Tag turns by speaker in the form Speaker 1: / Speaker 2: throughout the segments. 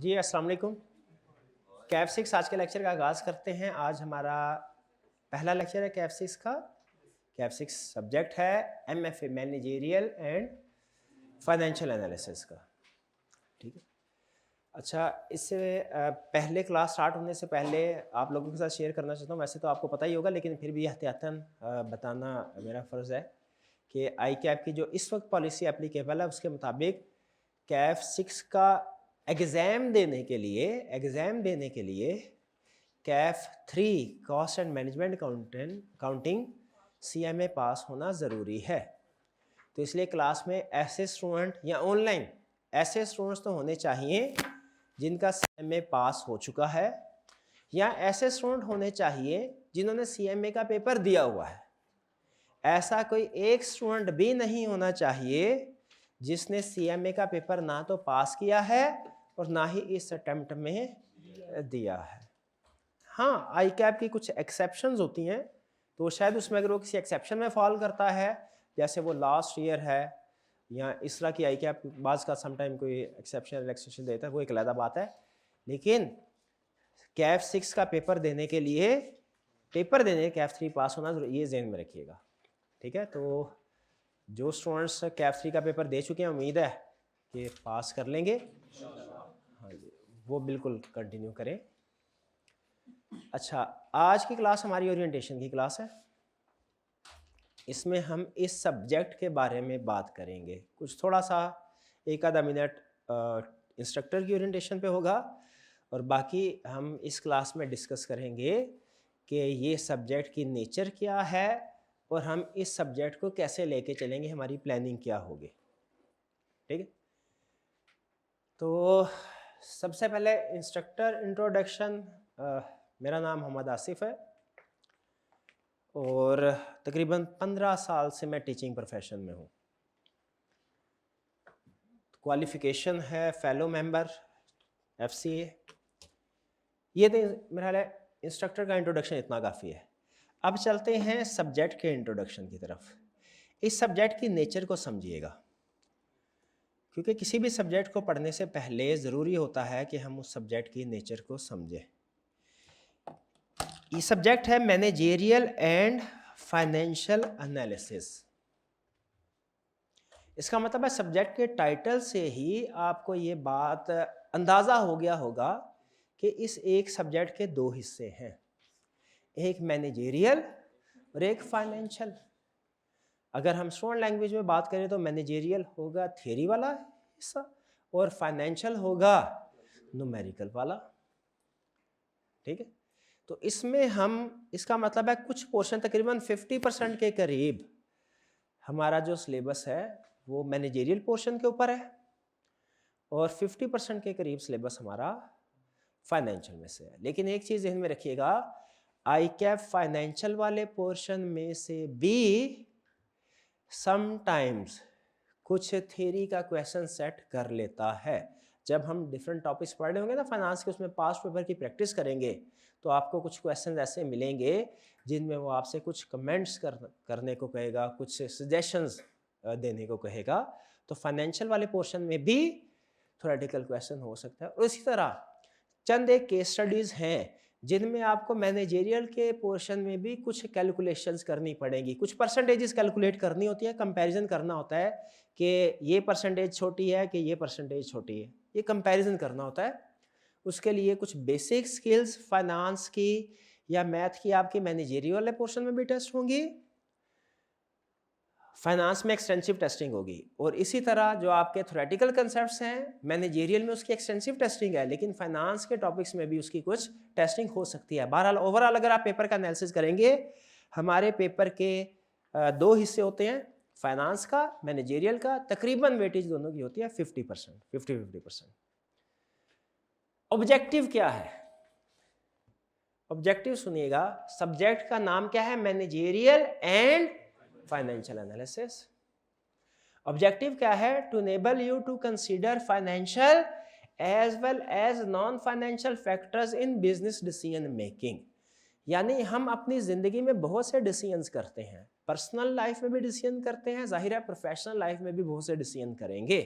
Speaker 1: जी, अस्सलाम वालेकुम। कैफ 6 आज के लेक्चर का आगाज़ करते हैं। आज हमारा पहला लेक्चर है कैफ 6 का। कैफ 6 सब्जेक्ट है MFA managerial and financial analysis का। ठीक है। अच्छा, इससे पहले क्लास स्टार्ट होने से पहले आप लोगों के साथ शेयर करना चाहता हूँ। वैसे तो आपको पता ही होगा, लेकिन फिर भी एहतियातन बताना मेरा फ़र्ज़ है कि आई कैप की जो इस वक्त पॉलिसी एप्लीकेबल है उसके मुताबिक कैफ 6 का एग्ज़ाम देने के लिए CAF 3 cost and management counting CMA pass होना ज़रूरी है। तो इसलिए क्लास में ऐसे स्टूडेंट या ऑनलाइन ऐसे स्टूडेंट्स तो होने चाहिए जिनका सीएमए पास हो चुका है, या ऐसे स्टूडेंट होने चाहिए जिन्होंने सीएमए का पेपर दिया हुआ है। ऐसा कोई एक स्टूडेंट भी नहीं होना चाहिए जिसने सीएमए का पेपर ना तो पास किया है और ना ही इस अटेम्प्ट में दिया है। हाँ, आई कैप की कुछ एक्सेप्शंस होती हैं, तो शायद उसमें अगर वो किसी एक्सेप्शन में फॉल करता है, जैसे वो लास्ट ईयर है या इस तरह की आई कैप बाज़ का समटाइम कोई एक्सेप्शन रिलैक्सेशन देता है, वो एक अलग बात है। लेकिन कैफ 6 का पेपर देने के लिए कैफ 3 पास होना जरूरी, ये ज़हन में रखिएगा। ठीक है, तो जो स्टूडेंट्स कैफ 3 का पेपर दे चुके हैं, उम्मीद है कि पास कर लेंगे। हाँ जी, वो बिल्कुल कंटिन्यू करें। अच्छा, आज की क्लास हमारी ओरिएंटेशन की क्लास है। इसमें हम इस सब्जेक्ट के बारे में बात करेंगे। कुछ थोड़ा सा एक आधा मिनट इंस्ट्रक्टर की ओरिएंटेशन पे होगा, और बाकी हम इस क्लास में डिस्कस करेंगे कि ये सब्जेक्ट की नेचर क्या है और हम इस सब्जेक्ट को कैसे लेके चलेंगे, हमारी प्लानिंग क्या होगी। ठीक है, तो सबसे पहले इंस्ट्रक्टर इंट्रोडक्शन। मेरा नाम मोहम्मद आसिफ है और तकरीबन 15 साल से मैं टीचिंग प्रोफेशन में हूँ। क्वालिफ़िकेशन है फेलो मेंबर FCA। ये तो मेरा ख्याल है इंस्ट्रक्टर का इंट्रोडक्शन इतना काफ़ी है। अब चलते हैं सब्जेक्ट के इंट्रोडक्शन की तरफ। इस सब्जेक्ट की नेचर को समझिएगा, क्योंकि किसी भी सब्जेक्ट को पढ़ने से पहले ज़रूरी होता है कि हम उस सब्जेक्ट की नेचर को समझें। ये सब्जेक्ट है मैनेजेरियल एंड फाइनेंशियल एनालिसिस। इसका मतलब है सब्जेक्ट के टाइटल से ही आपको ये बात अंदाज़ा हो गया होगा कि इस एक सब्जेक्ट के दो हिस्से हैं, एक मैनेजेरियल और एक फाइनेंशियल। अगर हम स्टूडेंट लैंग्वेज में बात करें तो मैनेजेरियल होगा थियरी वाला हिस्सा और फाइनेंशियल होगा न्यूमेरिकल वाला। ठीक है, तो इसमें हम, इसका मतलब है कुछ पोर्शन तकरीबन 50% के करीब हमारा जो सिलेबस है वो मैनेजेरियल पोर्शन के ऊपर है, और 50% के करीब सिलेबस हमारा फाइनेंशियल में से है। लेकिन एक चीज़ ध्यान में रखिएगा, आई कैप फाइनेंशियल वाले पोर्शन में से भी समटाइम्स कुछ थ्योरी का क्वेश्चन सेट कर लेता है। जब हम डिफरेंट टॉपिक्स पढ़ रहे होंगे ना फाइनेंस के, उसमें पास्ट पेपर की प्रैक्टिस करेंगे तो आपको कुछ क्वेश्चन ऐसे मिलेंगे जिनमें वो आपसे कुछ कमेंट्स करने को कहेगा, कुछ सजेशंस देने को कहेगा। तो फाइनेंशियल वाले पोर्शन में भी थ्योरेटिकल क्वेश्चन हो सकता है। और इसी तरह चंद एक केस स्टडीज़ हैं जिनमें आपको मैनेजेरियल के पोर्शन में भी कुछ कैलकुलेशंस करनी पड़ेंगी, कुछ परसेंटेजेस कैलकुलेट करनी होती है, कंपैरिजन करना होता है कि ये परसेंटेज छोटी है कि ये परसेंटेज छोटी है, ये कंपैरिजन करना होता है। उसके लिए कुछ बेसिक स्किल्स फाइनेंस की या मैथ की आपकी मैनेजेरियल वाले पोर्शन में भी टेस्ट होंगी, फाइनेंस में एक्सटेंसिव टेस्टिंग होगी, और इसी तरह जो आपके थ्योरेटिकल कंसेप्ट्स हैं मैनेजेरियल में उसकी एक्सटेंसिव टेस्टिंग है, लेकिन फाइनेंस के टॉपिक्स में भी उसकी कुछ टेस्टिंग हो सकती है। बहरहाल ओवरऑल अगर आप पेपर का एनालिसिस करेंगे, हमारे पेपर के दो हिस्से होते हैं, फाइनेंस का, मैनेजेरियल का। तकरीबन वेटेज दोनों की होती है 50%, 50-50%। ऑब्जेक्टिव क्या है? ऑब्जेक्टिव सुनिएगा, सब्जेक्ट का नाम क्या है? Managerial and financial analysis. Objective क्या है? To enable you to consider financial as well as non financial factors in business decision making. यानी हम अपनी जिंदगी में बहुत से डिसीजंस करते हैं, पर्सनल लाइफ में भी डिसीजन करते हैं, जाहिर है प्रोफेशनल लाइफ में भी बहुत से डिसीजन करेंगे।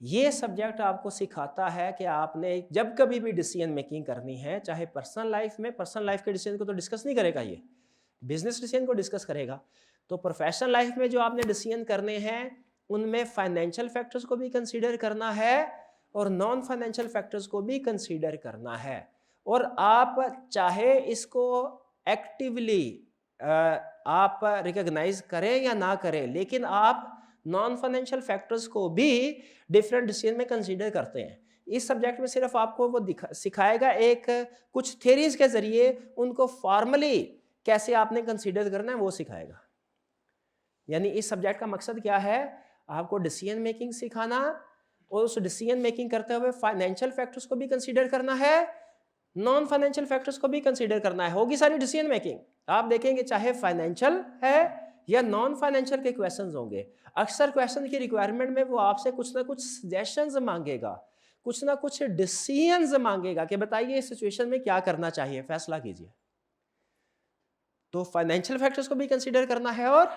Speaker 1: ये सब्जेक्ट आपको सिखाता है कि आपने जब कभी भी डिसीजन मेकिंग करनी है, चाहे पर्सनल लाइफ में, पर्सनल लाइफ के डिसीजन को तो डिस्कस नहीं करेगा ये, बिजनेस डिसीजन को डिस्कस करेगा, तो प्रोफेशनल लाइफ में जो आपने डिसीजन करने हैं उनमें फाइनेंशियल फैक्टर्स को भी कंसीडर करना है और नॉन फाइनेंशियल फैक्टर्स को भी कंसीडर करना है। और आप चाहे इसको एक्टिवली आप रिकॉग्नाइज करें या ना करें, लेकिन आप नॉन फाइनेंशियल फैक्टर्स को भी डिफरेंट डिसीजन में कंसीडर करते हैं। इस सब्जेक्ट में सिर्फ आपको वो सिखाएगा एक कुछ थ्योरीज के जरिए उनको फॉर्मली कैसे आपने कंसीडर करना है वो सिखाएगा। यानी इस सब्जेक्ट का मकसद क्या है, आपको डिसीजन मेकिंग सिखाना और उस डिसीजन मेकिंग करते हुए फाइनेंशियल फैक्टर्स को भी कंसीडर करना है, नॉन फाइनेंशियल फैक्टर्स को भी कंसीडर करना है। होगी सारी डिसीजन मेकिंग, आप देखेंगे चाहे फाइनेंशियल है या नॉन फाइनेंशियल के क्वेश्चंस होंगे, अक्सर क्वेश्चन की रिक्वायरमेंट में वो आपसे कुछ ना कुछ सजेशंस मांगेगा, कुछ ना कुछ डिसीजंस मांगेगा कि बताइए इस सिचुएशन में क्या करना चाहिए, फैसला कीजिए। तो फाइनेंशियल फैक्टर्स को भी कंसीडर करना है और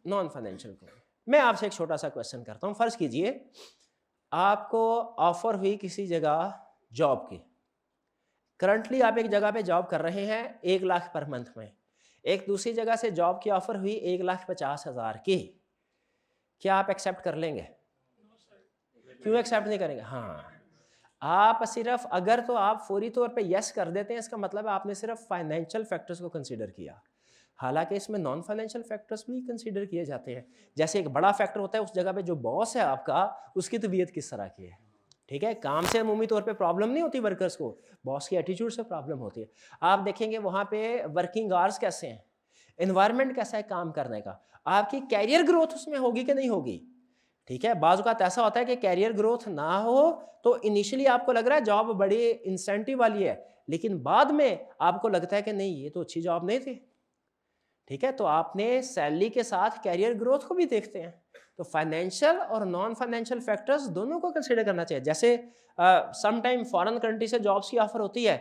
Speaker 1: नॉन फाइनेंशियल को। मैं आपसे एक छोटा सा क्वेश्चन करता हूं, फर्ज कीजिए आपको ऑफर हुई किसी जगह जॉब की, करंटली आप एक जगह पे जॉब कर रहे हैं 1 लाख पर मंथ में, एक दूसरी जगह से जॉब की ऑफर हुई 1,50,000 की, क्या आप एक्सेप्ट कर लेंगे? क्यों एक्सेप्ट नहीं करेंगे? हाँ, आप सिर्फ अगर तो आप फौरी तौर पे यस कर देते हैं, इसका मतलब है आपने सिर्फ फाइनेंशियल फैक्टर्स को कंसीडर किया, हालांकि इसमें नॉन फाइनेंशियल फैक्टर्स भी कंसीडर किए जाते हैं। जैसे एक बड़ा फैक्टर होता है उस जगह पे जो बॉस है आपका, उसकी तबीयत किस तरह की है, ठीक है, काम से अमूमी तौर पे प्रॉब्लम नहीं होती वर्कर्स को, बॉस की एटीट्यूड से प्रॉब्लम होती है। आप देखेंगे वहाँ पे वर्किंग आवर्स कैसे हैं, एनवायरनमेंट कैसा है काम करने का, आपकी कैरियर ग्रोथ उसमें होगी कि नहीं होगी, ठीक है। बाज़ औक़ात ऐसा होता है कि कैरियर ग्रोथ ना हो तो इनिशियली आपको लग रहा है जॉब बड़ी इंसेंटिव वाली है, लेकिन बाद में आपको लगता है कि नहीं ये तो अच्छी जॉब नहीं थी, ठीक है। तो आपने सैलरी के साथ कैरियर ग्रोथ को भी देखते हैं, तो फाइनेंशियल और नॉन फाइनेंशियल फैक्टर्स दोनों को कंसीडर करना चाहिए। जैसे सम टाइम फॉरेन कंट्री से जॉब्स की ऑफर होती है,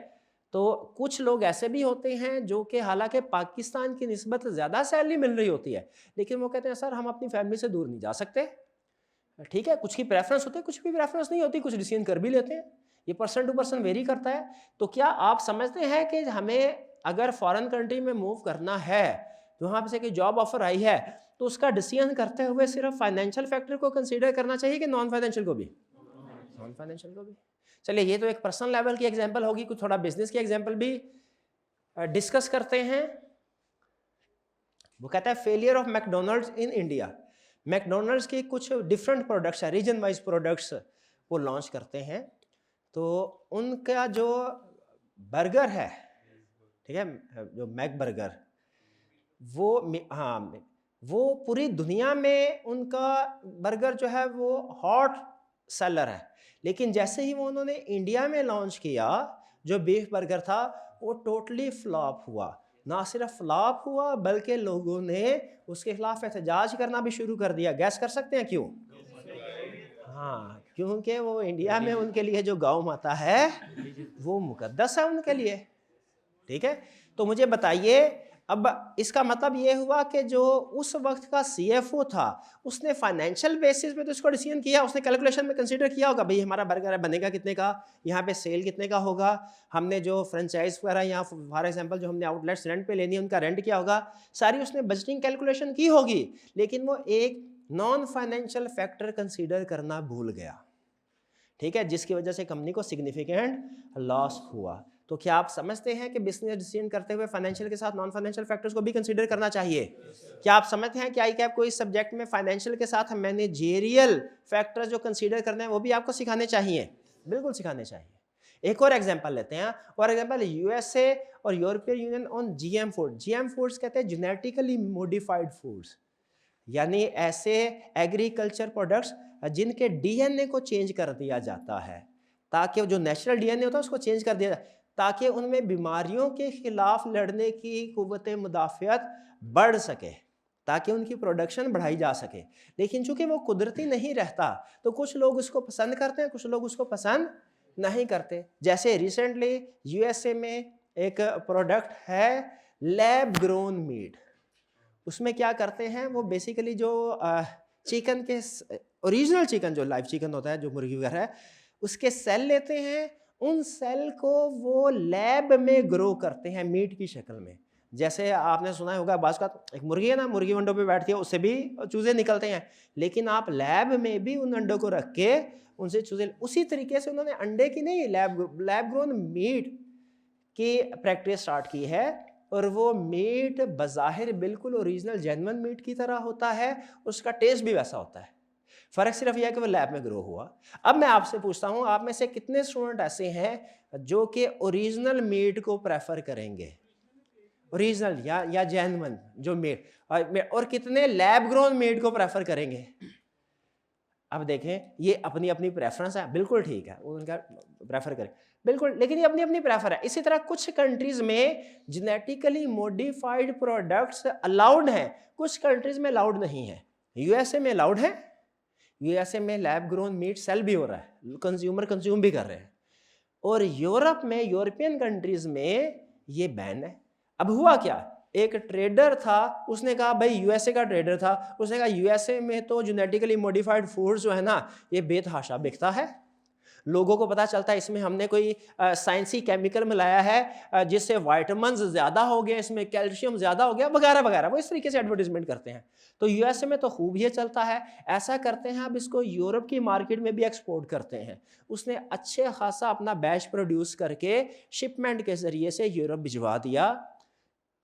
Speaker 1: तो कुछ लोग ऐसे भी होते हैं जो कि हालांकि पाकिस्तान की निस्बत ज़्यादा सैलरी मिल रही होती है, लेकिन वो कहते हैं सर हम अपनी फैमिली से दूर नहीं जा सकते, ठीक है। कुछ की प्रेफरेंस होती है, कुछ भी प्रेफरेंस नहीं होती, कुछ डिसीजन कर भी लेते हैं, ये पर्सन टू पर्सन वेरी करता है। तो क्या आप समझते हैं कि हमें अगर फॉरेन कंट्री में मूव करना है, तो वहाँ से कोई जॉब ऑफर आई है, तो उसका डिसीजन करते हुए सिर्फ फाइनेंशियल फैक्टर को कंसीडर करना चाहिए कि नॉन फाइनेंशियल को भी? नॉन फाइनेंशियल को भी। चलिए ये तो एक पर्सनल लेवल की एग्जांपल होगी, कुछ थोड़ा बिजनेस की एग्जांपल भी डिस्कस करते हैं। वो कहता है failure of McDonald's in India. McDonald's के कुछ डिफरेंट प्रोडक्ट्स है, रीजन वाइज प्रोडक्ट्स वो लॉन्च करते हैं, तो उनका जो बर्गर है, ठीक है, जो मैक बर्गर, वो हाँ वो पूरी दुनिया में उनका बर्गर जो है वो हॉट सेलर है, लेकिन जैसे ही वो उन्होंने इंडिया में लॉन्च किया जो बीफ बर्गर था, वो टोटली फ्लॉप हुआ। ना सिर्फ फ्लॉप हुआ बल्कि लोगों ने उसके खिलाफ एहतजाज करना भी शुरू कर दिया। गैस कर सकते हैं क्यों? हाँ, क्योंकि वो इंडिया में उनके लिए जो गौ माता है वो मुकद्दस है उनके लिए, ठीक है। तो मुझे बताइए, अब इसका मतलब ये हुआ कि जो उस वक्त का सीएफओ था उसने फाइनेंशियल बेसिस पे तो इसको डिसीजन किया, उसने कैलकुलेशन में कंसीडर किया होगा भाई हमारा बर्गर है बनेगा कितने का, यहाँ पे सेल कितने का होगा, हमने जो फ्रेंचाइज वगैरह यहाँ फॉर एग्जांपल जो हमने आउटलेट्स रेंट पे लेनी है उनका रेंट क्या होगा, सारी उसने बजटिंग कैलकुलेशन की होगी, लेकिन वो एक नॉन फाइनेंशियल फैक्टर कंसीडर करना भूल गया, ठीक है, जिसकी वजह से कंपनी को सिग्निफिकेंट लॉस हुआ। तो क्या आप समझते हैं कि बिजनेस डिसीजन करते हुए फाइनेंशियल के साथ नॉन फाइनेंशियल फैक्टर्स को भी कंसीडर करना चाहिए? क्या आप समझते हैं कि आई को इस सब्जेक्ट में फाइनेंशियल के साथ मैनेजेरियल फैक्टर्स जो कंसीडर करने हैं वो भी आपको सिखाने चाहिए? बिल्कुल सिखाने चाहिए। एक और एग्जांपल लेते हैं, और एग्जांपल यूएसए और European union on GM food. GM foods कहते हैं जेनेटिकली मॉडिफाइड फूड्स, यानी ऐसे एग्रीकल्चर प्रोडक्ट्स जिनके डीएनए को चेंज कर दिया जाता है, ताकि जो नेचुरल डीएनए होता है उसको चेंज कर दिया जाए, ताकि उनमें बीमारियों के खिलाफ लड़ने की कुव्वत मुदाफ़ियत बढ़ सके, ताकि उनकी प्रोडक्शन बढ़ाई जा सके। लेकिन चूंकि वो कुदरती नहीं रहता तो कुछ लोग उसको पसंद करते हैं, कुछ लोग उसको पसंद नहीं करते। जैसे रिसेंटली यूएसए में एक प्रोडक्ट है लैब ग्रोन मीट, उसमें क्या करते हैं वो बेसिकली जो चिकन के ओरिजिनल चिकन जो लाइव चिकन होता है, जो मुर्गी वगैरह है, उसके सेल लेते हैं, उन सेल को वो लैब में ग्रो करते हैं मीट की शक्ल में। जैसे आपने सुना होगा बाज़ का, एक मुर्गी है ना, मुर्गी अंडों पे बैठती है, उससे भी चूजे निकलते हैं, लेकिन आप लैब में भी उन अंडों को रख के उनसे चूजे, उसी तरीके से उन्होंने अंडे की नहीं, लैब ग्रोन मीट की प्रैक्टिस स्टार्ट की है। और वो मीट बज़ाहिर बिल्कुल ओरिजिनल जेन्युइन मीट की तरह होता है, उसका टेस्ट भी वैसा होता है। फ़र्क सिर्फ यह है कि वो लैब में ग्रो हुआ। अब मैं आपसे पूछता हूँ, आप में से कितने स्टूडेंट ऐसे हैं जो कि ओरिजिनल मीट को प्रेफर करेंगे, ओरिजिनल या जेन्युइन जो मीट, और कितने लैब ग्रोन मीट को प्रेफर करेंगे? अब देखें, ये अपनी अपनी प्रेफरेंस है, बिल्कुल ठीक है, उनका प्रेफर करें बिल्कुल, लेकिन ये अपनी अपनी प्रेफर है। इसी तरह कुछ कंट्रीज में जेनेटिकली मॉडिफाइड प्रोडक्ट्स अलाउड हैं, कुछ कंट्रीज में अलाउड नहीं है। यूएसए में अलाउड है, यूएसए में लैब ग्रोन मीट सेल भी हो रहा है, कंज्यूमर कंज्यूम भी कर रहे हैं। और यूरोप में, यूरोपियन कंट्रीज में ये बैन है। अब हुआ क्या, एक ट्रेडर था, उसने कहा, भाई यूएसए का ट्रेडर था, उसने कहा यूएसए में तो जेनेटिकली मॉडिफाइड फूड्स जो है ना, ये बेतहाशा बिकता है, लोगों को पता चलता है इसमें हमने कोई साइंसी केमिकल मिलाया है जिससे वाइटामिन्स ज़्यादा हो गए, इसमें कैल्शियम ज़्यादा हो गया, वगैरह वगैरह, वो इस तरीके से एडवर्टीजमेंट करते हैं। तो यूएसए में तो खूब ये चलता है, ऐसा करते हैं, अब इसको यूरोप की मार्केट में भी एक्सपोर्ट करते हैं। उसने अच्छे खासा अपना बैच प्रोड्यूस करके शिपमेंट के ज़रिए से यूरोप भिजवा दिया।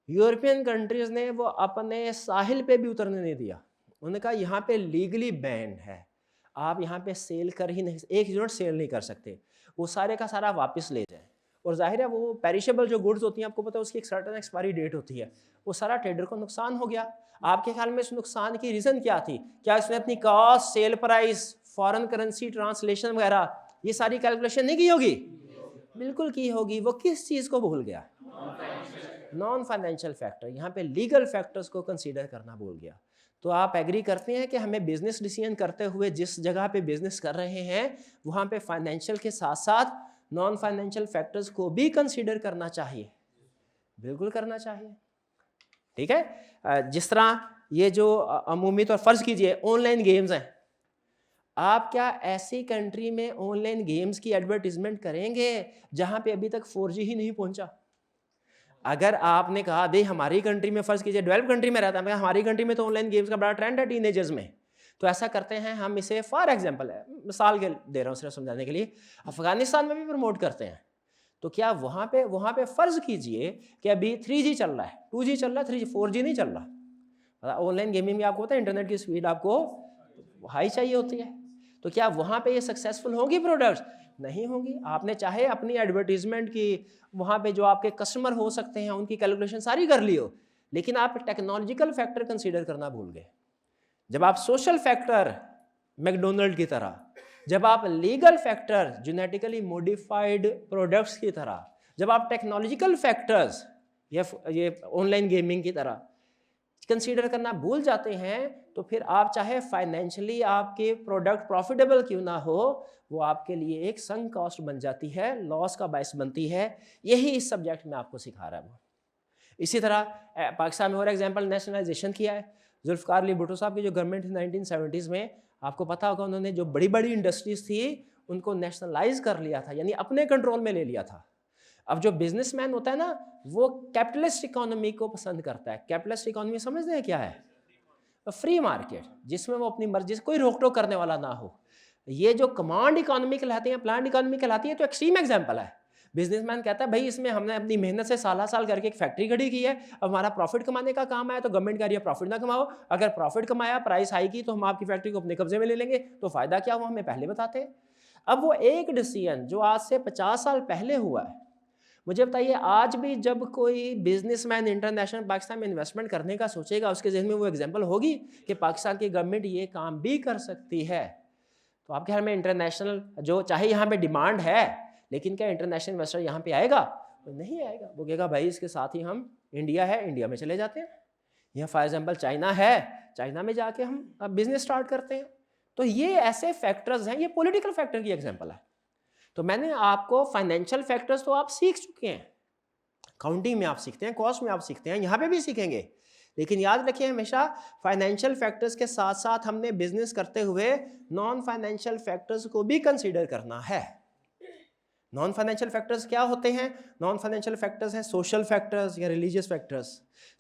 Speaker 1: यूरोपियन कंट्रीज़ ने वो अपने साहिल पे भी उतरने नहीं दिया, उन्होंने कहा यहाँ पे लीगली बैन है, आप यहाँ पे सेल कर ही नहीं, एक यूनिट सेल नहीं कर सकते, वो सारे का सारा वापस ले जाएं। और जाहिर है वो पेरिशेबल जो गुड्स होती हैं, आपको पता है उसकी एक सर्टेन एक्सपायरी डेट होती है, वो सारा ट्रेडर को नुकसान हो गया। आपके ख्याल में इस नुकसान की रीज़न क्या थी? क्या इसने अपनी cost, sale price, foreign currency translation वगैरह ये सारी कैलकुलेशन नहीं की होगी? बिल्कुल की होगी। वो किस चीज़ को भूल गया? नॉन फाइनेंशियल फैक्टर, यहाँ पे लीगल फैक्टर्स को कंसीडर करना भूल गया। तो आप एग्री करते हैं कि हमें बिजनेस डिसीजन करते हुए जिस जगह पे बिजनेस कर रहे हैं वहाँ पे फाइनेंशियल के साथ साथ नॉन फाइनेंशियल फैक्टर्स को भी कंसीडर करना चाहिए, बिल्कुल करना चाहिए, ठीक है। जिस तरह ये जो अमूमी तौर फर्ज कीजिए ऑनलाइन गेम्स हैं, आप क्या ऐसी कंट्री में ऑनलाइन गेम्स की एडवर्टीजमेंट करेंगे जहाँ पे अभी तक 4G ही नहीं पहुँचा? अगर आपने कहा दे हमारी कंट्री में, फर्ज कीजिए डेवलप कंट्री में रहता है, हमारी कंट्री में तो ऑनलाइन गेम्स का बड़ा ट्रेंड है टीनेजर्स में, तो ऐसा करते हैं हम, इसे फॉर एग्जांपल है, मिसाल के दे रहा हूँ सिर्फ समझाने के लिए, अफगानिस्तान में भी प्रमोट करते हैं। तो क्या वहाँ पे फर्ज कीजिए कि अभी 3G चल रहा है, 2G चल रहा है, 3G 4G नहीं चल रहा, ऑनलाइन गेमिंग में आपको पता है इंटरनेट की स्पीड आपको हाई चाहिए होती है, तो क्या वहाँ पे ये सक्सेसफुल होंगी प्रोडक्ट्स? नहीं होंगी। आपने चाहे अपनी एडवर्टीजमेंट की वहाँ पे जो आपके कस्टमर हो सकते हैं उनकी कैलकुलेशन सारी कर ली हो, लेकिन आप टेक्नोलॉजिकल फैक्टर कंसीडर करना भूल गए। जब आप सोशल फैक्टर मैकडोनल्ड की तरह, जब आप legal factor genetically modified products की तरह, जब आप टेक्नोलॉजिकल फैक्टर्स ये ऑनलाइन गेमिंग की तरह कंसीडर करना भूल जाते हैं, तो फिर आप चाहे फाइनेंशियली आपके प्रोडक्ट प्रॉफिटेबल क्यों ना हो, वो आपके लिए एक संक कॉस्ट बन जाती है, लॉस का बायस बनती है। यही इस सब्जेक्ट में आपको सिखा रहा है वो। इसी तरह पाकिस्तान में और एग्जांपल नेशनलाइजेशन किया है, जुल्फ़िकार अली भुट्टो साहब की जो गवर्नमेंट थी 1970s में, आपको पता होगा उन्होंने जो बड़ी बड़ी इंडस्ट्रीज थी उनको नेशनलाइज कर लिया था, यानी अपने कंट्रोल में ले लिया था। अब जो बिजनेसमैन होता है ना, वो कैपिटलिस्ट इकोनॉमी को पसंद करता है। कैपिटलिस्ट इकोनॉमी समझते हैं क्या है? फ्री मार्केट, जिसमें वो अपनी मर्जी से कोई रोक टोक करने वाला ना हो। ये जो कमांड इकोनॉमी कहलाती है, प्लान इकोनॉमी कहलाती है, तो एक्सट्रीम एग्जांपल है। बिजनेसमैन कहता है भाई इसमें हमने अपनी मेहनत से साल करके एक फैक्ट्री खड़ी की है, अब हमारा प्रॉफिट कमाने का काम है, तो गवर्नमेंट कह रही है प्रॉफिट ना कमाओ, अगर प्रॉफिट कमाया, प्राइस हाई की, तो हम आपकी फैक्ट्री को अपने कब्जे में ले लेंगे, तो फायदा क्या हुआ हमें पहले बताते हैं। अब वो एक डिसीजन जो आज से 50 साल पहले हुआ है, मुझे बताइए आज भी जब कोई बिजनेसमैन इंटरनेशनल पाकिस्तान में इन्वेस्टमेंट करने का सोचेगा, उसके जहन में वो एग्जांपल होगी कि पाकिस्तान की गवर्नमेंट ये काम भी कर सकती है। तो आपके ख्याल में इंटरनेशनल जो, चाहे यहाँ पे डिमांड है, लेकिन क्या इंटरनेशनल इन्वेस्टर यहाँ पे आएगा? वो नहीं आएगा। वो कहेगा भाई इसके साथ ही हम, इंडिया है, इंडिया में चले जाते हैं, यहाँ फॉर एग्जाम्पल चाइना है, चाइना में जाके हम बिजनेस स्टार्ट करते हैं। तो ये ऐसे फैक्टर्स हैं, ये पॉलिटिकल फैक्टर की एग्जाम्पल है। तो मैंने आपको फाइनेंशियल फैक्टर्स तो आप सीख चुके हैं, काउंटिंग में आप सीखते हैं, कॉस्ट में आप सीखते हैं, यहाँ पे भी सीखेंगे, लेकिन याद रखिए हमेशा फाइनेंशियल फैक्टर्स के साथ साथ हमने बिजनेस करते हुए नॉन फाइनेंशियल फैक्टर्स को भी कंसीडर करना है। नॉन फाइनेंशियल फैक्टर्स क्या होते हैं? नॉन फाइनेंशियल फैक्टर्स हैं सोशल फैक्टर्स या religious factors.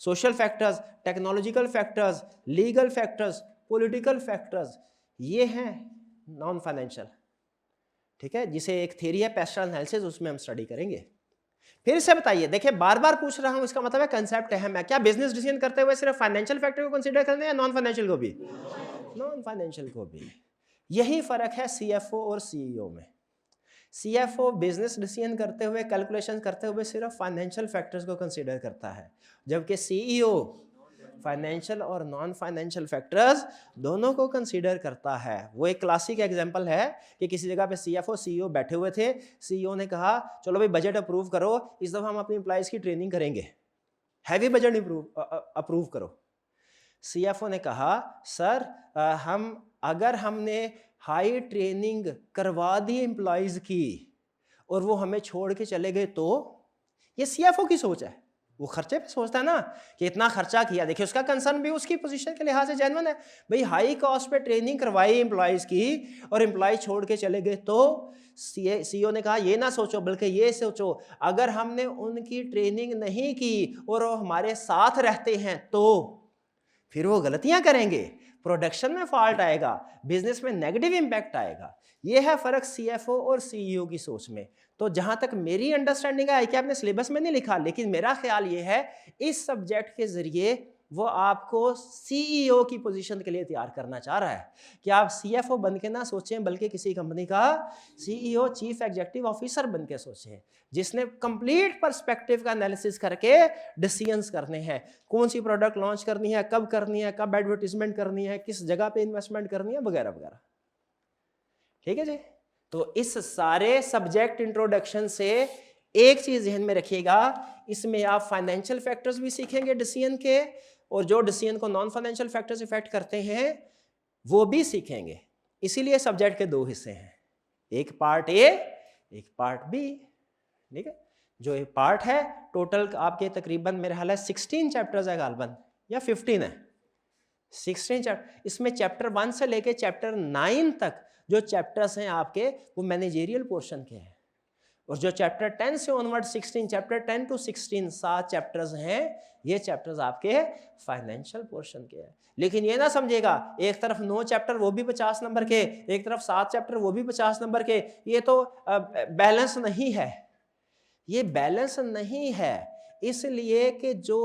Speaker 1: Social factors, technological factors, legal factors, political factors, ये हैं नॉन फाइनेंशियल। ठीक है, जिसे एक थ्योरी है पेस्टल एनालिसिस, उसमें हम स्टडी करेंगे। फिर से बताइए, देखिए बार बार पूछ रहा हूं, इसका मतलब है कंसेप्ट अहम है। क्या बिजनेस डिसीजन करते हुए सिर्फ फाइनेंशियल फैक्टर को कंसीडर करना है या नॉन फाइनेंशियल को भी? नॉन फाइनेंशियल को भी। यही फर्क है सीएफओ और सीईओ में। सीएफओ बिजनेस डिसीजन करते हुए, कैलकुलेशन करते हुए सिर्फ फाइनेंशियल फैक्टर्स को कंसीडर करता है, जबकि सीईओ फाइनेंशियल और नॉन फाइनेंशियल फैक्टर्स दोनों को कंसीडर करता है। वो एक क्लासिक एग्जांपल है कि किसी जगह पे सीएफओ सीईओ बैठे हुए थे, सीईओ ने कहा चलो भाई बजट अप्रूव करो, इस दफा हम अपनी एम्प्लॉइज की ट्रेनिंग करेंगे, हैवी बजट अप्रूव करो। सीएफओ ने कहा सर अगर हमने हाई ट्रेनिंग करवा दी एम्प्लॉइज की और वो हमें छोड़ के चले गए तो? ये सीएफओ की सोच है, वो खर्चे पे सोचता है ना कि इतना खर्चा किया। देखिए उसका कंसर्न भी उसकी पोजीशन के लिहाज से जेन्युइन है। भाई हाई कॉस्ट पे ट्रेनिंग करवाई एम्प्लॉइज की और एम्प्लॉय छोड़ के चले गए तो? सीईओ ने कहा ये ना सोचो, बल्कि ये सोचो अगर हमने उनकी ट्रेनिंग नहीं की और वो हमारे साथ रहते हैं तो फिर वो गलतियां करेंगे, प्रोडक्शन में फॉल्ट आएगा, बिजनेस में नेगेटिव इंपैक्ट आएगा। ये है फर्क सीएफओ और सीईओ की सोच में। तो जहां तक मेरी अंडरस्टैंडिंग है कि आपने सिलेबस में नहीं लिखा, लेकिन मेरा ख्याल ये है इस सब्जेक्ट के जरिए वो आपको सीईओ की पोजीशन के लिए तैयार करना चाह रहा है कि आप सीएफओ बन के ना सोचें, बल्कि किसी कंपनी का सीईओ चीफ एग्जीक्यूटिव ऑफिसर बन के सोचें, जिसने कंप्लीट पर्सपेक्टिव का एनालिसिस करके डिसीजंस करने हैं। कौन सी प्रोडक्ट लॉन्च करनी है, कब करनी है, कब एडवर्टीजमेंट करनी है, किस जगह पे इन्वेस्टमेंट करनी है, वगैरह वगैरह। ठीक है जी। तो इस सारे सब्जेक्ट इंट्रोडक्शन से एक चीज ध्यान में रखिएगा, इसमें आप फाइनेंशियल फैक्टर्स भी सीखेंगे डिसीजन के, और जो डिसीजन को नॉन फाइनेंशियल फैक्टर्स इफेक्ट करते हैं वो भी सीखेंगे। इसीलिए सब्जेक्ट के दो हिस्से हैं, एक पार्ट ए, एक पार्ट बी। ठीक है, जो एक पार्ट है टोटल आपके तकरीबन मेरे ख्याल है 16 चैप्टर्स है गालबन, या 15 है, 16 चैप्टर। इसमें चैप्टर 1 से लेके चैप्टर 9 तक जो चैप्टर्स हैं आपके वो मैनेजेरियल पोर्शन के हैं, और जो चैप्टर 10 से ऑनवर्ड 16, चैप्टर 10 टू 16 7 चैप्टर्स हैं, ये चैप्टर्स आपके फाइनेंशियल पोर्शन के हैं। लेकिन ये ना समझेगा एक तरफ 9 चैप्टर वो भी 50 नंबर के, एक तरफ 7 चैप्टर वो भी 50 नंबर के, ये तो बैलेंस नहीं है। ये बैलेंस नहीं है इसलिए कि जो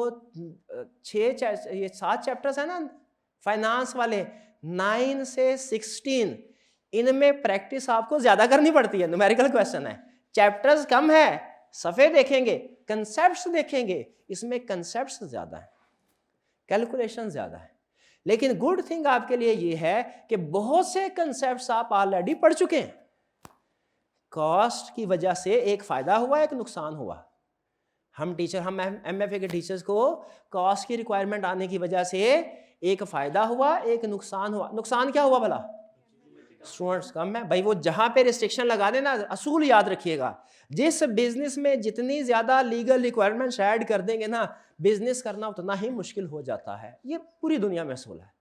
Speaker 1: 7 चैप्टर्स है ना फाइनेंस वाले 9 से 16, इनमें प्रैक्टिस आपको ज्यादा करनी पड़ती है। न्यूमेरिकल क्वेश्चन है, चैप्टर्स कम है, सफ़े देखेंगे, कंसेप्ट्स देखेंगे, इसमें कंसेप्ट्स ज्यादा है, कैलकुलेशन ज्यादा है। लेकिन गुड थिंग आपके लिए ये है कि बहुत से कंसेप्ट्स आप ऑलरेडी पढ़ चुके हैं। कॉस्ट की वजह से एक फायदा हुआ, एक नुकसान हुआ। हम एमएफए के टीचर्स को कॉस्ट की रिक्वायरमेंट आने की वजह से एक फायदा हुआ, एक नुकसान हुआ। नुकसान क्या हुआ भला? स्टूडेंट्स कम है। भाई वो जहां पे रिस्ट्रिक्शन लगा देना, असूल याद रखिएगा, जिस बिजनेस में जितनी ज्यादा लीगल रिक्वायरमेंट्स ऐड कर देंगे ना, बिजनेस करना उतना ही मुश्किल हो जाता है। ये पूरी दुनिया में असूल है।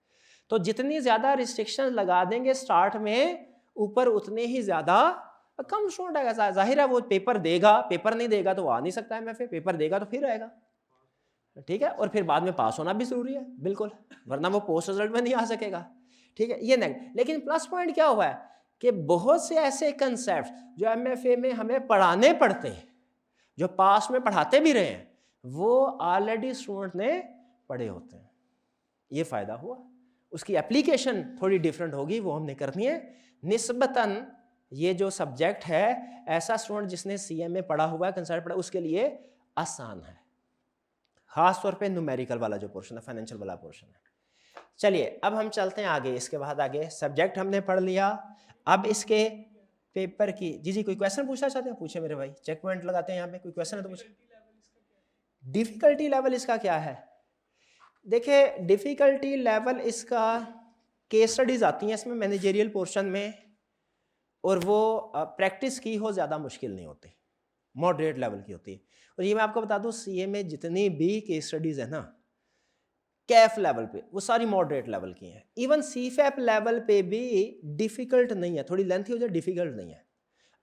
Speaker 1: तो जितनी ज्यादा रिस्ट्रिक्शन लगा देंगे स्टार्ट में ऊपर, उतने ही ज्यादा कम स्टूडेंट आएगा। जाहिर है वो पेपर देगा, पेपर नहीं देगा तो वो आ नहीं सकता एमएफए, पेपर देगा तो फिर आएगा। ठीक है, और फिर बाद में पास होना भी जरूरी है बिल्कुल, वरना वो पोस्ट रिजल्ट में नहीं आ सकेगा। ठीक है, ये नहीं। लेकिन प्लस पॉइंट क्या हुआ है कि बहुत से ऐसे कंसेप्ट जो एमएफए में हमें पढ़ाने पड़ते हैं, जो पास में पढ़ाते भी रहे हैं, वो ऑलरेडी स्टूडेंट ने पढ़े होते हैं। ये फायदा हुआ। उसकी एप्लीकेशन थोड़ी डिफरेंट होगी, वो हमने करनी है। निस्बतन ये जो सब्जेक्ट है, ऐसा स्टूडेंट जिसने सीएमए पढ़ा हुआ है, कंसेप्ट पढ़ा, उसके लिए आसान है, खास तौर पे न्यूमेरिकल वाला जो पोर्शन है, फाइनेंशियल वाला पोर्शन है। चलिए अब हम चलते हैं आगे। इसके बाद आगे सब्जेक्ट हमने पढ़ लिया। अब इसके पेपर की जी कोई क्वेश्चन पूछना चाहते हैं? पूछे मेरे भाई, चेक पॉइंट लगाते हैं यहाँ पे। कोई क्वेश्चन है तो पूछे। डिफिकल्टी लेवल इसका क्या है? देखिए डिफिकल्टी लेवल इसका, केस स्टडीज आती हैं इसमें मैनेजेरियल पोर्शन में, और वो प्रैक्टिस की हो ज़्यादा मुश्किल नहीं होती, मॉडरेट लेवल की होती है। और ये मैं आपको बता दूं, सीए में जितनी भी केस स्टडीज़ है ना, कैफ लेवल पे वो सारी मॉडरेट लेवल की हैं। इवन सीफैप लेवल पे भी डिफ़िकल्ट नहीं है, थोड़ी लेंथी हो जाए, डिफ़िकल्ट नहीं है।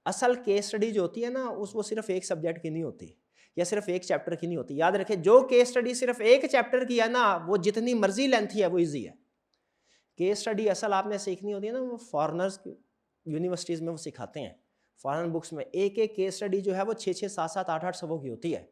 Speaker 1: असल केस स्टडी जो होती है ना वो सिर्फ एक सब्जेक्ट की नहीं होती या सिर्फ एक चैप्टर की नहीं होती। याद रखें, जो केस स्टडी सिर्फ एक चैप्टर की है ना वो जितनी मर्जी लेंथी है वो ईजी है। केस स्टडी असल आपने सीखनी होती है ना, वो फॉरेनर्स यूनिवर्सिटीज़ में वो सिखाते हैं। फॉरेन बुक्स में एक एक केस स्टडी जो है वो 6-6, 7-7, 8-8 सवों की होती है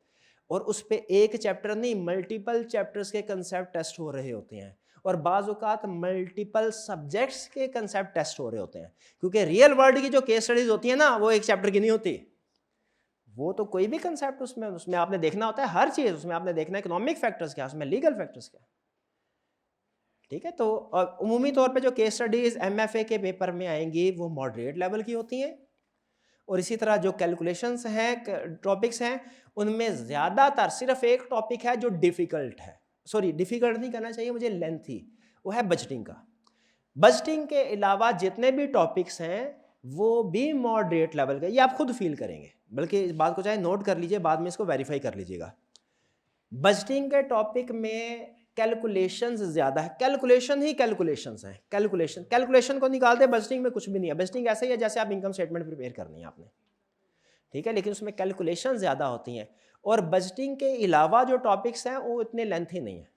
Speaker 1: और उस पे एक चैप्टर नहीं मल्टीपल चैप्टर्स के कंसेप्ट टेस्ट हो रहे होते हैं और बाज़ औक़ात मल्टीपल सब्जेक्ट्स के कंसेप्ट टेस्ट हो रहे होते हैं, क्योंकि रियल वर्ल्ड की जो केस स्टडीज़ होती है ना वो एक चैप्टर की नहीं होती। वो तो कोई भी कंसेप्ट उसमें आपने देखना होता है, हर चीज़ उसमें आपने देखना है, इकोनॉमिक फैक्टर्स क्या, उसमें लीगल फैक्टर्स क्या। ठीक है, तो उमूमी तौर पे जो केस स्टडीज़ एमएफए के पेपर में आएंगी वो मॉडरेट लेवल की होती हैं और इसी तरह जो कैलकुलेशंस हैं, टॉपिक्स हैं, उनमें ज़्यादातर सिर्फ एक टॉपिक है जो डिफ़िकल्ट है, सॉरी डिफ़िकल्ट नहीं करना चाहिए मुझे, लेंथी, वो है बजटिंग का। बजटिंग के अलावा जितने भी टॉपिक्स हैं वो भी मॉडरेट लेवल के, ये आप खुद फील करेंगे, बल्कि इस बात को चाहे नोट कर लीजिए, बाद में इसको वेरीफाई कर लीजिएगा। बजटिंग के टॉपिक में कैलकुलेशंस ज़्यादा है, कैलकुलेशन ही कैलकुलेशंस हैं, कैलकुलेशन को निकाल दे, बजटिंग में कुछ भी नहीं है। बजटिंग ऐसे ही है जैसे आप इनकम स्टेटमेंट प्रिपेयर करनी है आपने, ठीक है, लेकिन उसमें कैलकुलेशन ज़्यादा होती हैं और बजटिंग के अलावा जो टॉपिक्स हैं वो इतने लेंथी नहीं है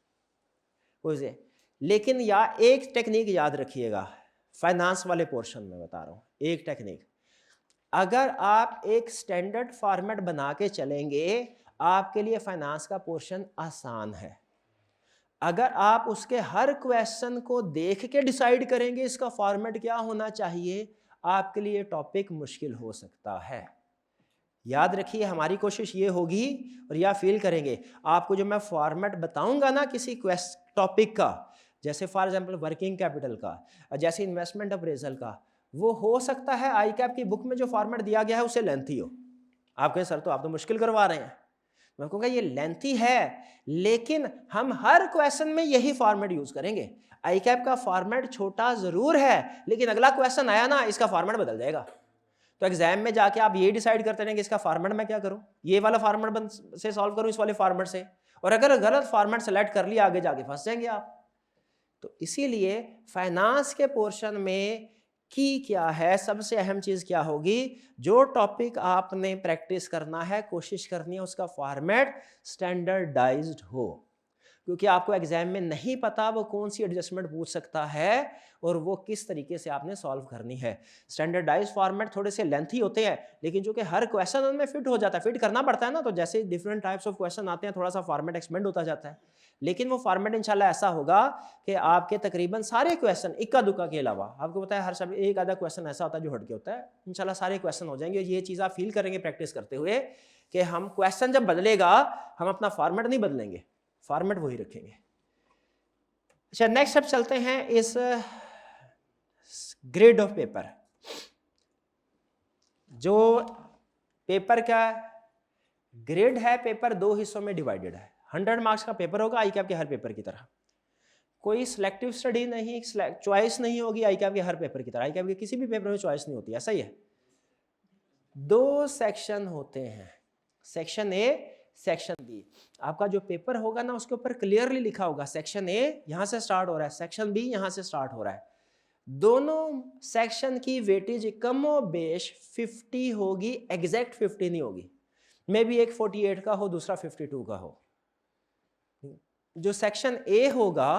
Speaker 1: उसे। लेकिन या एक टेक्निक याद रखिएगा, फाइनेंस वाले पोर्शन में बता रहा हूँ एक टेक्निक, अगर आप एक स्टैंडर्ड फॉर्मेट बना के चलेंगे आपके लिए फाइनेंस का पोर्शन आसान है। अगर आप उसके हर क्वेश्चन को देख के डिसाइड करेंगे इसका फॉर्मेट क्या होना चाहिए, आपके लिए टॉपिक मुश्किल हो सकता है। याद रखिए, हमारी कोशिश ये होगी और या फील करेंगे, आपको जो मैं फॉर्मेट बताऊंगा ना किसी टॉपिक का, जैसे फॉर एग्जांपल वर्किंग कैपिटल का, जैसे इन्वेस्टमेंट अप्रेजल का, वो हो सकता है आई कैप की बुक में जो फॉर्मेट दिया गया है उससे लेंथी हो। आप कहें सर तो आप तो मुश्किल करवा रहे हैं, मैं कहूँगा ये लेंथी है लेकिन हम हर क्वेश्चन में यही फॉर्मेट यूज करेंगे। आई कैप का फॉर्मेट छोटा जरूर है लेकिन अगला क्वेश्चन आया ना इसका फॉर्मेट बदल जाएगा, तो एग्जाम में जाके आप ये डिसाइड करते रहेंगे इसका फॉर्मेट मैं क्या करूं, ये वाला फॉर्मेट से सॉल्व करूं इस वाले फॉर्मेट से, और अगर गलत फॉर्मेट सेलेक्ट कर लिया आगे जाके फंस जाएंगे आप। तो इसीलिए फाइनेंस के पोर्शन में की क्या है, सबसे अहम चीज क्या होगी, जो टॉपिक आपने प्रैक्टिस करना है, कोशिश करनी है उसका फॉर्मेट स्टैंडर्डाइज्ड हो, क्योंकि आपको एग्जाम में नहीं पता वो कौन सी एडजस्टमेंट पूछ सकता है और वो किस तरीके से आपने सॉल्व करनी है। स्टैंडर्डाइज फॉर्मेट थोड़े से लेंथी होते हैं लेकिन जो कि हर क्वेश्चन उनमें फिट हो जाता है, फिट करना पड़ता है ना, तो जैसे डिफरेंट टाइप्स ऑफ क्वेश्चन आते हैं थोड़ा सा फॉर्मेट एक्सपेंड होता जाता है, लेकिन वो फॉर्मेट इंशाल्लाह ऐसा होगा कि आपके तकरीबन सारे क्वेश्चन इक्का दुक्का के अलावा, आपको पता है हर सब एक आधा क्वेश्चन ऐसा होता है जो हट के होता है, इंशाल्लाह सारे क्वेश्चन हो जाएंगे। ये चीज़ आप फील करेंगे प्रैक्टिस करते हुए कि हम क्वेश्चन जब बदलेगा हम अपना फॉर्मेट नहीं बदलेंगे, फॉर्मेट वही रखेंगे। अच्छा, नेक्स्ट स्टेप चलते हैं इस ग्रेड ऑफ पेपर। जो पेपर का ग्रेड है, पेपर दो हिस्सों में डिवाइडेड है। 100 मार्क्स का पेपर होगा आई कैप के हर पेपर की तरह, कोई सिलेक्टिव स्टडी नहीं, चॉइस नहीं होगी आई कैप के हर पेपर की तरह। आई कैप के किसी भी पेपर में चॉइस नहीं होती, ऐसा ही है। दो सेक्शन होते हैं, सेक्शन ए, सेक्शन बी। आपका जो पेपर होगा ना उसके ऊपर क्लियरली लिखा होगा सेक्शन ए यहां से स्टार्ट हो रहा है, सेक्शन बी यहां से स्टार्ट हो रहा है। दोनों सेक्शन की वेटेज कमो बेश 50 होगी, एग्जैक्ट 50 नहीं होगी, मे बी एक 48 का हो दूसरा 52 का हो। जो सेक्शन ए होगा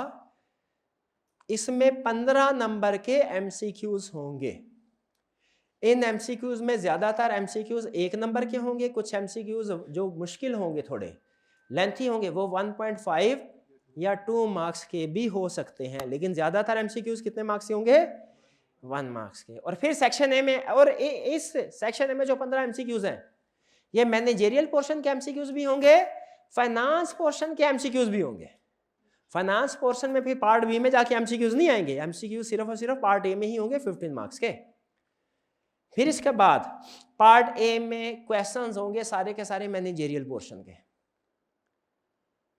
Speaker 1: इसमें 15 नंबर के एमसीक्यूज होंगे। इन एमसीक्यूज में ज्यादातर एमसीक्यूज 1 नंबर के होंगे, कुछ एमसीक्यूज जो मुश्किल होंगे, थोड़े लेंथी होंगे, वो 1.5 या 2 मार्क्स के भी हो सकते हैं, लेकिन ज्यादातर एमसीक्यूज कितने मार्क्स के होंगे, 1 मार्क्स के। और फिर सेक्शन ए में, और इस सेक्शन ए में जो 15 एमसीक्यूज हैं ये मैनेजेरियल पोर्शन के एमसीक्यूज भी होंगे, फाइनेंस पोर्शन के एमसीक्यूज भी होंगे। फाइनेंस पोर्शन में फिर पार्ट बी में जाके एमसीक्यूज नहीं आएंगे, एमसीक्यूज सिर्फ और सिर्फ पार्ट ए में ही होंगे 15 मार्क्स के। फिर इसके बाद पार्ट ए में क्वेश्चंस होंगे सारे के सारे मैनेजेरियल पोर्शन के,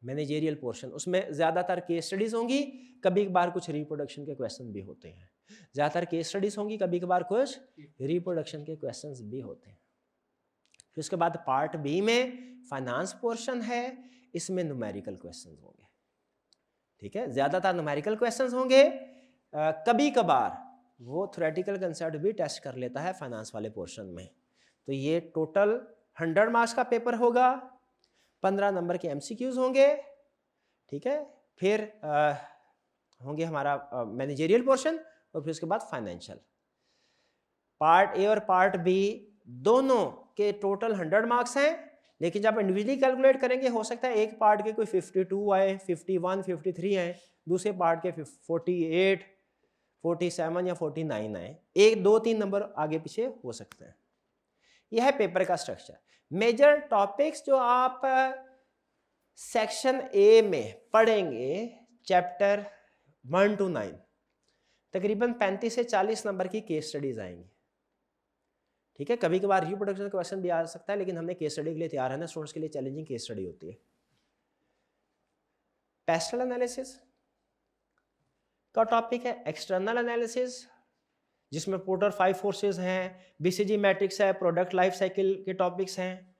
Speaker 1: मैनेजेरियल पोर्शन, उसमें ज्यादातर केस स्टडीज होंगी, कभी कभार कुछ रिप्रोडक्शन के क्वेश्चन भी होते हैं। ज्यादातर केस स्टडीज होंगी, कभी कभार कुछ रिप्रोडक्शन के क्वेश्चंस भी होते हैं। फिर उसके बाद पार्ट बी में फाइनेंस पोर्शन है, इसमें न्यूमेरिकल क्वेश्चंस होंगे, ठीक है, ज़्यादातर न्यूमेरिकल क्वेश्चंस होंगे, कभी कभार वो थ्योरेटिकल कंसेप्ट भी टेस्ट कर लेता है फाइनेंस वाले पोर्शन में। तो ये टोटल 100 मार्क्स का पेपर होगा, 15 नंबर के एमसीक्यूज होंगे, ठीक है, फिर होंगे हमारा मैनेजरियल पोर्शन और फिर उसके बाद फाइनेंशियल। पार्ट ए और पार्ट बी दोनों के टोटल 100 मार्क्स हैं, लेकिन जब इंडिविजुअली कैलकुलेट करेंगे हो सकता है एक पार्ट के कोई 52 आए, 51, 53 आए, दूसरे पार्ट के 48, 47 या 49 आए, एक 2-3 नंबर आगे पीछे हो सकते हैं। यह है पेपर का स्ट्रक्चर। मेजर टॉपिक्स जो आप सेक्शन ए में पढ़ेंगे, चैप्टर 1 to 9, तकरीबन 35 से 40 नंबर की केस स्टडीज आएंगी, ठीक है। कभी कभार रिप्रोडक्शन क्वेश्चन भी आ सकता है, लेकिन हमने केस स्टडी के लिए तैयार है ना, स्टूडेंट्स के लिए चैलेंजिंग केस स्टडी होती है। पेस्टल एनालिसिस का टॉपिक है, एक्सटर्नल एनालिसिस जिसमें पोर्टर 5 फोर्सेस हैं, बीसीजी मैट्रिक्स है, प्रोडक्ट लाइफ साइकिल के टॉपिक्स हैं।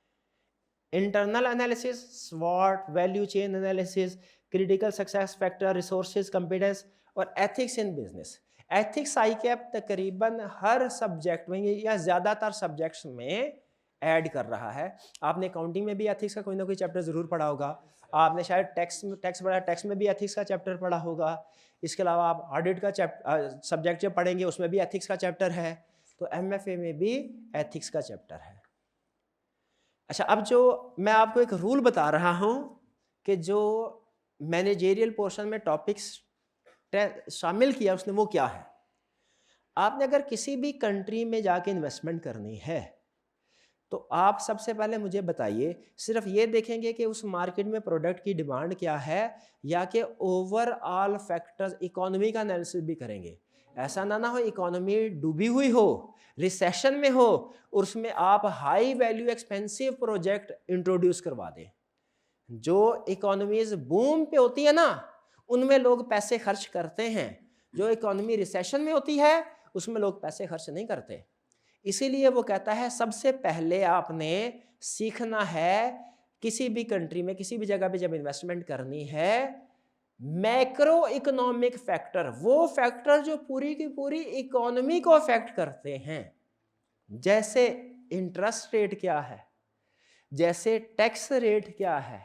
Speaker 1: इंटरनल एनालिसिस, स्वॉट, value chain analysis, critical success factor, resources, competence और ethics in business. Ethics ICAP तकरीबन हर सब्जेक्ट में या ज़्यादातर सब्जेक्ट्स में ऐड कर रहा है। आपने अकाउंटिंग में भी एथिक्स का कोई ना कोई चैप्टर ज़रूर पढ़ा होगा, आपने शायद टैक्स में भी एथिक्स का चैप्टर पढ़ा होगा। इसके अलावा आप ऑडिट का सब्जेक्ट जब पढ़ेंगे उसमें भी एथिक्स का चैप्टर है, तो एमएफए में भी एथिक्स का चैप्टर है। अच्छा, अब जो मैं आपको एक रूल बता रहा हूँ कि जो मैनेजेरियल पोर्शन में टॉपिक्स शामिल किया उसने, वो क्या है। आपने अगर किसी भी कंट्री में जाके इन्वेस्टमेंट करनी है तो आप सबसे पहले मुझे बताइए, सिर्फ ये देखेंगे कि उस मार्केट में प्रोडक्ट की डिमांड क्या है, या कि ओवरऑल फैक्टर्स, इकोनॉमी का एनालिसिस भी करेंगे। ऐसा ना हो इकोनॉमी डूबी हुई हो, रिसेशन में हो, और उसमें आप high value expensive project introduce करवा दें। जो इकोनॉमीज बूम पे होती है ना, उनमें लोग पैसे खर्च करते हैं, जो इकोनॉमी रिसेशन में होती है उसमें लोग पैसे खर्च नहीं करते। इसीलिए वो कहता है सबसे पहले आपने सीखना है, किसी भी कंट्री में किसी भी जगह पे जब इन्वेस्टमेंट करनी है, मैक्रो इकोनॉमिक फैक्टर, वो फैक्टर जो पूरी की पूरी इकोनॉमी को अफेक्ट करते हैं, जैसे इंटरेस्ट रेट क्या है, जैसे टैक्स रेट क्या है,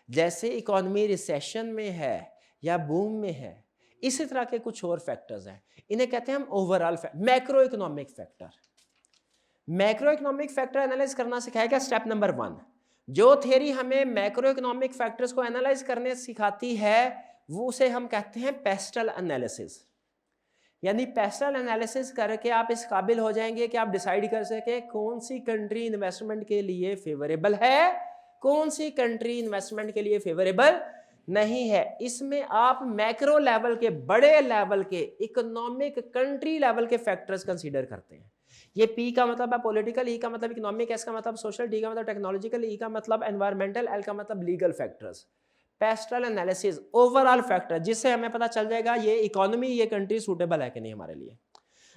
Speaker 1: जैसे इकोनॉमी रिसेशन में है या बूम में है, इसी तरह के कुछ और फैक्टर्स हैं, इन्हें कहते हैं हम overall macro economic factor. Macro economic factor analyse करना सिखाएगा स्टेप नंबर 1। जो थियरी हमें मैक्रो इकोनॉमिक फैक्टर्स को एनालाइज करने सिखाती है वो उसे हम कहते हैं पेस्टल एनालिसिस। यानी पेस्टल एनालिसिस करके आप इस काबिल हो जाएंगे कि आप डिसाइड कर सके कौन सी कंट्री इन्वेस्टमेंट के लिए फेवरेबल है, कौन सी कंट्री इन्वेस्टमेंट के लिए फेवरेबल नहीं है। इसमें आप मैक्रो लेवल के, बड़े लेवल के, इकोनॉमिक कंट्री लेवल के फैक्टर्स कंसीडर करते हैं। ये पी का मतलब है पॉलिटिकल, ई का मतलब इकोनॉमिक, एस का मतलब सोशल, डी का मतलब टेक्नोलॉजिकल, ई का मतलब एनवायरमेंटल, एल का मतलब legal factors. Pastel analysis overall factor, जिससे हमें पता चल जाएगा ये इकोनॉमी, ये कंट्री सूटेबल है कि नहीं हमारे लिए।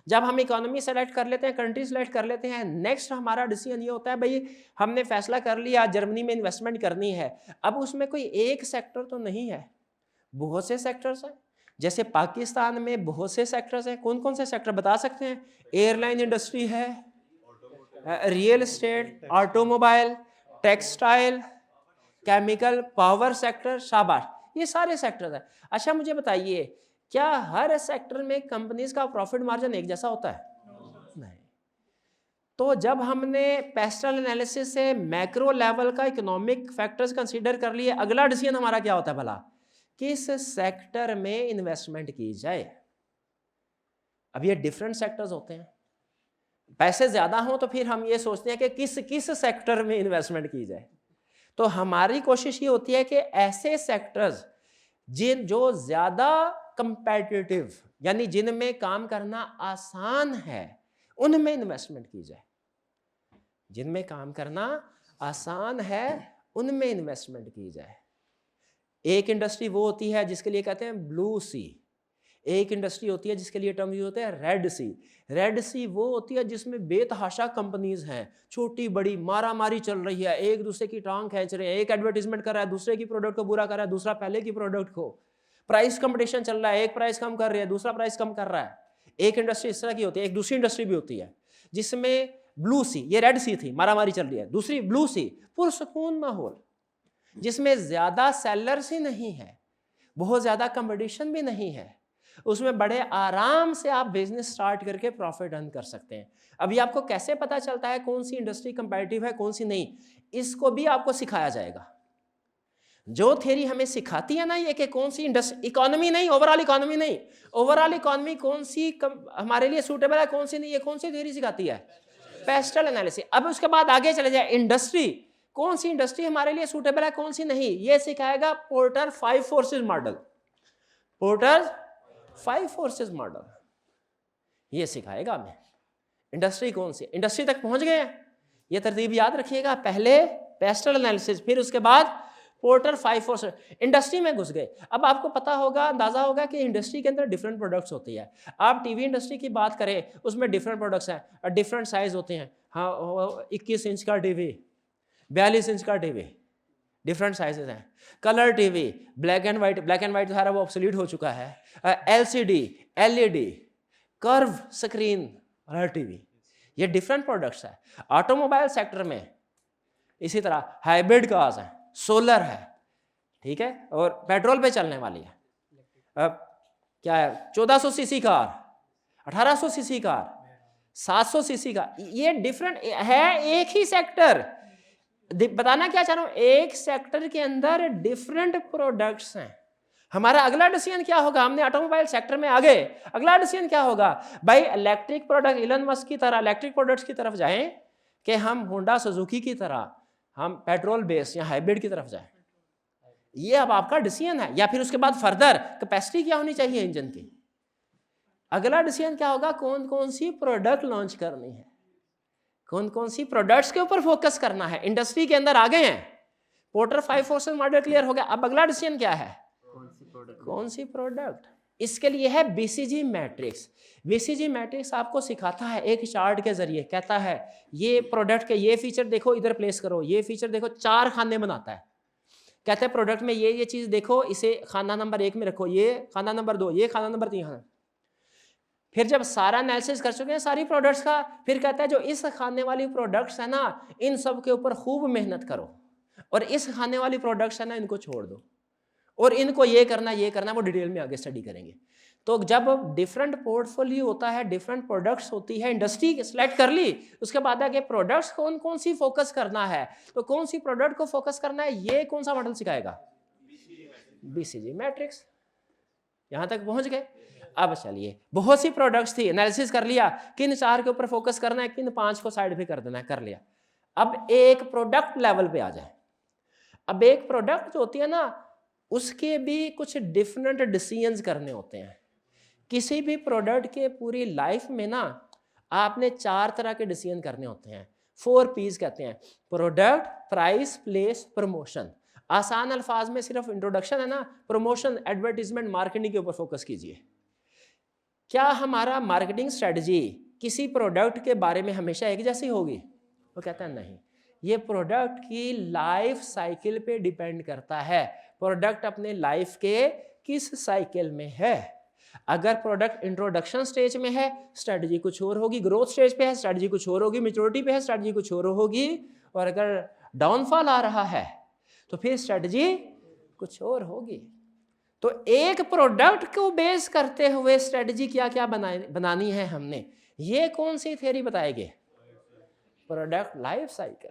Speaker 1: जब हम इकोनॉमी सेलेक्ट कर लेते हैं, कंट्री सेलेक्ट कर लेते हैं, नेक्स्ट हमारा डिसीजन ये होता है भाई हमने फैसला कर लिया जर्मनी में इन्वेस्टमेंट करनी है। अब उसमें कोई एक सेक्टर तो नहीं है, बहुत से सेक्टर्स हैं। जैसे पाकिस्तान में बहुत से सेक्टर्स हैं, कौन कौन से सेक्टर बता सकते हैं? एयरलाइन इंडस्ट्री है, real estate, automobile, textile, chemical, power sector, शाबाश, ये सारे सेक्टर हैं। अच्छा मुझे बताइए, क्या हर सेक्टर में कंपनीज का प्रॉफिट मार्जिन एक जैसा होता है? नहीं। तो जब हमने पेस्टल एनालिसिस से मैक्रो लेवल का इकोनॉमिक फैक्टर्स कंसीडर कर लिए, अगला डिसीजन हमारा क्या होता है भला? किस सेक्टर में इन्वेस्टमेंट की जाए। अब ये डिफरेंट सेक्टर्स होते हैं, पैसे ज्यादा हो तो फिर हम ये सोचते हैं कि किस किस सेक्टर में इन्वेस्टमेंट की जाए। तो हमारी कोशिश ये होती है कि ऐसे सेक्टर्स जो ज्यादा कंपेटिटिव, यानी जिनमें काम करना आसान है, उनमें इन्वेस्टमेंट की जाए। जिनमें काम करना आसान है उनमें इन्वेस्टमेंट की जाए। एक इंडस्ट्री वो होती है जिसके लिए कहते हैं ब्लू सी, एक इंडस्ट्री होती है जिसके लिए टर्म यूज होते हैं रेड सी। रेड सी वो होती है जिसमें बेतहाशा कंपनीज हैं, छोटी बड़ी मारा मारी चल रही है, एक दूसरे की टांग खींच रहे हैं, एक एडवर्टीजमेंट कर रहा है दूसरे की प्रोडक्ट को बुरा कर रहा है, दूसरा पहले की प्रोडक्ट को, प्राइस कंपटीशन चल रहा है, एक प्राइस कम कर रही है, दूसरा प्राइस कम कर रहा है। एक इंडस्ट्री इस तरह की होती है, एक दूसरी इंडस्ट्री भी होती है जिसमें ब्लू सी, ये रेड सी थी, मारामारी चल रही है, दूसरी ब्लू सी, पुरसकून माहौल, जिसमें ज्यादा सेलर्स ही नहीं है, बहुत ज्यादा कंपटीशन भी नहीं है, उसमें बड़े आराम से आप बिजनेस स्टार्ट करके प्रॉफिट अर्न कर सकते हैं। अभी आपको कैसे पता चलता है कौन सी इंडस्ट्री कंपेटिटिव है कौन सी नहीं, इसको भी आपको सिखाया जाएगा। जो थ्योरी हमें सिखाती है ना ये कि कौन सी इंडस्ट्री, इकोनॉमी नहीं, ओवरऑल इकोनॉमी नहीं, ओवरऑल इकोनॉमी कौन सी हमारे लिए सूटेबल है कौन सी नहीं, ये कौन सी थ्योरी सिखाती है? PESTEL analysis. अब उसके बाद आगे चले जाए, इंडस्ट्री, कौन सी इंडस्ट्री हमारे लिए सूटेबल है कौन सी नहीं, ये सिखाएगा porter 5 forces model. Porter 5 forces model ये सिखाएगा हमें। इंडस्ट्री कौन सी, इंडस्ट्री तक पहुंच गए हैं, ये तरतीब याद रखिएगा, पहले पेस्टल एनालिसिस, फिर उसके बाद पोर्टर 5 फोर्सेस, इंडस्ट्री में घुस गए। अब आपको पता होगा, अंदाजा होगा कि इंडस्ट्री के अंदर डिफरेंट प्रोडक्ट्स होती है। आप टीवी इंडस्ट्री की बात करें, उसमें डिफरेंट प्रोडक्ट्स हैं, डिफरेंट साइज होते हैं। हाँ, 21 इंच का टीवी, 42 इंच का टीवी, डिफरेंट साइजेस हैं। Colour TV, black and white सारा वो ऑब्सोलीट हो चुका है। LCD, LED, कर्व स्क्रीन वाला टीवी, ये डिफरेंट प्रोडक्ट्स है। ऑटोमोबाइल सेक्टर में इसी तरह हाइब्रिड कार्स हैं, सोलर है, ठीक है, और पेट्रोल पे चलने वाली है। अब क्या है, 1400 CC car, 1800 CC car, 700 CC car, ये डिफरेंट है। एक ही सेक्टर, बताना क्या चाह रहा हूं, एक सेक्टर के अंदर डिफरेंट प्रोडक्ट्स हैं। हमारा अगला डिसीजन क्या होगा, हमने ऑटोमोबाइल सेक्टर में आ गए, अगला डिसीजन क्या होगा भाई, इलेक्ट्रिक प्रोडक्ट, इलन मस्क की तरह इलेक्ट्रिक प्रोडक्ट्स की तरफ जाएं कि हम होंडा सुजुकी की तरह हम पेट्रोल बेस या हाइब्रिड की तरफ जाएं। ये अब आपका डिसीजन है। या फिर उसके बाद फर्दर कैपेसिटी क्या होनी चाहिए इंजन की, अगला डिसीजन क्या होगा, कौन कौन सी प्रोडक्ट लॉन्च करनी है, कौन कौन सी प्रोडक्ट्स के ऊपर फोकस करना है। इंडस्ट्री के अंदर आ गए हैं, पोर्टर 5 फोर्सेस मॉडल क्लियर हो गया। अब अगला डिसीजन क्या है, कौन सी प्रोडक्ट। इसके लिए है BCG मैट्रिक्स। BCG मैट्रिक्स आपको सिखाता है एक चार्ट के जरिए, कहता है ये प्रोडक्ट के ये फीचर देखो, इधर प्लेस करो, ये फीचर देखो, 4 खाने बनाता है। कहते हैं प्रोडक्ट में ये चीज देखो, इसे खाना नंबर 1 में रखो, ये खाना नंबर 2, ये खाना नंबर 3। फिर जब सारा एनालिसिस कर चुके हैं सारी प्रोडक्ट्स का, फिर कहता है जो इस खाने वाली प्रोडक्ट्स है ना, इन सब के ऊपर खूब मेहनत करो, और इस खाने वाली प्रोडक्ट्स है ना, इनको छोड़ दो, और इनको ये करना, वो डिटेल में आगे स्टडी करेंगे। तो जब डिफरेंट पोर्टफोलियो होता है, डिफरेंट प्रोडक्ट्स होती है, इंडस्ट्री सेलेक्ट कर ली, उसके बाद आगे प्रोडक्ट्स कौन कौन सी फोकस करना है, तो कौन सी प्रोडक्ट को फोकस करना है, ये कौन सा मॉडल सिखाएगा, BCG मैट्रिक्स। यहां तक पहुंच गए। अब चलिए, बहुत सी प्रोडक्ट्स थी, एनालिसिस कर लिया, किन 4 के ऊपर फोकस करना है, किन 5 को साइड पे कर देना है, कर लिया। अब एक प्रोडक्ट लेवल पे आ जाए। अब एक प्रोडक्ट जो होती है ना, उसके भी कुछ डिफरेंट डिसीजंस करने होते हैं। किसी भी प्रोडक्ट के पूरी लाइफ में ना, आपने 4 तरह के डिसीजन करने होते हैं। 4 P's कहते हैं, प्रोडक्ट, प्राइस, प्लेस, प्रमोशन। आसान अल्फाज में सिर्फ इंट्रोडक्शन है ना, प्रमोशन, एडवर्टीजमेंट, मार्केटिंग के ऊपर फोकस कीजिए। क्या हमारा मार्केटिंग स्ट्रेटजी किसी प्रोडक्ट के बारे में हमेशा एक जैसी होगी? वो कहता है नहीं, ये प्रोडक्ट की लाइफ साइकिल पे डिपेंड करता है, प्रोडक्ट अपने लाइफ के किस साइकिल में है। अगर प्रोडक्ट इंट्रोडक्शन स्टेज में है, स्ट्रेटजी कुछ और होगी, ग्रोथ स्टेज पे है, स्ट्रेटजी कुछ और होगी, मैच्योरिटी पे है, स्ट्रेटजी कुछ और होगी, और अगर डाउनफॉल आ रहा है तो फिर स्ट्रेटजी कुछ और होगी। तो एक प्रोडक्ट को बेस करते हुए स्ट्रेटजी क्या क्या बनानी है हमने, ये कौन सी थ्योरी बताएगी? Product life cycle.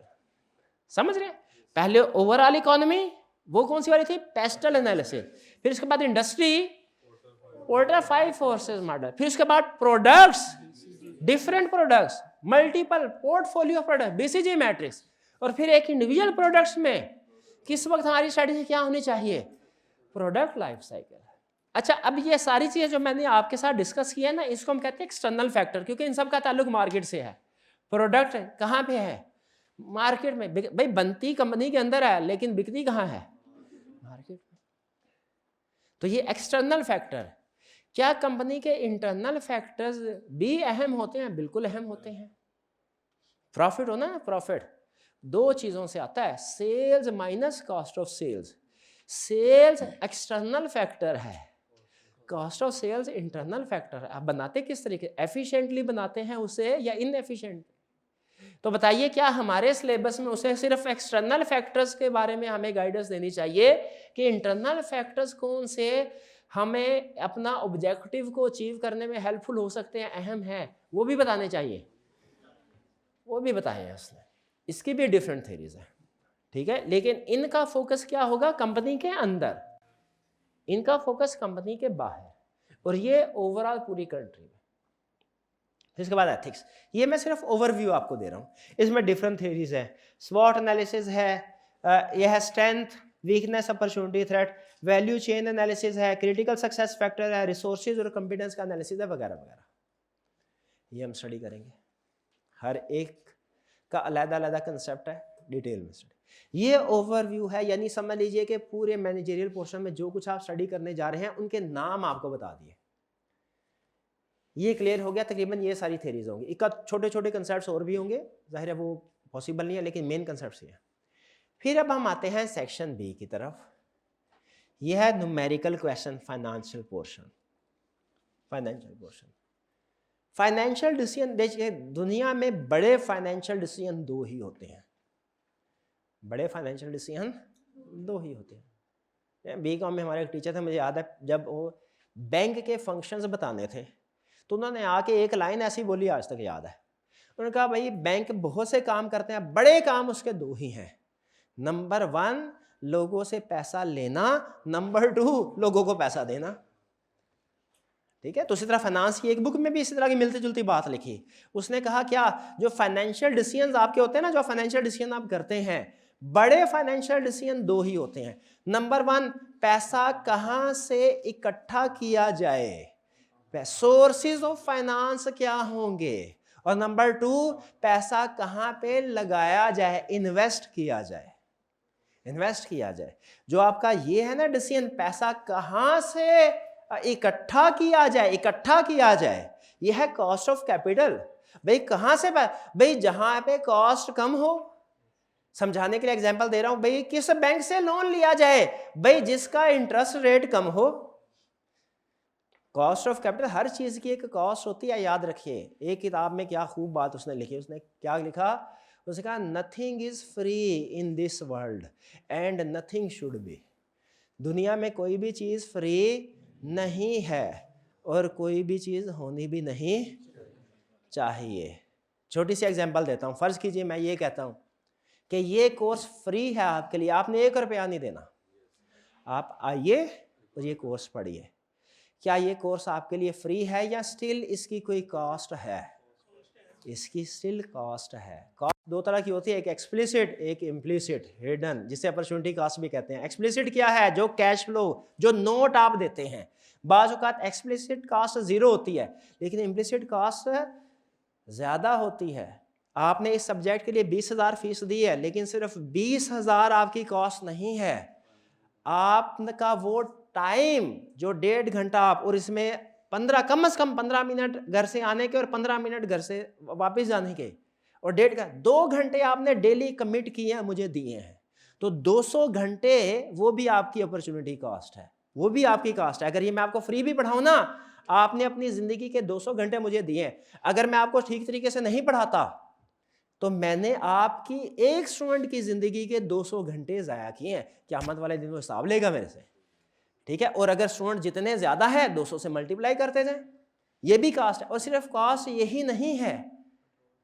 Speaker 1: समझ रहे? पहले ओवरऑल इकोनॉमी, वो कौन सी वाली थी? Pastel analysis. फिर उसके बाद इंडस्ट्री, पोर्टर 5 फोर्सेस मॉडल। फिर उसके बाद products, different products, multiple portfolio product, BCG matrix. और फिर एक इंडिविजुअल प्रोडक्ट्स में किस वक्त हमारी स्ट्रेटजी क्या होनी चाहिए? Product life cycle. अच्छा, अब ये सारी चीजें जो मैंने आपके साथ डिस्कस की है ना, इसको हम कहते हैं एक्सटर्नल फैक्टर, क्योंकि इन सब का ताल्लुक मार्केट से है। प्रोडक्ट कहाँ पे है? मार्केट में। भाई बनती कंपनी के अंदर है, लेकिन बिकती कहाँ है? मार्केट में। तो ये एक्सटर्नल फैक्टर। क्या कंपनी के इंटरनल फैक्टर्स भी अहम होते हैं? बिल्कुल अहम होते हैं। प्रॉफिट होना है, प्रॉफिट 2 चीजों से आता है, sales minus cost of sales. Sales external factor है, cost of sales internal factor है। आप बनाते किस तरीके, एफिशिएंटली बनाते हैं उसे या इनएफिशिएंट? तो बताइए क्या हमारे सिलेबस में उसे सिर्फ एक्सटर्नल फैक्टर्स के बारे में हमें गाइडेंस देनी चाहिए कि इंटरनल फैक्टर्स कौन से हमें अपना ऑब्जेक्टिव को अचीव करने में हेल्पफुल हो सकते हैं, अहम है, वो भी बताने चाहिए? वो भी बताए हैं उसने। इसकी भी डिफरेंट थेरीज है, ठीक है, लेकिन इनका फोकस क्या होगा कंपनी के अंदर, इनका फोकस कंपनी के बाहर, और ये ओवरऑल पूरी कंट्री में। इसके बाद एथिक्स, ये मैं सिर्फ ओवरव्यू आपको दे रहा हूँ, इसमें डिफरेंट थेरीज है, स्वॉट एनालिसिस है, यह है strength weakness opportunity threat, value chain analysis है, क्रिटिकल सक्सेस फैक्टर है, रिसोर्सेज और कंपिटेंस का एनालिसिस है, वगैरह वगैरह। ये हम स्टडी करेंगे, हर एक का अलग अलग कंसेप्ट है, डिटेल में स्टडी। ये ओवरव्यू है, यानी समझ लीजिए कि पूरे मैनेजरियल पोर्शन में जो कुछ आप स्टडी करने जा रहे हैं उनके नाम आपको बता दिए। ये क्लियर हो गया, तकरीबन ये सारी थेरीज होंगी, एक छोटे छोटे कंसेप्ट्स और भी होंगे, जाहिर है वो पॉसिबल नहीं है, लेकिन मेन कंसेप्ट्स ये हैं। फिर अब हम आते हैं सेक्शन बी की तरफ, यह है numerical question, financial portion. Financial portion, financial decision, देखिए दुनिया में बड़े फाइनेंशियल डिसीजन दो ही होते हैं, बड़े फाइनेंशियल डिसीजन दो ही होते हैं। बीकॉम में हमारे एक टीचर थे, मुझे याद है जब वो बैंक के फंक्शंस बताने थे तो उन्होंने आके एक लाइन ऐसी बोली, आज तक याद है। उन्होंने कहा भाई बैंक बहुत से काम करते हैं, बड़े काम उसके दो ही हैं, नंबर 1 लोगों से पैसा लेना, नंबर 2 लोगों को पैसा देना। ठीक है, तो इसी तरह फाइनेंस की एक बुक में भी इसी तरह की मिलती जुलती बात लिखी। उसने कहा क्या, जो फाइनेंशियल डिसीजंस आपके होते हैं ना, जो फाइनेंशियल डिसीजन आप करते हैं, बड़े फाइनेंशियल डिसीजन दो ही होते हैं, नंबर 1 पैसा कहां से इकट्ठा किया जाए, सोर्सेज ऑफ फाइनेंस क्या होंगे, और नंबर 2 पैसा कहां पे लगाया जाए, इन्वेस्ट किया जाए, इन्वेस्ट किया जाए। जो आपका ये है ना डिसीजन, पैसा कहां से इकट्ठा किया जाए, इकट्ठा किया जाए, यह है कॉस्ट ऑफ कैपिटल। भाई कहां से, भाई जहां पे कॉस्ट कम हो, समझाने के लिए एग्जांपल दे रहा हूं, भाई किस बैंक से लोन लिया जाए, भाई जिसका इंटरेस्ट रेट कम हो। कॉस्ट ऑफ कैपिटल, हर चीज की एक कॉस्ट होती है, याद रखिए। एक किताब में क्या खूब बात उसने लिखी, उसने क्या लिखा, उसने कहा nothing is free in this world and nothing should be. दुनिया में कोई भी चीज फ्री नहीं है और कोई भी चीज होनी भी नहीं चाहिए। छोटी सी एग्जांपल देता हूं, फर्ज कीजिए मैं ये कहता हूं कि ये कोर्स फ्री है आपके लिए, आपने 1 रुपया नहीं देना, आप आइए और ये कोर्स पढ़िए। क्या ये कोर्स आपके लिए फ्री है या स्टिल इसकी कोई कॉस्ट है? इसकी स्टिल कॉस्ट है। कॉस्ट दो तरह की होती है, एक एक्सप्लिसिट, एक इम्प्लिसिट, हिडन, जिसे अपॉर्चुनिटी कॉस्ट भी कहते हैं। एक्सप्लिसिट क्या है, जो कैश फ्लो, जो नोट आप देते हैं। बाज़ औक़ात एक्सप्लिसिट कॉस्ट 0 होती है, लेकिन इम्प्लिसिट कॉस्ट ज़्यादा होती है। आपने इस सब्जेक्ट के लिए 20,000 फीस दी है, लेकिन सिर्फ 20,000 आपकी कॉस्ट नहीं है, आपका वो टाइम जो 1.5 घंटा आप, और इसमें 15 कम से कम 15 मिनट घर से आने के और 15 मिनट घर से वापस जाने के, और 2 घंटे आपने डेली कमिट किए हैं, मुझे दिए हैं, तो 200 घंटे वो भी आपकी अपॉर्चुनिटी कॉस्ट है, वो भी आपकी कॉस्ट है। अगर ये मैं आपको फ्री भी पढ़ाऊं ना, आपने अपनी जिंदगी के 200 घंटे मुझे दिए हैं, अगर मैं आपको ठीक तरीके से नहीं पढ़ाता तो मैंने आपकी एक स्टूडेंट की जिंदगी के 200 घंटे ज़ाया किए हैं। क़यामत वाले दिन वो हिसाब लेगा मेरे से, ठीक है। और अगर स्टूडेंट जितने ज़्यादा है 200 से मल्टीप्लाई करते जाएं, ये भी कास्ट है। और सिर्फ कास्ट यही नहीं है,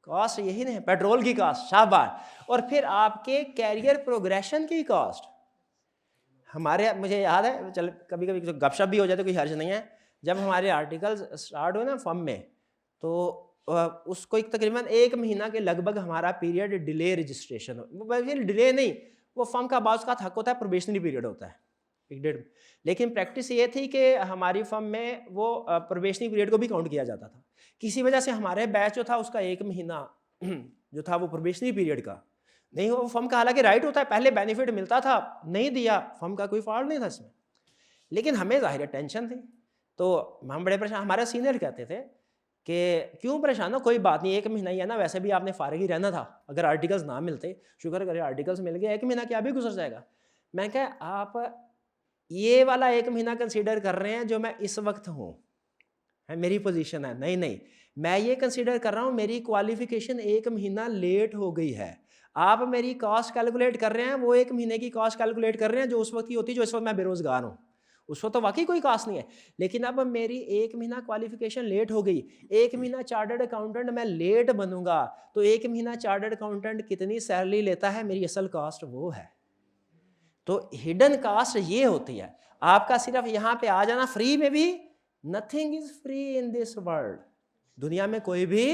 Speaker 1: कास्ट यही नहीं है, पेट्रोल की कास्ट, शाबाश, और फिर आपके कैरियर प्रोग्रेशन की कास्ट। हमारे, मुझे याद है, चल कभी कभी तो गपशप भी हो जाती, कोई हर्ज नहीं है। जब हमारे आर्टिकल्स स्टार्ट हुए ना फर्म में, तो उसको एक तकरीबन 1 महीना के लगभग हमारा पीरियड डिले रजिस्ट्रेशन, वो डिले नहीं, वो फर्म का बाज़ का हक होता है, प्रोबेशनरी पीरियड होता है 1-1.5। लेकिन प्रैक्टिस ये थी कि हमारी फर्म में वो प्रोबेशनरी पीरियड को भी काउंट किया जाता था। किसी वजह से हमारे बैच जो था उसका 1 महीना जो था वो प्रोबेशनरी पीरियड का नहीं हुआ। वो फर्म का हालांकि राइट होता है, पहले बेनिफिट मिलता था, नहीं दिया, फर्म का कोई फॉल्ट नहीं था इसमें, लेकिन हमें ज़ाहिर टेंशन थी, तो हम बड़े परेशान। हमारे सीनियर कहते थे कि क्यों परेशान हो, कोई बात नहीं, 1 महीना ही है ना, वैसे भी आपने फारिग ही रहना था, अगर आर्टिकल्स ना मिलते, शुक्र करें आर्टिकल्स मिल गए, 1 महीना क्या भी गुजर जाएगा। मैं कहा आप ये वाला 1 महीना कंसीडर कर रहे हैं जो मैं इस वक्त हूँ, है मेरी पोजीशन है, नहीं नहीं, मैं ये कंसीडर कर रहा हूँ मेरी क्वालिफिकेशन 1 महीना लेट हो गई है। आप मेरी कॉस्ट कैलकुलेट कर रहे हैं, वो 1 महीने की कॉस्ट कैलकुलेट कर रहे हैं जो उस वक्त की होती है जो इस वक्त मैं बेरोजगार हूँ, उस वक्त तो वाकई कोई कॉस्ट नहीं है। लेकिन अब मेरी 1 महीना क्वालिफिकेशन लेट हो गई, 1 महीना चार्टर्ड अकाउंटेंट मैं लेट बनूंगा, तो 1 महीना चार्टर्ड अकाउंटेंट कितनी सैलरी लेता है, मेरी असल कॉस्ट वो है। तो हिडन कास्ट ये होती है। आपका सिर्फ यहां पे आ जाना, फ्री में भी nothing is free in this world, दुनिया में कोई भी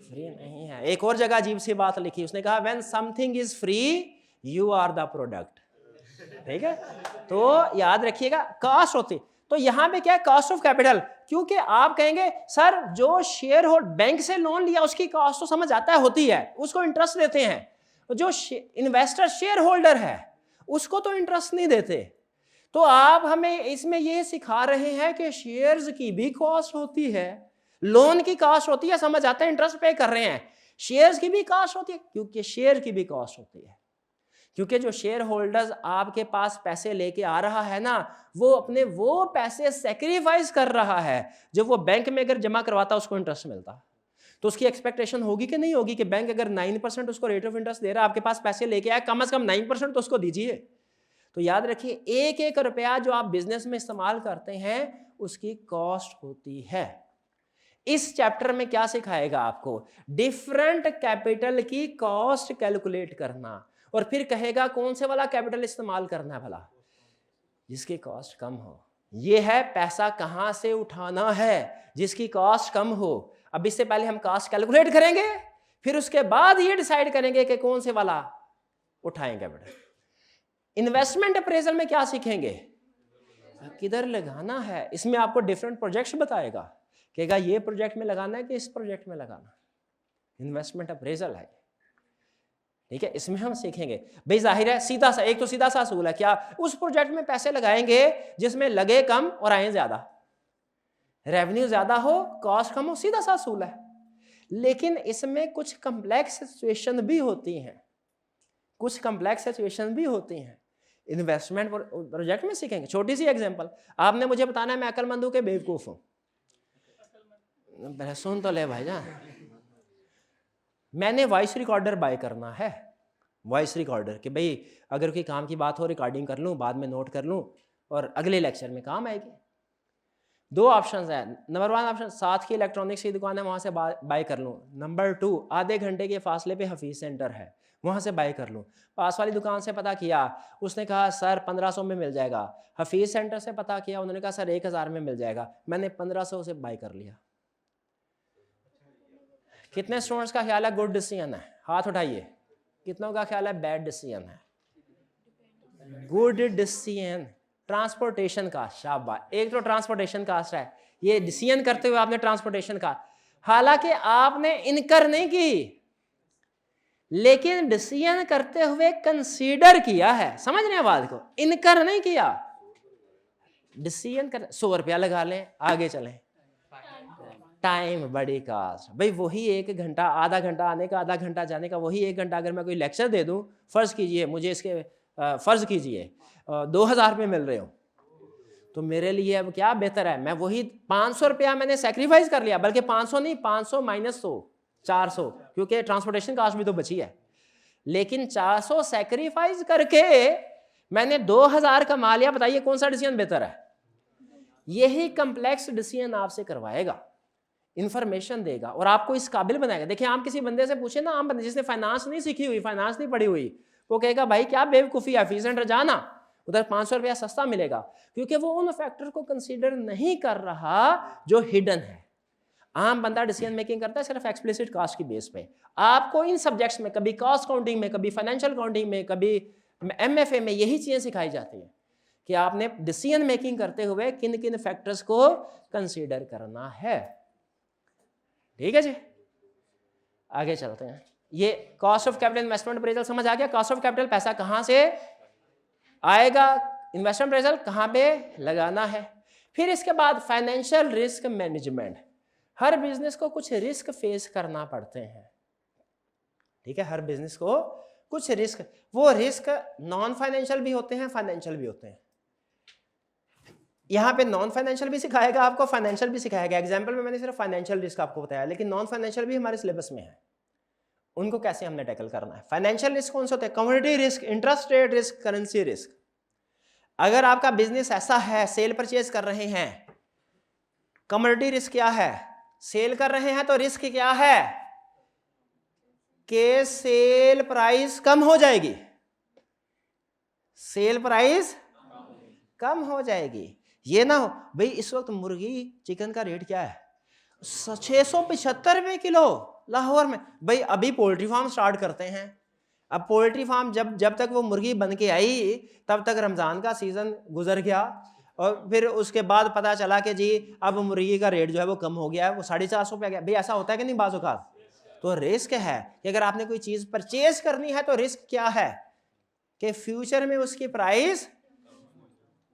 Speaker 1: फ्री नहीं है। एक और जगह अजीब सी बात लिखी, उसने कहा when something is free you are the product. ठीक है, तो याद रखिएगा कॉस्ट होती। तो यहां पे क्या है, कॉस्ट ऑफ कैपिटल। क्योंकि आप कहेंगे सर जो शेयर होल्डर बैंक से लोन लिया उसकी कॉस्ट तो समझ आता है होती है, उसको इंटरेस्ट देते हैं। जो इन्वेस्टर शेयर होल्डर है उसको तो इंटरेस्ट नहीं देते। तो आप हमें इसमें यह सिखा रहे हैं कि शेयर्स की भी कॉस्ट होती है, लोन की कॉस्ट होती है, समझ आता है, इंटरेस्ट पे कर रहे हैं, शेयर्स की भी कॉस्ट होती है, क्योंकि शेयर की भी कॉस्ट होती है। क्योंकि जो शेयर होल्डर्स आपके पास पैसे लेके आ रहा है ना, वो अपने वो पैसे सेक्रीफाइस कर रहा है। जब वो बैंक में अगर जमा करवाता उसको इंटरेस्ट मिलता, तो उसकी एक्सपेक्टेशन होगी कि नहीं होगी कि बैंक अगर 9% उसको रेट ऑफ इंटरेस्ट दे रहा है, आपके पास पैसे लेके आया, कम से कम 9% तो उसको दीजिए। तो याद रखिए एक एक रुपया जो आप बिजनेस में इस्तेमाल करते हैं उसकी कॉस्ट होती है। इस चैप्टर में क्या सिखाएगा आपको, डिफरेंट कैपिटल की कॉस्ट कैलकुलेट करना, और फिर कहेगा कौन से वाला कैपिटल इस्तेमाल करना है भला, जिसकी कॉस्ट कम हो। यह है पैसा कहां से उठाना है, जिसकी कॉस्ट कम हो। अब इससे पहले हम कॉस्ट कैलकुलेट करेंगे, फिर उसके बाद ये डिसाइड करेंगे कि कौन से वाला उठाएंगे कैपिटल। इन्वेस्टमेंट अप्रेजल में क्या सीखेंगे, किधर लगाना है। इसमें आपको डिफरेंट प्रोजेक्ट्स बताएगा, कहेगा ये प्रोजेक्ट में लगाना है कि इस प्रोजेक्ट में लगाना। इन्वेस्टमेंट अप्रेजल है, ठीक है। इसमें हम सीखेंगे भाई, जाहिर है सीधा सा, एक तो सीधा सा असूल है क्या, उस प्रोजेक्ट में पैसे लगाएंगे जिसमें लगे कम और आए ज्यादा, रेवेन्यू ज्यादा हो कॉस्ट कम हो, सीधा सा असूल है। लेकिन इसमें कुछ कम्प्लेक्स सिचुएशन भी होती हैं, कुछ कम्प्लेक्स सिचुएशन भी होती हैं। इन्वेस्टमेंट प्रोजेक्ट में सीखेंगे। छोटी सी एग्जांपल, आपने मुझे बताना है मैं अक्लमंद हूं कि बेवकूफ हूं। सुन तो ले भाईजान, मैंने वॉइस रिकॉर्डर बाय करना है, वॉइस रिकॉर्डर कि भाई अगर कोई काम की बात हो रिकॉर्डिंग कर लूं, बाद में नोट कर लूं और अगले लेक्चर में काम आएगी। दो ऑप्शन है, नंबर 1 ऑप्शन साथ की इलेक्ट्रॉनिक्स की दुकान है वहां से बाय कर लूं, नंबर 2 आधे घंटे के फासले पे हफीज सेंटर है वहां से बाय कर लूं। पास वाली दुकान से पता किया, उसने कहा सर 1500 में मिल जाएगा। हफीज सेंटर से पता किया, उन्होंने कहा सर 1000 में मिल जाएगा। मैंने 1500 से बाय कर लिया। कितने स्टूडेंट्स का ख्याल है गुड डिसीजन है, हाथ उठाइए। कितनों का ख्याल है बैड डिसीजन है? Good decision. ट्रांसपोर्टेशन का, शाबाश। एक तो ट्रांसपोर्टेशन कास्ट है, ये डिसीजन करते हुए आपने ट्रांसपोर्टेशन का, हालांकि आपने इनकर नहीं की, लेकिन डिसीजन करते हुए कंसीडर किया है। समझ रहे हैं बात को, इनकर नहीं किया, डिसीजन कर। 100 रुपया लगा लें, आगे चलें। टाइम बड़ी कास्ट भाई, वही 1 घंटा, आधा घंटा आने का, आधा घंटा जाने का, वही 1 घंटा अगर मैं कोई लेक्चर दे दूं, फर्ज कीजिए मुझे इसके फर्ज कीजिए 2000 रुपये मिल रहे हो, तो मेरे लिए अब क्या बेहतर है, मैं वही 500 रुपया मैंने सेक्रीफाइस कर लिया, बल्कि 500 नहीं, 500 माइनस 100, 400, क्योंकि ट्रांसपोर्टेशन कास्ट भी तो बची है। लेकिन 400 सेक्रीफाइस करके मैंने 2000 कमा लिया। बताइए कौन सा डिसीजन बेहतर है? यही कंप्लेक्स डिसीजन आपसे करवाएगा, इंफॉर्मेशन देगा और आपको इस काबिल बनाएगा। देखिए आप किसी बंदे से पूछे ना, आम बंदे जिसने फाइनेंस नहीं सीखी हुई, फाइनेंस नहीं पढ़ी हुई, वो कहेगा भाई क्या बेवकूफ़ी है, फीस सेंटर जाना, उधर 500 रुपया सस्ता मिलेगा, क्योंकि वो उन फैक्टर को कंसीडर नहीं कर रहा जो हिडन है। आम बंदा डिसीजन मेकिंग करता है सिर्फ एक्सप्लिसिट कास्ट की बेस पे। आपको इन सब्जेक्ट्स में कभी कॉस्ट काउंटिंग में, कभी फाइनेंशियल काउंटिंग में, कभी MFA में यही चीजें सिखाई जाती हैं कि आपने डिसीजन मेकिंग करते हुए किन किन फैक्टर्स को कंसीडर करना है। ठीक है जी, आगे चलते हैं। ये cost of capital investment appraisal समझ आ गया। कॉस्ट ऑफ कैपिटल पैसा कहां से आएगा, इन्वेस्टमेंट अप्रेजल कहां पे लगाना है। फिर इसके बाद फाइनेंशियल रिस्क मैनेजमेंट। हर बिजनेस को कुछ रिस्क फेस करना पड़ते हैं, ठीक है, हर बिजनेस को कुछ रिस्क, वो रिस्क नॉन फाइनेंशियल भी होते हैं, फाइनेंशियल भी होते हैं। यहाँ पे नॉन फाइनेंशियल भी सिखाएगा आपको, फाइनेंशियल भी सिखाएगा। एग्जाम्पल में मैंने सिर्फ फाइनेंशियल रिस्क आपको बताया, लेकिन नॉन फाइनेंशियल भी हमारे सिलेबस में है, उनको कैसे हमने टैकल करना है। फाइनेंशियल रिस्क कौन से होते हैं? Commodity risk, interest rate risk, currency risk. अगर आपका बिजनेस ऐसा है, सेल परचेज कर रहे हैं, कमोडिटी रिस्क क्या है? सेल कर रहे हैं तो रिस्क क्या है कि सेल प्राइस कम हो जाएगी, सेल प्राइस कम हो जाएगी। ये ना हो भाई इस वक्त मुर्गी चिकन का रेट क्या है, 675 रुपए किलो लाहौर में। भाई अभी पोल्ट्री फार्म स्टार्ट करते हैं, अब पोल्ट्री फार्म जब तक वो मुर्गी बन के आई तब तक रमज़ान का सीज़न गुजर गया, और फिर उसके बाद पता चला कि जी अब मुर्गी का रेट जो है वो कम हो गया है, वो 450 रुपये गया। भाई ऐसा होता है कि नहीं बाज़ औक़ात? तो रिस्क है कि अगर आपने कोई चीज़ परचेज करनी है तो रिस्क क्या है कि फ्यूचर में उसकी प्राइस,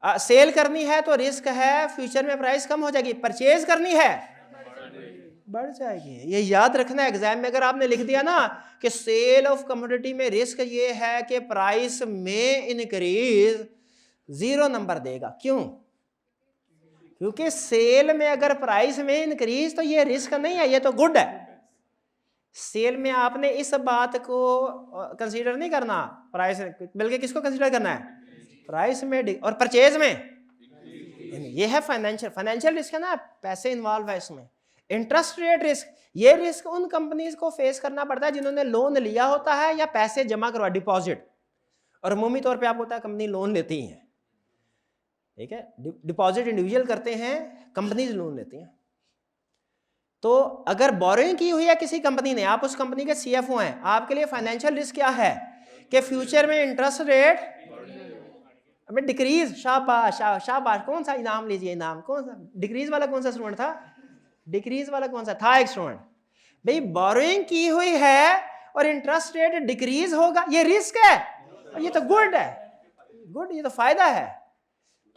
Speaker 1: सेल करनी है तो रिस्क है फ्यूचर में प्राइस कम हो जाएगी, परचेज करनी है बढ़ जाएगी। ये याद रखना है। एग्जाम में अगर आपने लिख दिया ना कि सेल ऑफ कमोडिटी में रिस्क ये है कि प्राइस में इंक्रीज, 0 नंबर देगा। क्यों? क्योंकि सेल में अगर प्राइस में इंक्रीज तो ये रिस्क नहीं है, ये तो गुड है। सेल में आपने इस बात को कंसीडर नहीं करना, प्राइस, बल्कि किसको कंसीडर करना है? प्राइस में। और परचेज में ये है फाइनेंशियल रिस्क है ना, पैसे इन्वॉल्व है इसमें। इंटरेस्ट रेट रिस्क, ये रिस्क उन कंपनीज को फेस करना पड़ता है जिन्होंने लोन लिया होता है या पैसे जमा करवा, डिपॉजिट। और अमूमी तौर पे आपको पता है कंपनी लोन लेती हैं, ठीक है, डिपॉजिट इंडिविजुअल करते हैं, कंपनीज लोन लेती हैं। तो अगर बोरोइंग की हुई है किसी कंपनी ने, आप उस कंपनी के सीएफओ हैं, आपके लिए फाइनेंशियल रिस्क क्या है कि फ्यूचर में इंटरेस्ट रेट हमें डिक्रीज। शाबाश शाबाश, कौन सा इनाम लीजिए, इनाम कौन सा? डिक्रीज वाला कौन सा स्टूडेंट था? डिक्रीज वाला कौन सा था? एक स्टूडेंट। भाई बोरोइंग की हुई है और इंटरेस्ट रेट डिक्रीज होगा, ये रिस्क है, और ये तो गुड है, गुड, ये तो फायदा है।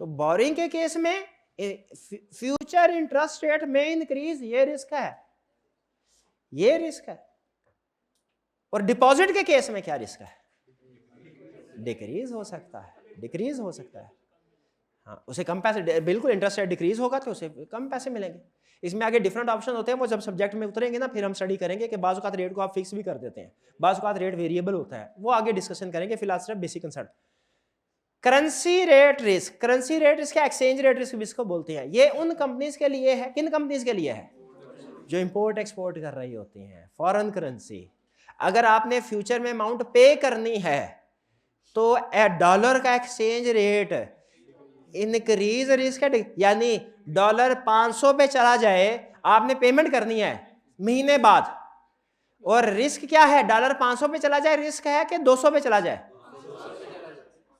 Speaker 1: तो बोरोइंग के केस में फ्यूचर इंटरेस्ट रेट में इंक्रीज, ये रिस्क है, ये रिस्क है। और डिपॉजिट के केस में क्या रिस्क है? डिक्रीज हो सकता है, डिक्रीज हो सकता है। हाँ, उसे कम पैसे, बिल्कुल इंटरेस्ट रेट डिक्रीज होगा तो उसे कम पैसे मिलेंगे। इसमें आगे डिफरेंट ऑप्शन होते हैं, वो जब सब्जेक्ट में उतरेंगे ना फिर हम स्टडी करेंगे कि बाज़ औक़ात रेट को आप फिक्स भी कर देते हैं, बाज़ औक़ात रेट वेरिएबल होता है, वो आगे डिस्कशन करेंगे। फिलहाल सिर्फ basic concept. Currency rate risk, currency rate risk, exchange rate risk इसको बोलते हैं। ये उन कंपनीज के लिए है, किन कंपनीज के लिए है? जो इंपोर्ट एक्सपोर्ट कर रही होती हैं, फॉरेन करेंसी। अगर आपने फ्यूचर में अमाउंट पे करनी है तो डॉलर का एक्सचेंज रेट इंक्रीज रिस्क है, यानी डॉलर 500 पे चला जाए, आपने पेमेंट करनी है महीने बाद, और रिस्क क्या है? डॉलर 500 पे चला जाए, रिस्क है कि 200 पे चला जाए?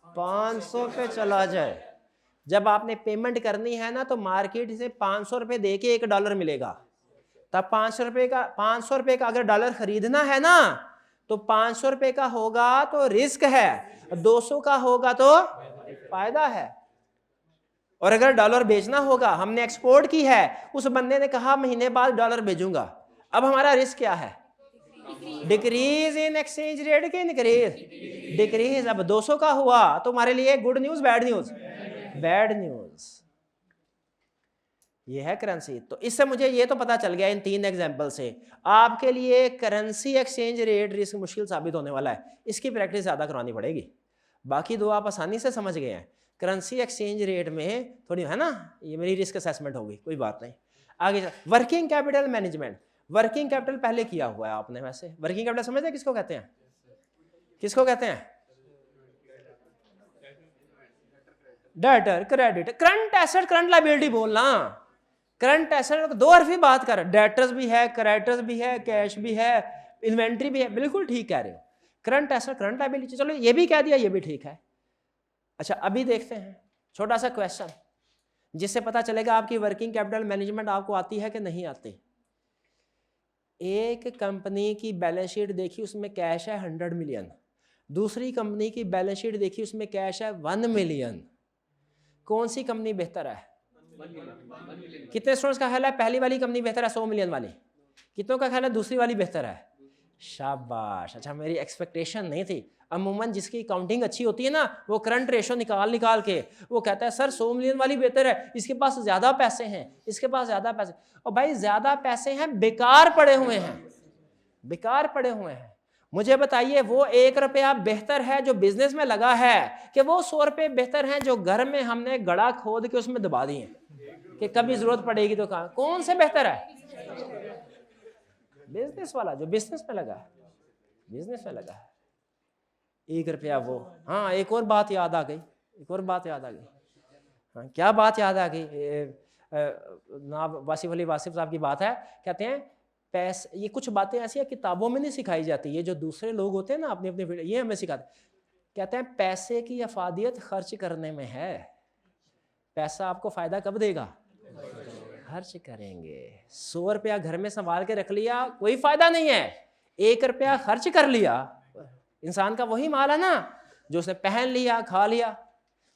Speaker 1: 500 पे चला जाए। जब आपने पेमेंट करनी है ना तो मार्केट से 500 रुपए दे के $1 मिलेगा, तब 500 रुपए का अगर डॉलर खरीदना है ना तो 500 रुपए का होगा तो रिस्क है, 200 का होगा तो फायदा है। और अगर डॉलर बेचना होगा, हमने एक्सपोर्ट की है, उस बंदे ने कहा महीने बाद डॉलर भेजूंगा, अब हमारा रिस्क क्या है? डिक्रीज इन एक्सचेंज रेट के इंक्रीज, डिक्रीज। अब 200 का हुआ तो हमारे लिए good news, bad news? Bad news. ये है करेंसी। तो इससे मुझे ये तो पता चल गया इन 3 एग्जांपल से, आपके लिए करेंसी एक्सचेंज रेट रिस्क मुश्किल साबित होने वाला है, इसकी प्रैक्टिस ज़्यादा करवानी पड़ेगी। बाकी 2 आप आसानी से समझ गए हैं। करेंसी एक्सचेंज रेट में थोड़ी है ना, ये मेरी रिस्क असेसमेंट होगी, कोई बात नहीं। आगे working capital management. Working capital पहले किया हुआ है आपने, वैसे वर्किंग कैपिटल समझते हैं किसको कहते हैं? किसको कहते हैं? Debtor, credit, current asset, current liability बोलना। करंट एसेट 2 हरफी बात कर, डेटर्स भी है, क्रेडिटर्स भी है, कैश भी है, इन्वेंट्री भी है, बिल्कुल ठीक कह रहे हो। करंट एसेट, करंट लायबिलिटी, चलो ये भी कह दिया, ये भी ठीक है। अच्छा अभी देखते हैं छोटा सा क्वेश्चन जिससे पता चलेगा आपकी वर्किंग कैपिटल मैनेजमेंट आपको आती है कि नहीं आती। एक कंपनी की बैलेंस शीट देखी, उसमें कैश है 100 मिलियन, दूसरी कंपनी की बैलेंस शीट देखी, उसमें कैश है 1 मिलियन। कौन सी कंपनी बेहतर है? कितने स्टूडेंट्स का ख्याल है पहली वाली कंपनी बेहतर है 100 मिलियन वाली? कितनों का ख्याल है दूसरी वाली बेहतर है? शाबाश। अच्छा, मेरी एक्सपेक्टेशन नहीं थी। अमूमन जिसकी काउंटिंग अच्छी होती है ना, वो करंट रेशो निकाल के वो कहता है सर 100 मिलियन वाली बेहतर है, इसके पास ज़्यादा पैसे हैं, इसके पास ज़्यादा पैसे। और भाई ज़्यादा पैसे हैं, बेकार पड़े हुए हैं, बेकार पड़े हुए हैं। मुझे बताइए वो 1 रुपया बेहतर है जो बिजनेस में लगा है, कि वो 100 रुपये बेहतर हैं जो घर में हमने गड़ा खोद के उसमें दबा दिए कि कभी जरूरत पड़ेगी तो कहाँ। कौन से बेहतर है? बिजनेस वाला जो बिजनेस में लगा है, बिजनेस में लगा है। 1 रुपया वो। हाँ, एक और बात याद आ गई, एक और बात याद आ गई। हाँ, क्या बात याद आ गई? ना वासिफ अली वासिफ साहब की बात है, कहते हैं पैसे, ये कुछ बातें ऐसी हैं किताबों में नहीं सिखाई जाती, ये जो दूसरे लोग होते हैं ना अपनी अपनी, ये हमें सिखाते। कहते हैं पैसे की अफादियत खर्च करने में है। पैसा आपको फायदा कब देगा? खर्च करेंगे। 100 रुपया घर में संभाल के रख लिया, कोई फायदा नहीं है। 1 रुपया खर्च कर लिया, इंसान का वही माल है ना, जो उसने पहन लिया, खा लिया,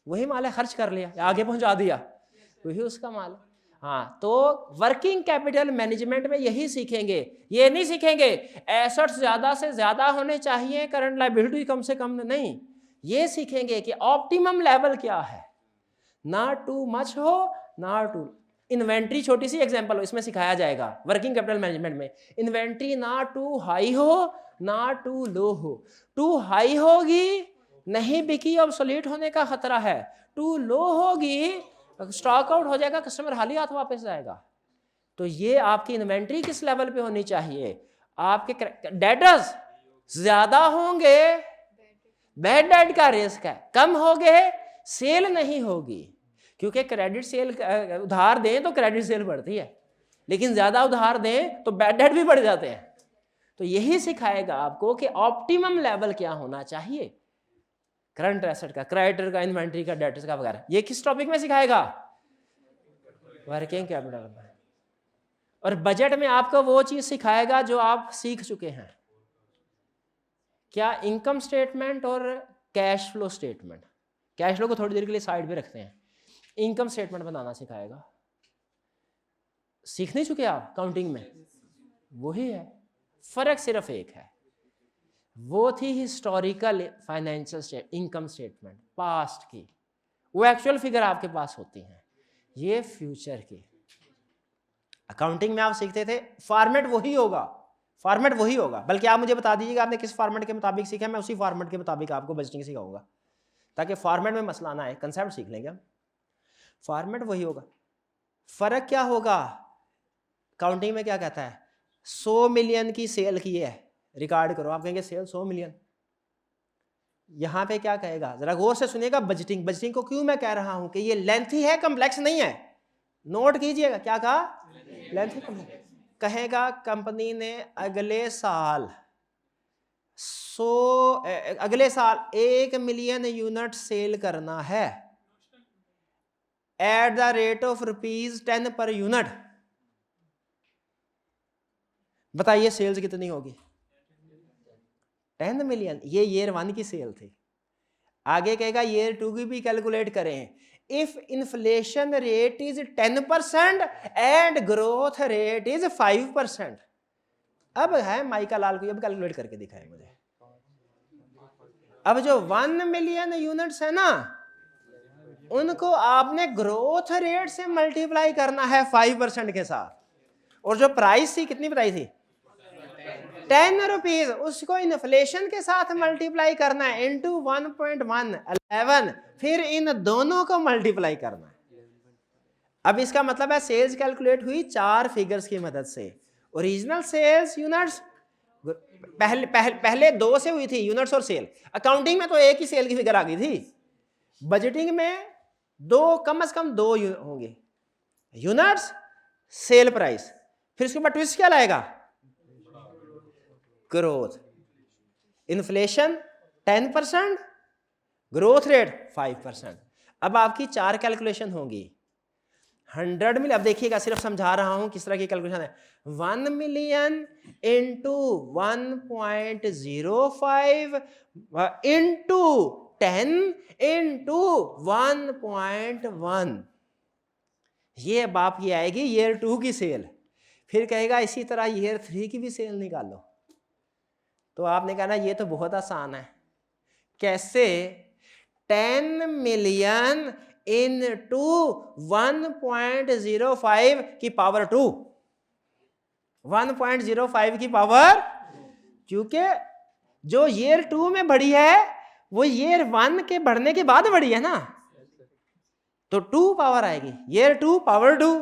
Speaker 1: वही माल है, खर्च कर लिया, आगे पहुंचा दिया, वही उसका माल है। हाँ, तो वर्किंग कैपिटल मैनेजमेंट में यही सीखेंगे। ये नहीं सीखेंगे एसेट्स ज्यादा से ज्यादा होने चाहिए, करंट लायबिलिटी कम से कम नहीं। ये सीखेंगे कि ऑप्टिमम लेवल क्या है, ना टू मच हो ना टू। इन्वेंट्री छोटी सी एग्जांपल हो, इसमें सिखाया जाएगा वर्किंग कैपिटल मैनेजमेंट में। इन्वेंट्री ना टू हाई हो ना टू लो हो। टू हाई होगी नहीं बिकी, ऑब्सोलीट होने का खतरा है। टू लो होगी, स्टॉक आउट हो जाएगा, कस्टमर हाली हाथ वापस जाएगा। तो ये आपकी इन्वेंट्री किस लेवल पे होनी चाहिए? आपके डेटर्स ज्यादा होंगे, बैड डेट का रिस्क है, कम हो गए सेल नहीं होगी, क्योंकि क्रेडिट सेल, उधार दें तो क्रेडिट सेल बढ़ती है, लेकिन ज्यादा उधार दें तो बैड डेट भी बढ़ जाते हैं। तो यही सिखाएगा आपको कि ऑप्टिमम लेवल क्या होना चाहिए, करंट एसेट का, क्रेडिटर का, इन्वेंट्री का, डेटर्स का वगैरह। ये किस टॉपिक में सिखाएगा? वर्किंग कैपिटल में। और बजट में आपको वो चीज सिखाएगा जो आप सीख चुके हैं। क्या? इनकम स्टेटमेंट और cash flow statement. Cash flow को थोड़ी देर के लिए साइड पे रखते हैं, इनकम स्टेटमेंट बनाना सिखाएगा। सीख नहीं चुके आप काउंटिंग में? वही है, फर्क सिर्फ एक है, वो थी historical financial income statement past की, वो एक्चुअल फिगर आपके पास होती हैं, ये फ्यूचर की। अकाउंटिंग में आप सीखते थे फॉर्मेट वही होगा, फॉर्मेट वही होगा, बल्कि आप मुझे बता दीजिएगा आपने किस फॉर्मेट के मुताबिक सीखा, मैं उसी फॉर्मेट के मुताबिक आपको बजटिंग सिखाऊंगा, ताकि फॉर्मेट में मसला ना आए, कंसेप्ट सीख लेंगे हम। फॉर्मेट वही होगा, फर्क क्या होगा? काउंटिंग में क्या कहता है? 100 मिलियन की सेल की है, रिकॉर्ड करो, आप कहेंगे सेल 100 मिलियन। यहां पे क्या कहेगा, जरा गौर से सुनिएगा। बजटिंग, बजटिंग को क्यों मैं कह रहा हूं कि ये लेंथी है, कम्प्लेक्स नहीं है, नोट कीजिएगा। क्या कहा? Lengthy complex. कहेगा कंपनी ने अगले साल 1 मिलियन यूनिट सेल करना है at the rate of ₹10 per unit. बताइए सेल्स कितनी होगी? 10 मिलियन। ये ईयर 1 की सेल थी। आगे कहेगा ईयर 2 की भी कैलकुलेट करें। If inflation rate is 10% and growth rate is 5%। अब है माइका लाल को अब कैलकुलेट करके दिखाए मुझे। अब जो 1 मिलियन यूनिट्स है ना, उनको आपने ग्रोथ रेट से मल्टीप्लाई करना है 5% के साथ, और जो प्राइस थी कितनी बताई थी? 10 रुपीज, उसको इन्फ्लेशन के साथ मल्टीप्लाई करना है इंटू 1.1 11, फिर इन दोनों को मल्टीप्लाई करना है। अब इसका मतलब है सेल्स कैलकुलेट हुई 4 फिगर्स की मदद से। ओरिजिनल सेल्स यूनिट्स पहले 2 से हुई थी, यूनिट्स और सेल। अकाउंटिंग में तो एक ही सेल की फिगर आ गई थी, बजटिंग में 2, कम से कम 2 होंगे, यूनिट्स, सेल प्राइस। फिर उसके बाद ट्विस्ट क्या लाएगा? ग्रोथ। Inflation 10%, growth rate 5%। अब आपकी 4 कैलकुलेशन होंगी। 100 मिलियन, अब देखिएगा सिर्फ समझा रहा हूं किस तरह की कैलकुलेशन है। 1 मिलियन इंटू 1.05 इंटू 10 इंटू 1.1, ये अब आपकी आएगी ईयर 2 की सेल। फिर कहेगा इसी तरह ईयर 3 की भी सेल निकालो। तो आपने कहा ना ये तो बहुत आसान है, कैसे? 10 मिलियन इन टू 1.05 की पावर 2, 1.05 की पावर, क्योंकि जो ईयर 2 में बढ़ी है वो ईयर 1 के बढ़ने के बाद बढ़ी है ना, तो 2 पावर आएगी, ईयर 2 पावर 2।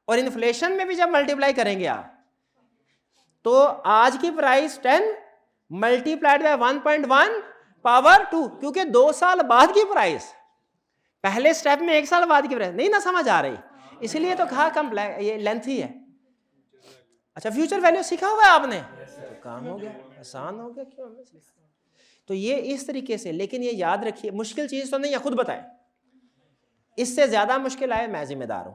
Speaker 1: और इन्फ्लेशन में भी जब मल्टीप्लाई करेंगे आप, तो आज की प्राइस 10 मल्टीप्लाइड बाय 1.1 पावर 2, क्योंकि 2 साल बाद की प्राइस, पहले स्टेप में 1 साल बाद की प्राइस। नहीं ना समझ आ रही, इसलिए तो कहा कम ये लेंथी है। अच्छा, फ्यूचर वैल्यू सीखा हुआ है आपने, तो काम हो गया, आसान हो गया। क्यों हमने सीखा? तो ये इस तरीके से, लेकिन ये याद रखिए मुश्किल चीज तो नहीं है, खुद बताएं। इससे ज्यादा मुश्किल आए मैं जिम्मेदार हूं,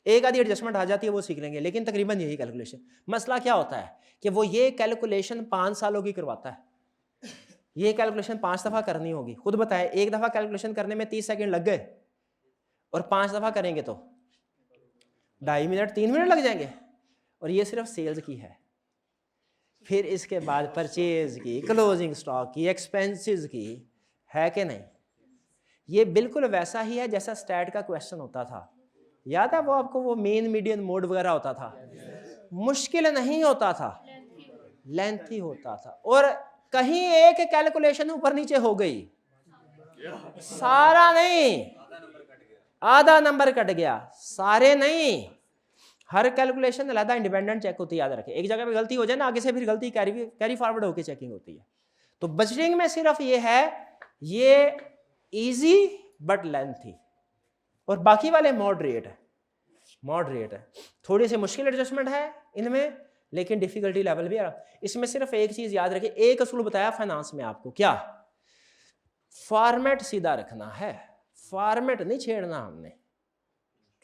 Speaker 1: एक आधी एडजस्टमेंट आ जाती है वो सीख लेंगे, लेकिन तकरीबन यही कैलकुलेशन। मसला क्या होता है कि वो ये कैलकुलेशन 5 सालों की करवाता है, ये कैलकुलेशन 5 दफा करनी होगी। खुद बताएं, एक दफा कैलकुलेशन करने में 30 सेकंड लग गए और 5 दफा करेंगे तो 2.5 मिनट 3 मिनट लग जाएंगे। और ये सिर्फ सेल्स की है, फिर इसके बाद परचेज की, क्लोजिंग स्टॉक की, एक्सपेंसेस की, है कि नहीं? ये बिल्कुल वैसा ही है जैसा स्टैट का क्वेश्चन होता था, याद है वो आपको, वो मेन मीडियन मोड वगैरह होता था, मुश्किल नहीं होता था, लेंथी होता था। और कहीं एक कैलकुलेशन ऊपर नीचे हो गई, सारा नहीं, आधा नंबर कट गया, सारे नहीं, हर कैलकुलेशन अलग इंडिपेंडेंट चेक होती है। याद रखें, एक जगह पे गलती हो जाए ना, आगे से फिर गलती कैरी फॉरवर्ड होकर चेकिंग होती है। तो बजटिंग में सिर्फ ये है, ये इजी बट लेंथी, और बाकी वाले मॉडरेट है, मॉडरेट है। थोड़ी सी मुश्किल एडजस्टमेंट है इनमें, लेकिन डिफिकल्टी लेवल भी है। इसमें सिर्फ एक चीज याद रखिए, एक असूल बताया फाइनेंस में आपको, क्या? फॉर्मेट सीधा रखना है, फॉर्मेट नहीं छेड़ना हमने,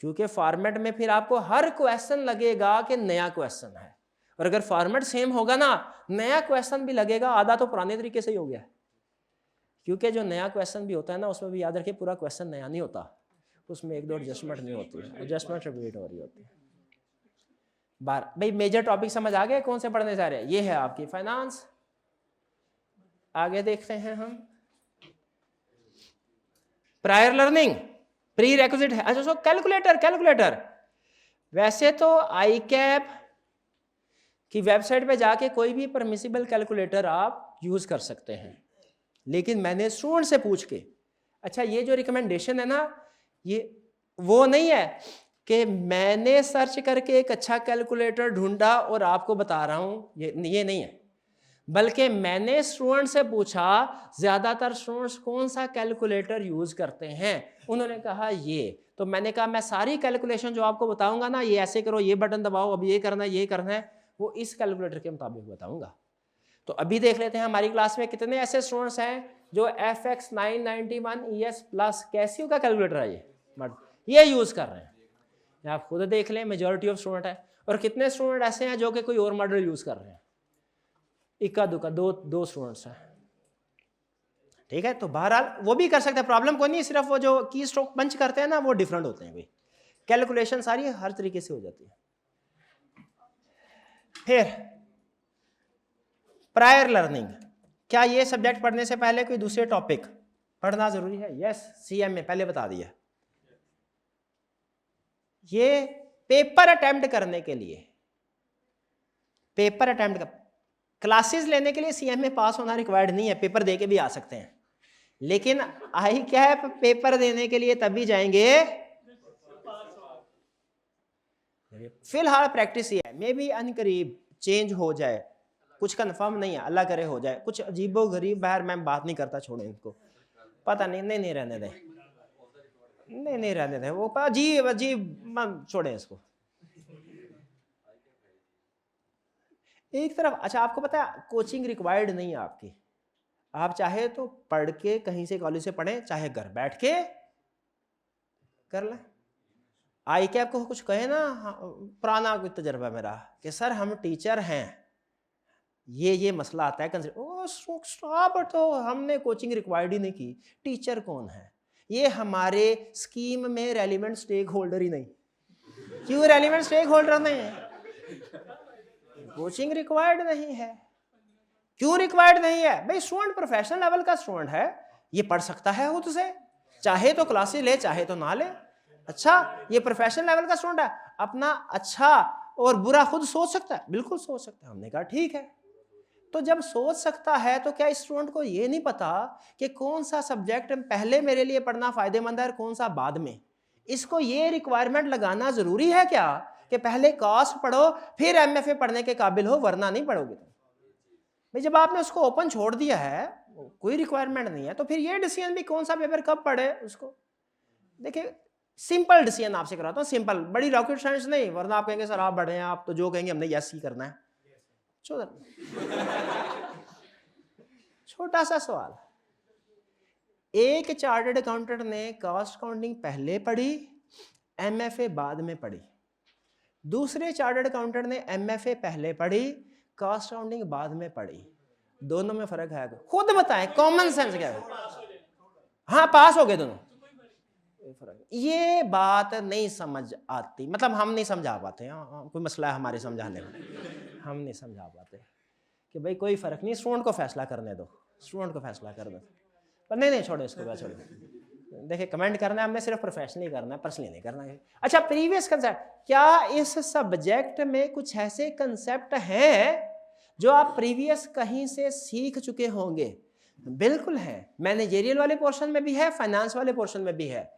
Speaker 1: क्योंकि फॉर्मेट में फिर आपको हर क्वेश्चन लगेगा कि नया क्वेश्चन है, और अगर फॉर्मेट सेम होगा ना, नया क्वेश्चन भी लगेगा, आधा तो पुराने तरीके से ही हो गया। क्योंकि जो नया क्वेश्चन भी होता है ना, उसमें भी याद रखिए पूरा क्वेश्चन नया नहीं होता, उसमें 1-2 एडजस्टमेंट नहीं होती है, एडजस्टमेंट रिपीट हो रही होती है बार। भाई मेजर टॉपिक समझ आ गए कौन से पढ़ने जा रहे हैं? ये है आपकी फाइनेंस। आगे देखते हैं हम, प्रायर लर्निंग प्री रेक्विजिट है। अच्छा, सो कैलकुलेटर वैसे तो आई कैप की वेबसाइट पे जाके कोई भी परमिसिबल कैलकुलेटर आप यूज कर सकते हैं, लेकिन मैंने स्टूडेंट से पूछ के, अच्छा ये जो रिकमेंडेशन है ना, ये वो नहीं है कि मैंने सर्च करके एक अच्छा कैलकुलेटर ढूंढा और आपको बता रहा हूं, ये नहीं है, बल्कि मैंने स्टूडेंट से पूछा ज्यादातर स्टूडेंट्स कौन सा कैलकुलेटर यूज करते हैं, उन्होंने कहा ये, तो मैंने कहा मैं सारी कैलकुलेशन जो आपको बताऊंगा ना, ये ऐसे करो, ये बटन दबाओ, अब ये करना है, वो इस कैलकुलेटर के मुताबिक बताऊंगा। तो अभी देख लेते हैं हमारी क्लास में कितने ऐसे स्टूडेंट्स हैं जो FX 991 ES प्लस कैसियो का कैलकुलेटर है ये यूज कर रहे हैं। आप खुद देख लें, मेजॉरिटी ऑफ स्टूडेंट है। और कितने स्टूडेंट ऐसे हैं जो कि कोई और मॉडल यूज कर रहे हैं, इक्का दुक्का दो स्टूडेंट्स हैं, ठीक है। तो बहरहाल वो भी कर सकते हैं, प्रॉब्लम कोई नहीं, सिर्फ वो जो की स्ट्रोक पंच करते हैं ना, वो डिफरेंट होते हैं भाई, कैलकुलेशन सारी हर तरीके से हो जाती है। फिर प्रायर लर्निंग, क्या ये सब्जेक्ट पढ़ने से पहले कोई दूसरे टॉपिक पढ़ना जरूरी है? यस, CM में पहले बता दिया। ये पेपर अटेम्प्ट करने के लिए, पेपर अटेम्प्ट क्लासेस लेने के लिए CM में पास होना रिक्वायर्ड नहीं है, पेपर दे के भी आ सकते हैं, लेकिन आई कैप पेपर देने के लिए तभी जाएंगे फिलहाल प्रैक्टिस ये है, मे बी अनकरीब चेंज हो जाए, कुछ कंफर्म नहीं है, अल्लाह करे हो जाए, कुछ अजीबो गरीब, बाहर मैं बात नहीं करता, छोड़े इनको, पता नहीं रहने दें, नहीं रहने दें, वो अजीब छोड़े इसको एक तरफ। अच्छा, आपको पता है कोचिंग रिक्वायर्ड नहीं है आपकी, आप चाहे तो पढ़ के कहीं से कॉलेज से पढ़ें, चाहे घर बैठ के कर लें। आई कैप को कुछ कहे ना, पुराना कोई तजर्बा मेरा कि सर हम टीचर हैं, ये मसला आता है, तो हमने कोचिंग रिक्वायर्ड ही नहीं की, टीचर कौन है? ये हमारे स्कीम में रेलिवेंट स्टेक होल्डर ही नहीं। क्यों रेलिवेंट स्टेक होल्डर नहीं है? कोचिंग रिक्वायर्ड नहीं है, क्यों रिक्वायर्ड नहीं है? भाई स्टूडेंट प्रोफेशनल लेवल का स्टूडेंट है, ये पढ़ सकता है खुद से, चाहे तो क्लासेस ले चाहे तो ना ले। अच्छा, ये प्रोफेशनल लेवल का स्टूडेंट है, अपना अच्छा और बुरा खुद सोच सकता है, बिल्कुल सोच सकता है। हमने कहा ठीक है। तो जब सोच सकता है तो क्या स्टूडेंट को ये नहीं पता कि कौन सा सब्जेक्ट पहले मेरे लिए पढ़ना फायदेमंद है और कौन सा बाद में? इसको ये रिक्वायरमेंट लगाना जरूरी है क्या कि पहले कॉस्ट पढ़ो फिर एमएफए पढ़ने के काबिल हो, वरना नहीं पढ़ोगे तुम। भाई जब आपने उसको ओपन छोड़ दिया है, कोई रिक्वायरमेंट नहीं है, तो फिर ये डिसीजन भी कौन सा पेपर कब पढ़े उसको। देखिए सिंपल डिसीजन आपसे कराता हूँ, सिंपल, बड़ी रॉकेट साइंस नहीं, वरना आप कहेंगे सर आप बढ़े हैं, आप तो जो कहेंगे हमने यस ही करना है। छोटा सा सवाल, एक चार्टर्ड अकाउंटेंट ने कॉस्ट अकाउंटिंग पहले पढ़ी, एमएफए बाद में पढ़ी। दूसरे चार्टर्ड अकाउंटेंट ने एमएफए पहले पढ़ी, कॉस्ट अकाउंटिंग बाद में पढ़ी। दोनों में फर्क है? खुद बताएं, कॉमन सेंस क्या है? हाँ पास हो गए दोनों। ये बात नहीं समझ आती, मतलब हम नहीं समझा पाते। कोई मसला है हमारे समझाने में, हम नहीं समझा पाते कि भाई कोई फर्क नहीं, स्टूडेंट को फैसला करने दो, स्टूडेंट को फैसला कर दो। पर नहीं छोड़ो इसको, क्या छोड़ो। देखिए कमेंट करना है हमने, सिर्फ प्रोफेशनली करना है, पर्सनली नहीं करना है। अच्छा, प्रीवियस कंसेप्ट, क्या इस सब्जेक्ट में कुछ ऐसे कंसेप्ट हैं जो आप प्रीवियस कहीं से सीख चुके होंगे? बिल्कुल है, मैनेजरियल वाले पोर्शन में भी है, फाइनेंस वाले पोर्शन में भी है।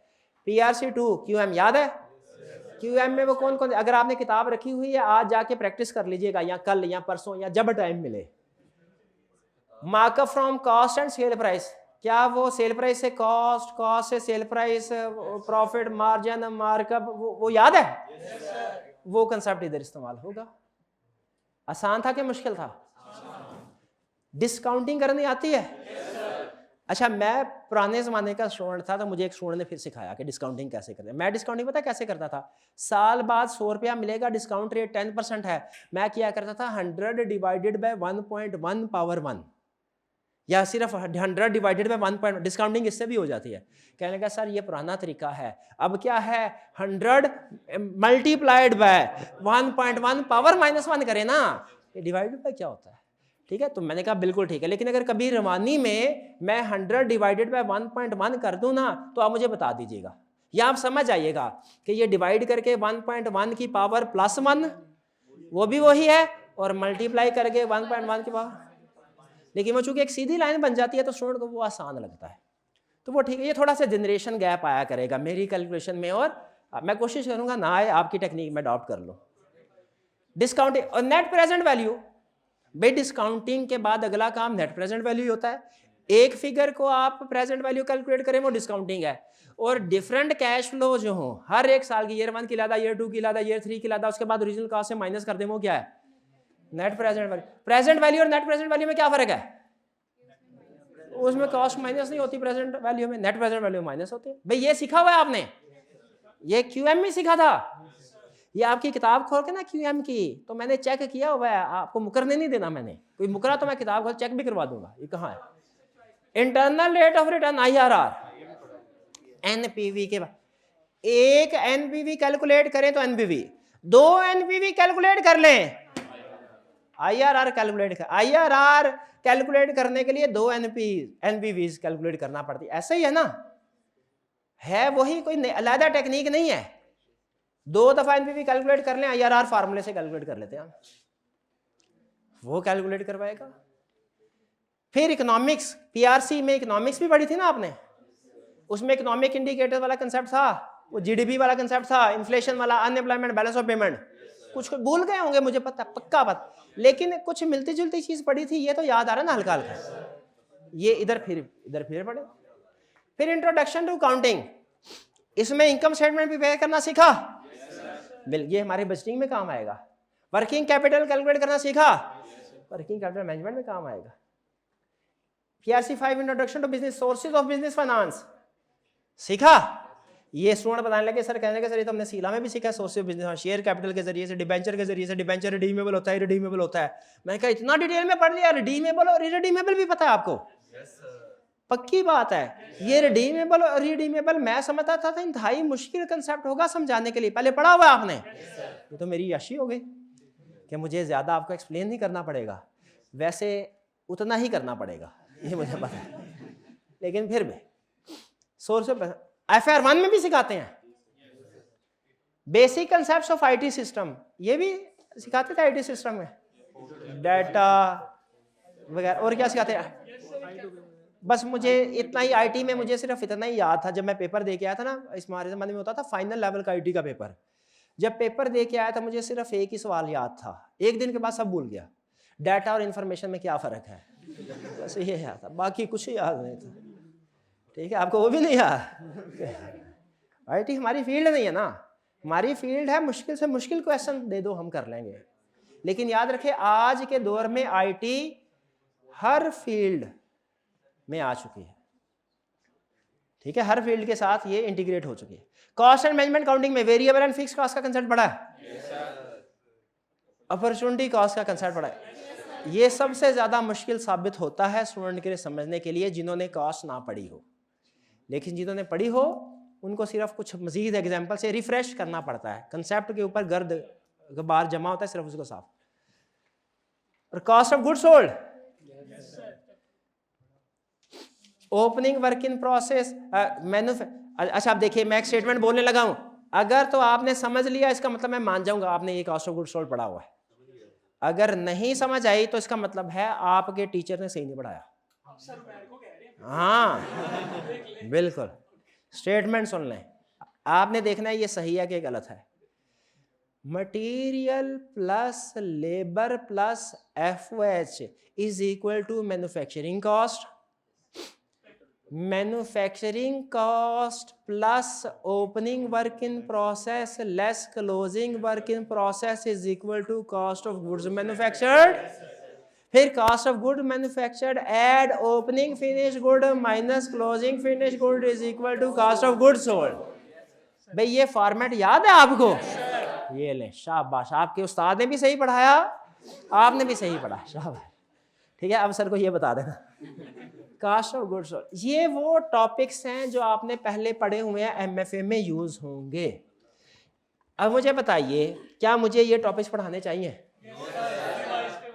Speaker 1: PRC2 QM याद है? QM में वो कौन कौन, अगर आपने किताब रखी हुई है आज जाके प्रैक्टिस कर लीजिएगा, या कल या परसों या जब टाइम मिले। Markup from cost and sale price, क्या वो सेल प्राइस से कॉस्ट, कॉस्ट से sale price, profit margin, markup, वो याद है? वो कंसेप्ट इधर इस्तेमाल होगा। आसान था कि मुश्किल था? डिस्काउंटिंग करनी आती है? अच्छा, मैं पुराने ज़माने का स्टूडेंट था तो मुझे एक स्टूडेंट ने फिर सिखाया कि डिस्काउंटिंग कैसे करते हैं। मैं डिस्काउंटिंग पता कैसे करता था? साल बाद 100 रुपया मिलेगा, डिस्काउंट रेट 10% है, मैं क्या करता था 100 डिवाइडेड बाय 1.1 पावर 1, या सिर्फ 100 डिवाइडेड बाय 1. डिस्काउंटिंग इससे भी हो जाती है। कहने का सर ये पुराना तरीका है, अब क्या है 100 मल्टीप्लाइड बाय 1.1 पावर -1 करें ना, ये डिवाइडेड बाय क्या होता है? ठीक है, तो मैंने कहा बिल्कुल ठीक है, लेकिन अगर कभी रवानी में मैं 100 डिवाइडेड बाय 1.1 कर दूं ना, तो आप मुझे बता दीजिएगा, या आप समझ आइएगा कि ये डिवाइड करके 1.1 की पावर +1 वो भी वही है, और मल्टीप्लाई करके 1.1 की पावर, लेकिन वो चूंकि एक सीधी लाइन बन जाती है तो स्टूडेंट को वो आसान लगता है, तो वो ठीक है। ये थोड़ा सा जनरेशन गैप आया करेगा मेरी कैलकुलेशन में, और मैं कोशिश करूंगा ना आए, आपकी टेक्निक में अडॉप्ट कर लो। डिस्काउंटिंग और नेट प्रेजेंट वैल्यू, भाई डिस्काउंटिंग के बाद अगला काम नेट प्रेजेंट वैल्यू होता है। एक फिगर को आप प्रेजेंट वैल्यू कैलकुलेट करें वो डिस्काउंटिंग है, और डिफरेंट कैश फ्लो जो हो हर एक साल की, ईयर 1 की लादा, ईयर 2 की लादा, ईयर 3 की लादा, उसके बाद ओरिजिनल कॉस्ट से माइनस कर दें, वो क्या है? Net present value. Present value और नेट प्रेजेंट वैल्यू में क्या फर्क है? उसमें कॉस्ट माइनस नहीं होती, प्रेजेंट वैल्यू में, नेट प्रेजेंट वैल्यू माइनस होती है। भाई ये सीखा हुआ है आपने, ये QM में सीखा था, ये आपकी किताब खोल के ना QM की, तो मैंने चेक किया हुआ है, आपको मुकरने नहीं देना मैंने, कोई मुकरा तो मैं किताब खोल चेक भी करवा दूंगा। ये कहाँ है? Internal rate of return IRR, NPV के बाद एक NPV कैलकुलेट करें तो NPV, 2 NPV कैलकुलेट कर लें, IRR कैलकुलेट कर, IRR कैलकुलेट करने के लिए 2 NPVs कैलकुलेट करना पड़ती है, ऐसा ही है ना? है वही, कोई अलग टेक्निक नहीं है। 2 दफा NPV कैलकुलेट कर लें, IRR फार्मूले से कैलकुलेट कर लेते हैं, वो कैलकुलेट करवाएगा। फिर इकोनॉमिक्स, PRC में इकोनॉमिक्स भी पढ़ी थी ना आपने, उसमें इकोनॉमिक इंडिकेटर वाला कंसेप्ट था, वो GDP वाला कंसेप्ट था, इन्फ्लेशन वाला, अनएम्प्लॉयमेंट, बैलेंस ऑफ पेमेंट, कुछ भूल गए होंगे मुझे पता, पक्का पता, लेकिन कुछ मिलती जुलती चीज पढ़ी थी, ये तो याद आ रहा है ना हल्का हल्का। ये इधर फिर पढ़े। फिर इंट्रोडक्शन टू अकाउंटिंग, इसमें इनकम स्टेटमेंट प्रिपेयर करना सीखा, ये हमारे बजटिंग में काम आएगा। वर्किंग कैपिटल कैलकुलेट करना सीखा, वर्किंग कैपिटल मैनेजमेंट में काम आएगा। PRC5 introduction to business, sources of business finance सीखा। ये स्टूडेंट बताने लगे सर, कहने के सर ये तो हमने सीला में भी सीखा, source of business, share capital के जरिए से, डिबेंचर के जरिए से, डिबेंचर रिडीमेबल होता है, रिडीमेबल होता है। मैं कहा इतना डिटेल में पढ़ लिया, रिडीमेबल और इरिडीमेबल भी पता है आपको? पक्की बात है, ये रिडीमेबल और रिडीमेबल मैं समझता था इंतहाई मुश्किल कंसेप्ट होगा समझाने के लिए, पहले पढ़ा हुआ आपने, ये तो मेरी यशी हो गई कि मुझे ज्यादा आपको एक्सप्लेन नहीं करना पड़ेगा। वैसे उतना ही करना पड़ेगा, ये मुझे पता है, लेकिन फिर भी सोर्स ऑफ FR 1 में भी सिखाते हैं basic concepts of IT system, ये भी सिखाते थे IT सिस्टम में, डाटा वगैरह। और क्या सिखाते हैं? बस मुझे इतना ही IT में मुझे सिर्फ इतना ही याद था, जब मैं पेपर दे के आया था ना, इस हमारे ज़माने में होता था फाइनल लेवल का IT का पेपर, जब पेपर दे के आया था मुझे सिर्फ एक ही सवाल याद था, एक दिन के बाद सब भूल गया, डाटा और इन्फॉर्मेशन में क्या फ़र्क है, बस ये याद था, बाकी कुछ याद नहीं था। ठीक है, आपको वो भी नहीं याद? IT हमारी फील्ड नहीं है ना, हमारी फील्ड है मुश्किल से मुश्किल क्वेश्चन दे दो हम कर लेंगे, लेकिन याद रखें आज के दौर में IT हर फील्ड में आ चुकी है। ठीक है, हर फील्ड के साथ ये इंटीग्रेट हो चुकी है। कॉस्ट एंड मैनेजमेंट काउंटिंग में वेरिएबल एंड फिक्स कॉस्ट का कंसेप्ट पढ़ा है? अपॉर्चुनिटी कॉस्ट का कंसेप्ट पढ़ा है? ये सबसे ज्यादा मुश्किल साबित होता है स्टूडेंट के लिए समझने के लिए जिन्होंने कॉस्ट ना पढ़ी हो, लेकिन जिन्होंने पढ़ी हो उनको सिर्फ कुछ मजीद एग्जाम्पल से रिफ्रेश करना पड़ता है, कंसेप्ट के ऊपर गर्द गबार जमा होता है, सिर्फ उसको साफ। और cost of goods sold, opening work in process, अच्छा आप देखिए मैं एक स्टेटमेंट बोलने लगा हूं, अगर तो आपने समझ लिया इसका मतलब मैं मान जाऊंगा आपने ये कॉस्ट ऑफ गुड्स सोल्ड पढ़ा हुआ है, अगर नहीं समझ आई तो इसका मतलब है आपके टीचर ने सही नहीं पढ़ाया। हाँ बिल्कुल, स्टेटमेंट सुन लें, आपने देखना है ये सही है कि गलत है। Material plus labour plus FOH is equal to manufacturing cost, manufacturing cost plus opening work in process less closing work in process is equal to cost of goods manufactured, फिर cost of good manufactured add opening finish good minus closing finish good is equal to cost of good sold. भाई ये format याद है आपको? ये ले, शाबाश, आपके उस्ताद ने भी सही पढ़ाया, आपने भी सही पढ़ा, शाबाश। ठीक है, अब सर को ये बता देना कॉस्ट ऑफ गुड्स सोल्ड, ये वो टॉपिक्स हैं जो आपने पहले पढ़े हुए हैं, MFA में यूज होंगे। अब मुझे बताइए क्या मुझे ये टॉपिक्स पढ़ाने चाहिए?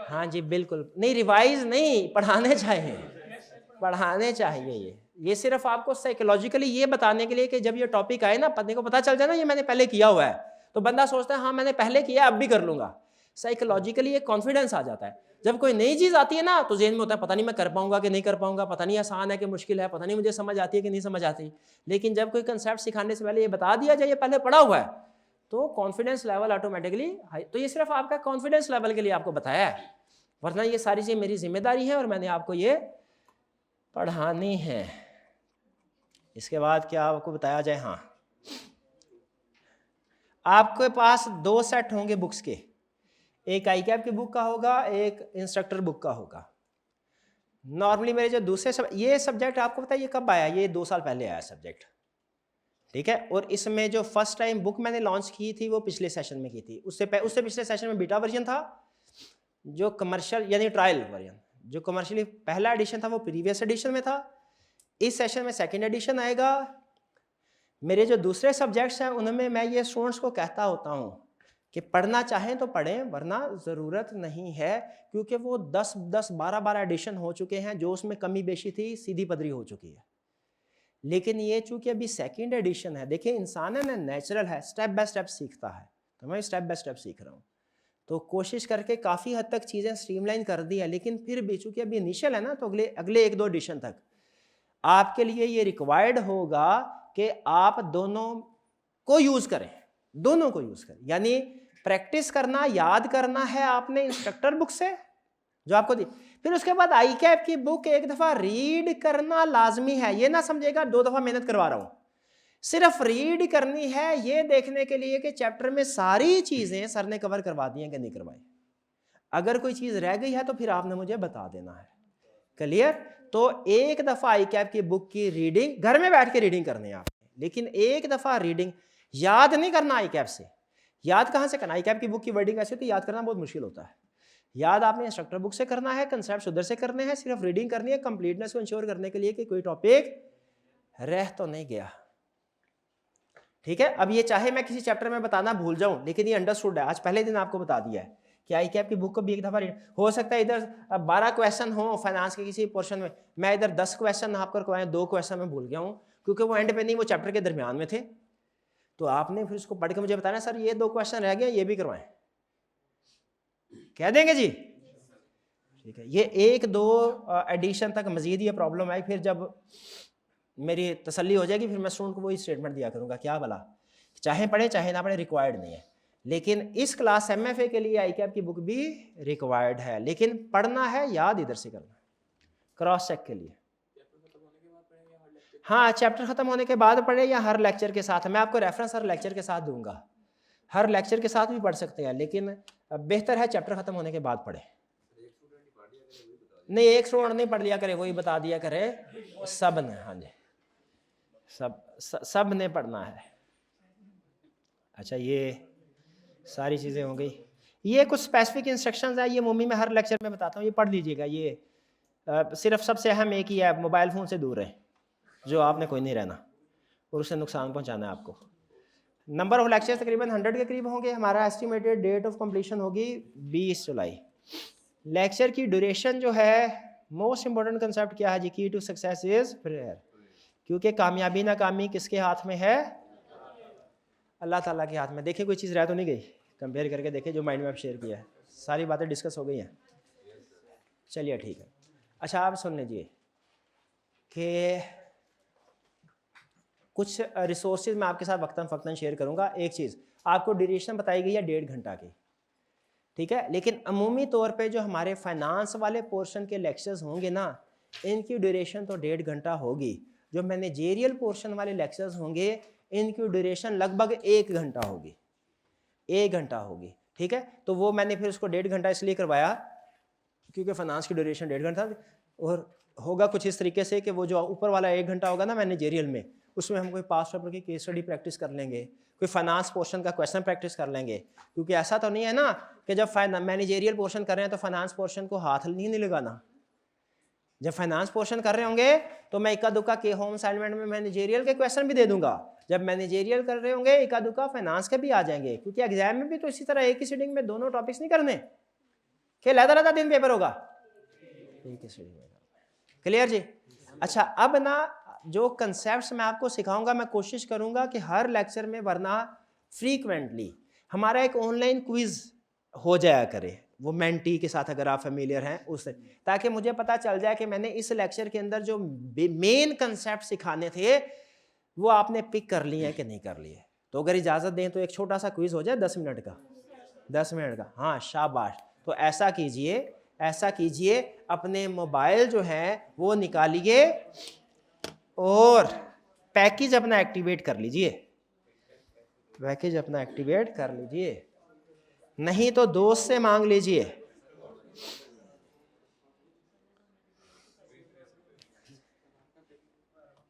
Speaker 1: हाँ जी बिल्कुल, नहीं रिवाइज नहीं, पढ़ाने चाहिए, पढ़ाने चाहिए। ये सिर्फ आपको साइकोलॉजिकली ये बताने के लिए कि जब ये टॉपिक आए ना, पत्नी को पता चल जाए ना ये मैंने पहले किया हुआ है, तो बंदा सोचता है हाँ मैंने पहले किया अब भी कर लूंगा, साइकोलॉजिकली एक कॉन्फिडेंस आ जाता है। जब कोई नई चीज आती है ना तो जेहन में होता है पता नहीं मैं कर पाऊंगा कि नहीं कर पाऊंगा, पता नहीं आसान है कि मुश्किल है, पता नहीं मुझे समझ आती है कि नहीं समझ आती। लेकिन जब कोई कंसेप्ट सिखाने से पहले ये बता दिया जाए ये पहले पढ़ा हुआ है तो कॉन्फिडेंस लेवल ऑटोमेटिकली हाई। तो ये सिर्फ आपका कॉन्फिडेंस लेवल के लिए आपको बताया है, वरना ये सारी चीज़ मेरी जिम्मेदारी है और मैंने आपको ये पढ़ानी है। इसके बाद क्या आपको बताया जाए? हाँ, आपके पास 2 सेट होंगे बुक्स के, एक ICAP की बुक का होगा, एक इंस्ट्रक्टर बुक का होगा। नॉर्मली मेरे जो दूसरे ये सब्जेक्ट आपको पता है ये कब आया? ये 2 साल पहले आया सब्जेक्ट, ठीक है। और इसमें जो फर्स्ट टाइम बुक मैंने लॉन्च की थी वो पिछले सेशन में की थी, उससे पिछले सेशन में बीटा वर्जन था, जो कमर्शियल यानी ट्रायल वर्जन, जो कमर्शियली पहला एडिशन था वो प्रीवियस एडिशन में था, इस सेशन में सेकंड एडिशन आएगा। मेरे जो दूसरे सब्जेक्ट्स हैं उनमें मैं ये स्टूडेंट्स को कहता होता हूँ कि पढ़ना चाहें तो पढ़ें, वरना ज़रूरत नहीं है, क्योंकि वो 10-12 एडिशन हो चुके हैं, जो उसमें कमी बेशी थी सीधी पदरी हो चुकी है। लेकिन ये चूंकि अभी सेकंड एडिशन है, देखिए इंसान है ना, नेचुरल है, स्टेप बाय स्टेप सीखता है, तो मैं स्टेप बाय स्टेप सीख रहा हूँ, तो कोशिश करके काफ़ी हद तक चीज़ें स्ट्रीमलाइन कर दी है। लेकिन फिर भी चूंकि अभी इनिशियल है ना, तो अगले 1-2 एडिशन तक आपके लिए ये रिक्वायर्ड होगा कि आप दोनों को यूज़ करें, दोनों को यूज़ करें। यानी प्रैक्टिस करना, याद करना है आपने इंस्ट्रक्टर बुक से जो आपको दी, फिर उसके बाद ICAP की बुक एक दफ़ा रीड करना लाजमी है। ये ना समझेगा 2 दफ़ा मेहनत करवा रहा हूँ, सिर्फ रीड करनी है ये देखने के लिए कि चैप्टर में सारी चीज़ें सर ने कवर करवा दी हैं कि नहीं करवाई। अगर कोई चीज़ रह गई है तो फिर आपने मुझे बता देना है। क्लियर? तो एक दफ़ा ICAP की बुक की रीडिंग घर में बैठ के रीडिंग करनी है आपने, लेकिन एक दफ़ा रीडिंग, याद नहीं करना ICAP से। याद कहाँ से करना? ICAP की बुक की वर्डिंग ऐसे तो याद करना बहुत मुश्किल होता है। याद आपने इंस्ट्रक्टर बुक से करना है, कंसेप्ट उधर से करने हैं, सिर्फ रीडिंग करनी है कंप्लीटनेस को इंश्योर करने के लिए कि कोई टॉपिक रह तो नहीं गया। ठीक है, अब ये चाहे मैं किसी चैप्टर में बताना भूल जाऊं, लेकिन ये अंडरस्टूड है, आज पहले दिन आपको बता दिया है कि आई कैप की बुक को भी एक दफ़ा हो सकता है इधर 12 क्वेश्चन हो फाइनेंस के किसी पोर्शन में, मैं इधर 10 क्वेश्चन आपको करवाए, 2 क्वेश्चन मैं भूल गया हूँ क्योंकि वो एंड पे नहीं, वो चैप्टर के दरमियान में थे। तो आपने फिर उसको पढ़ के मुझे बताना सर ये 2 क्वेश्चन रह गए, ये भी करवाएं, कह देंगे जी? ठीक है, ये 1-2 एडिशन तक मजीद ये प्रॉब्लम आई, फिर जब मेरी तसल्ली हो जाएगी फिर मैं स्टूडेंट को वही स्टेटमेंट दिया करूँगा, क्या भला चाहे पढ़े चाहे ना पढ़े रिक्वायर्ड नहीं है। लेकिन इस क्लास MFA के लिए आई कैप की बुक भी रिक्वायर्ड है, लेकिन पढ़ना है, याद इधर से करना क्रॉस चेक के लिए। हाँ, चैप्टर खत्म होने के बाद पढ़े या हर लेक्चर के साथ, मैं आपको रेफरेंस हर लेक्चर के साथ दूंगा, हर लेक्चर के साथ भी पढ़ सकते हैं, लेकिन बेहतर है चैप्टर खत्म होने के बाद पढ़े। नहीं, एक स्टूडेंट नहीं पढ़ लिया करे, वही बता दिया करे, सब ने, हाँ जी सब ने पढ़ना है। अच्छा, ये सारी चीज़ें हो गई, ये कुछ स्पेसिफिक इंस्ट्रक्शंस है, ये मम्मी मैं हर लेक्चर में बताता हूँ, ये पढ़ लीजिएगा। ये सिर्फ सबसे अहम एक ही है, मोबाइल फ़ोन से दूर रहे, जो आपने कोई नहीं रहना और उससे नुकसान पहुँचाना है आपको। नंबर ऑफ लेक्चर्स तकरीबन 100 के करीब होंगे। हमारा एस्टिमेटेड डेट ऑफ कंप्लीशन होगी 20 जुलाई। लेक्चर की ड्यूरेशन जो है, मोस्ट इंपॉर्टेंट कंसेप्ट क्या है जी, की टू सक्सेस इज प्रेयर, क्योंकि कामयाबी नाकामी किसके हाथ में है? अल्लाह ताला के हाथ में। देखिए कोई चीज़ रह तो नहीं गई, कंपेयर करके देखें जो माइंड मैप शेयर किया है, सारी बातें डिस्कस हो गई हैं। चलिए ठीक है। अच्छा आप सुन लीजिए कि कुछ रिसोर्सेज मैं आपके साथ वक्तन फ़क्तन शेयर करूंगा। एक चीज़ आपको ड्यूरेशन बताई गई है 1.5 घंटा की, ठीक है, लेकिन अमूमी तौर पे जो हमारे फाइनेंस वाले पोर्शन के लेक्चर्स होंगे ना, इनकी ड्यूरेशन तो 1.5 घंटा होगी। जो मैनेजेरियल पोर्शन वाले लेक्चर्स होंगे इनकी ड्यूरेशन लगभग 1 घंटा होगी, 1 घंटा होगी, ठीक है। तो वो मैंने फिर उसको 1.5 घंटा इसलिए करवाया क्योंकि फाइनेंस की ड्यूरेशन 1.5 घंटा, और होगा कुछ इस तरीके से कि वो जो ऊपर वाला 1 घंटा होगा ना मैनेजेरियल में, उसमें हम कोई पास्ट पेपर की केस स्टडी प्रैक्टिस कर लेंगे, कोई फाइनेंस पोर्शन का क्वेश्चन प्रैक्टिस कर लेंगे, क्योंकि ऐसा तो नहीं है ना कि जब मैनेजेरियल पोर्शन कर रहे हैं तो फाइनेंस पोर्शन को हाथ नहीं लगाना। जब फाइनेंस पोर्शन कर रहे होंगे तो मैं इक्का दुक्का के होम असाइनमेंट में मैनेजेरियल के क्वेश्चन भी दे दूंगा, जब मैनेजेरियल कर रहे होंगे इक्का दुक्का फाइनेंस के भी आ जाएंगे, क्योंकि एग्जाम में भी तो इसी तरह एक ही सीटिंग में दोनों टॉपिक्स नहीं करने, क्या लहदा दिन पेपर होगा, एक ही सीटिंग में। क्लियर जी? अच्छा, अब ना जो कंसेप्ट्स मैं आपको सिखाऊंगा मैं कोशिश करूंगा कि हर लेक्चर में, वरना फ्रीक्वेंटली हमारा एक ऑनलाइन क्विज हो जाया करे, वो मेंटी के साथ अगर आप फेमिलियर हैं उससे, ताकि मुझे पता चल जाए कि मैंने इस लेक्चर के अंदर जो मेन कंसेप्ट सिखाने थे वो आपने पिक कर लिए हैं कि नहीं कर लिए। तो अगर इजाज़त दें तो एक छोटा सा क्विज हो जाए 10 मिनट का, 10 मिनट का, हाँ शाबाश। तो ऐसा कीजिए अपने मोबाइल जो है वो निकालिए और पैकेज अपना एक्टिवेट कर लीजिए, पैकेज अपना एक्टिवेट कर लीजिए, नहीं तो दोस्त से मांग लीजिए।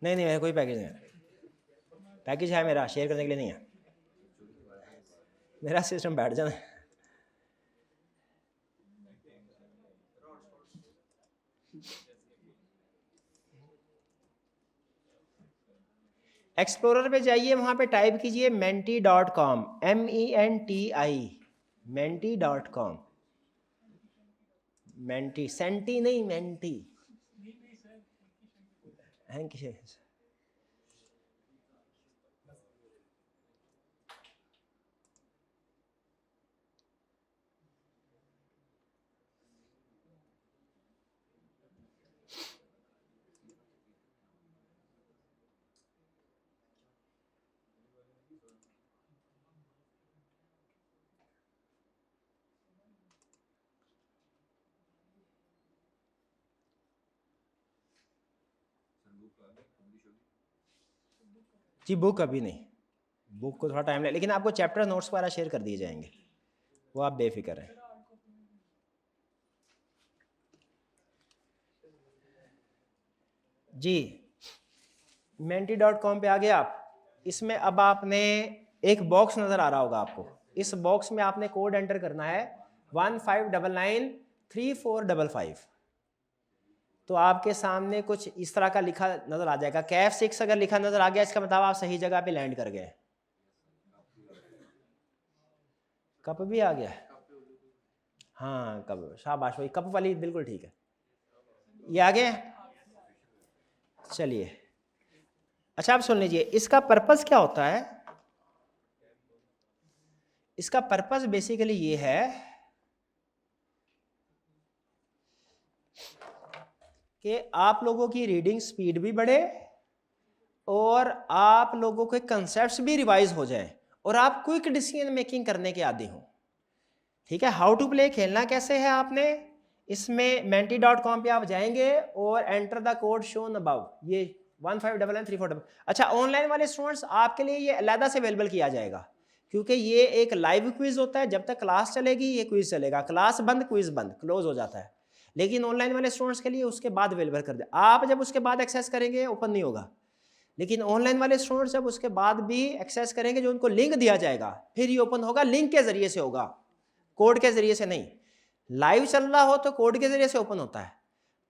Speaker 1: नहीं मेरा कोई पैकेज नहीं है, पैकेज है मेरा शेयर करने के लिए नहीं है, मेरा सिस्टम बैठ जाना है। एक्सप्लोरर पे जाइए, वहाँ पे टाइप कीजिए menti.com, MENTI, menti.com, menti, senti नहीं मेंटी है किसे। जी बुक अभी नहीं, बुक को थोड़ा टाइम लगे, लेकिन आपको चैप्टर नोट्स वगैरह शेयर कर दिए जाएंगे, वो आप बेफिक्र हैं। जी menti.com पे आ गए आप। इसमें अब आपने एक बॉक्स नज़र आ रहा होगा आपको, इस बॉक्स में आपने कोड एंटर करना है 15993455। तो आपके सामने कुछ इस तरह का लिखा नज़र आ जाएगा, कैफ 6 अगर लिखा नज़र आ गया इसका मतलब आप सही जगह पे लैंड कर गए। कप भी आ गया, हाँ कप, शाबाश भाई, कप वाली बिल्कुल ठीक है। ये आगे चलिए। अच्छा आप सुन लीजिए, इसका पर्पस क्या होता है। इसका पर्पस बेसिकली ये है कि आप लोगों की रीडिंग स्पीड भी बढ़े और आप लोगों के कंसेप्ट्स भी रिवाइज हो जाए और आप क्विक डिसीजन मेकिंग करने के आदी हो। ठीक है, हाउ टू प्ले खेलना कैसे है आपने, इसमें menti.com पे आप जाएंगे और enter the code shown above, ये 159934। अच्छा ऑनलाइन वाले स्टूडेंट्स आपके लिए ये अलग से अवेलेबल किया जाएगा, क्योंकि ये एक लाइव क्विज होता है, जब तक क्लास चलेगी ये क्विज चलेगा, क्लास बंद क्विज बंद क्लोज हो जाता है। लेकिन ऑनलाइन वाले स्टूडेंट्स के लिए उसके बाद अवेलेबल कर दे, आप जब उसके बाद एक्सेस करेंगे ओपन नहीं होगा। लेकिन ऑनलाइन वाले स्टूडेंट्स जब उसके बाद भी एक्सेस करेंगे, जो उनको लिंक दिया जाएगा फिर ये ओपन होगा, लिंक के जरिए से होगा, कोड के जरिए से नहीं। लाइव चल रहा हो तो कोड के जरिए से ओपन होता है,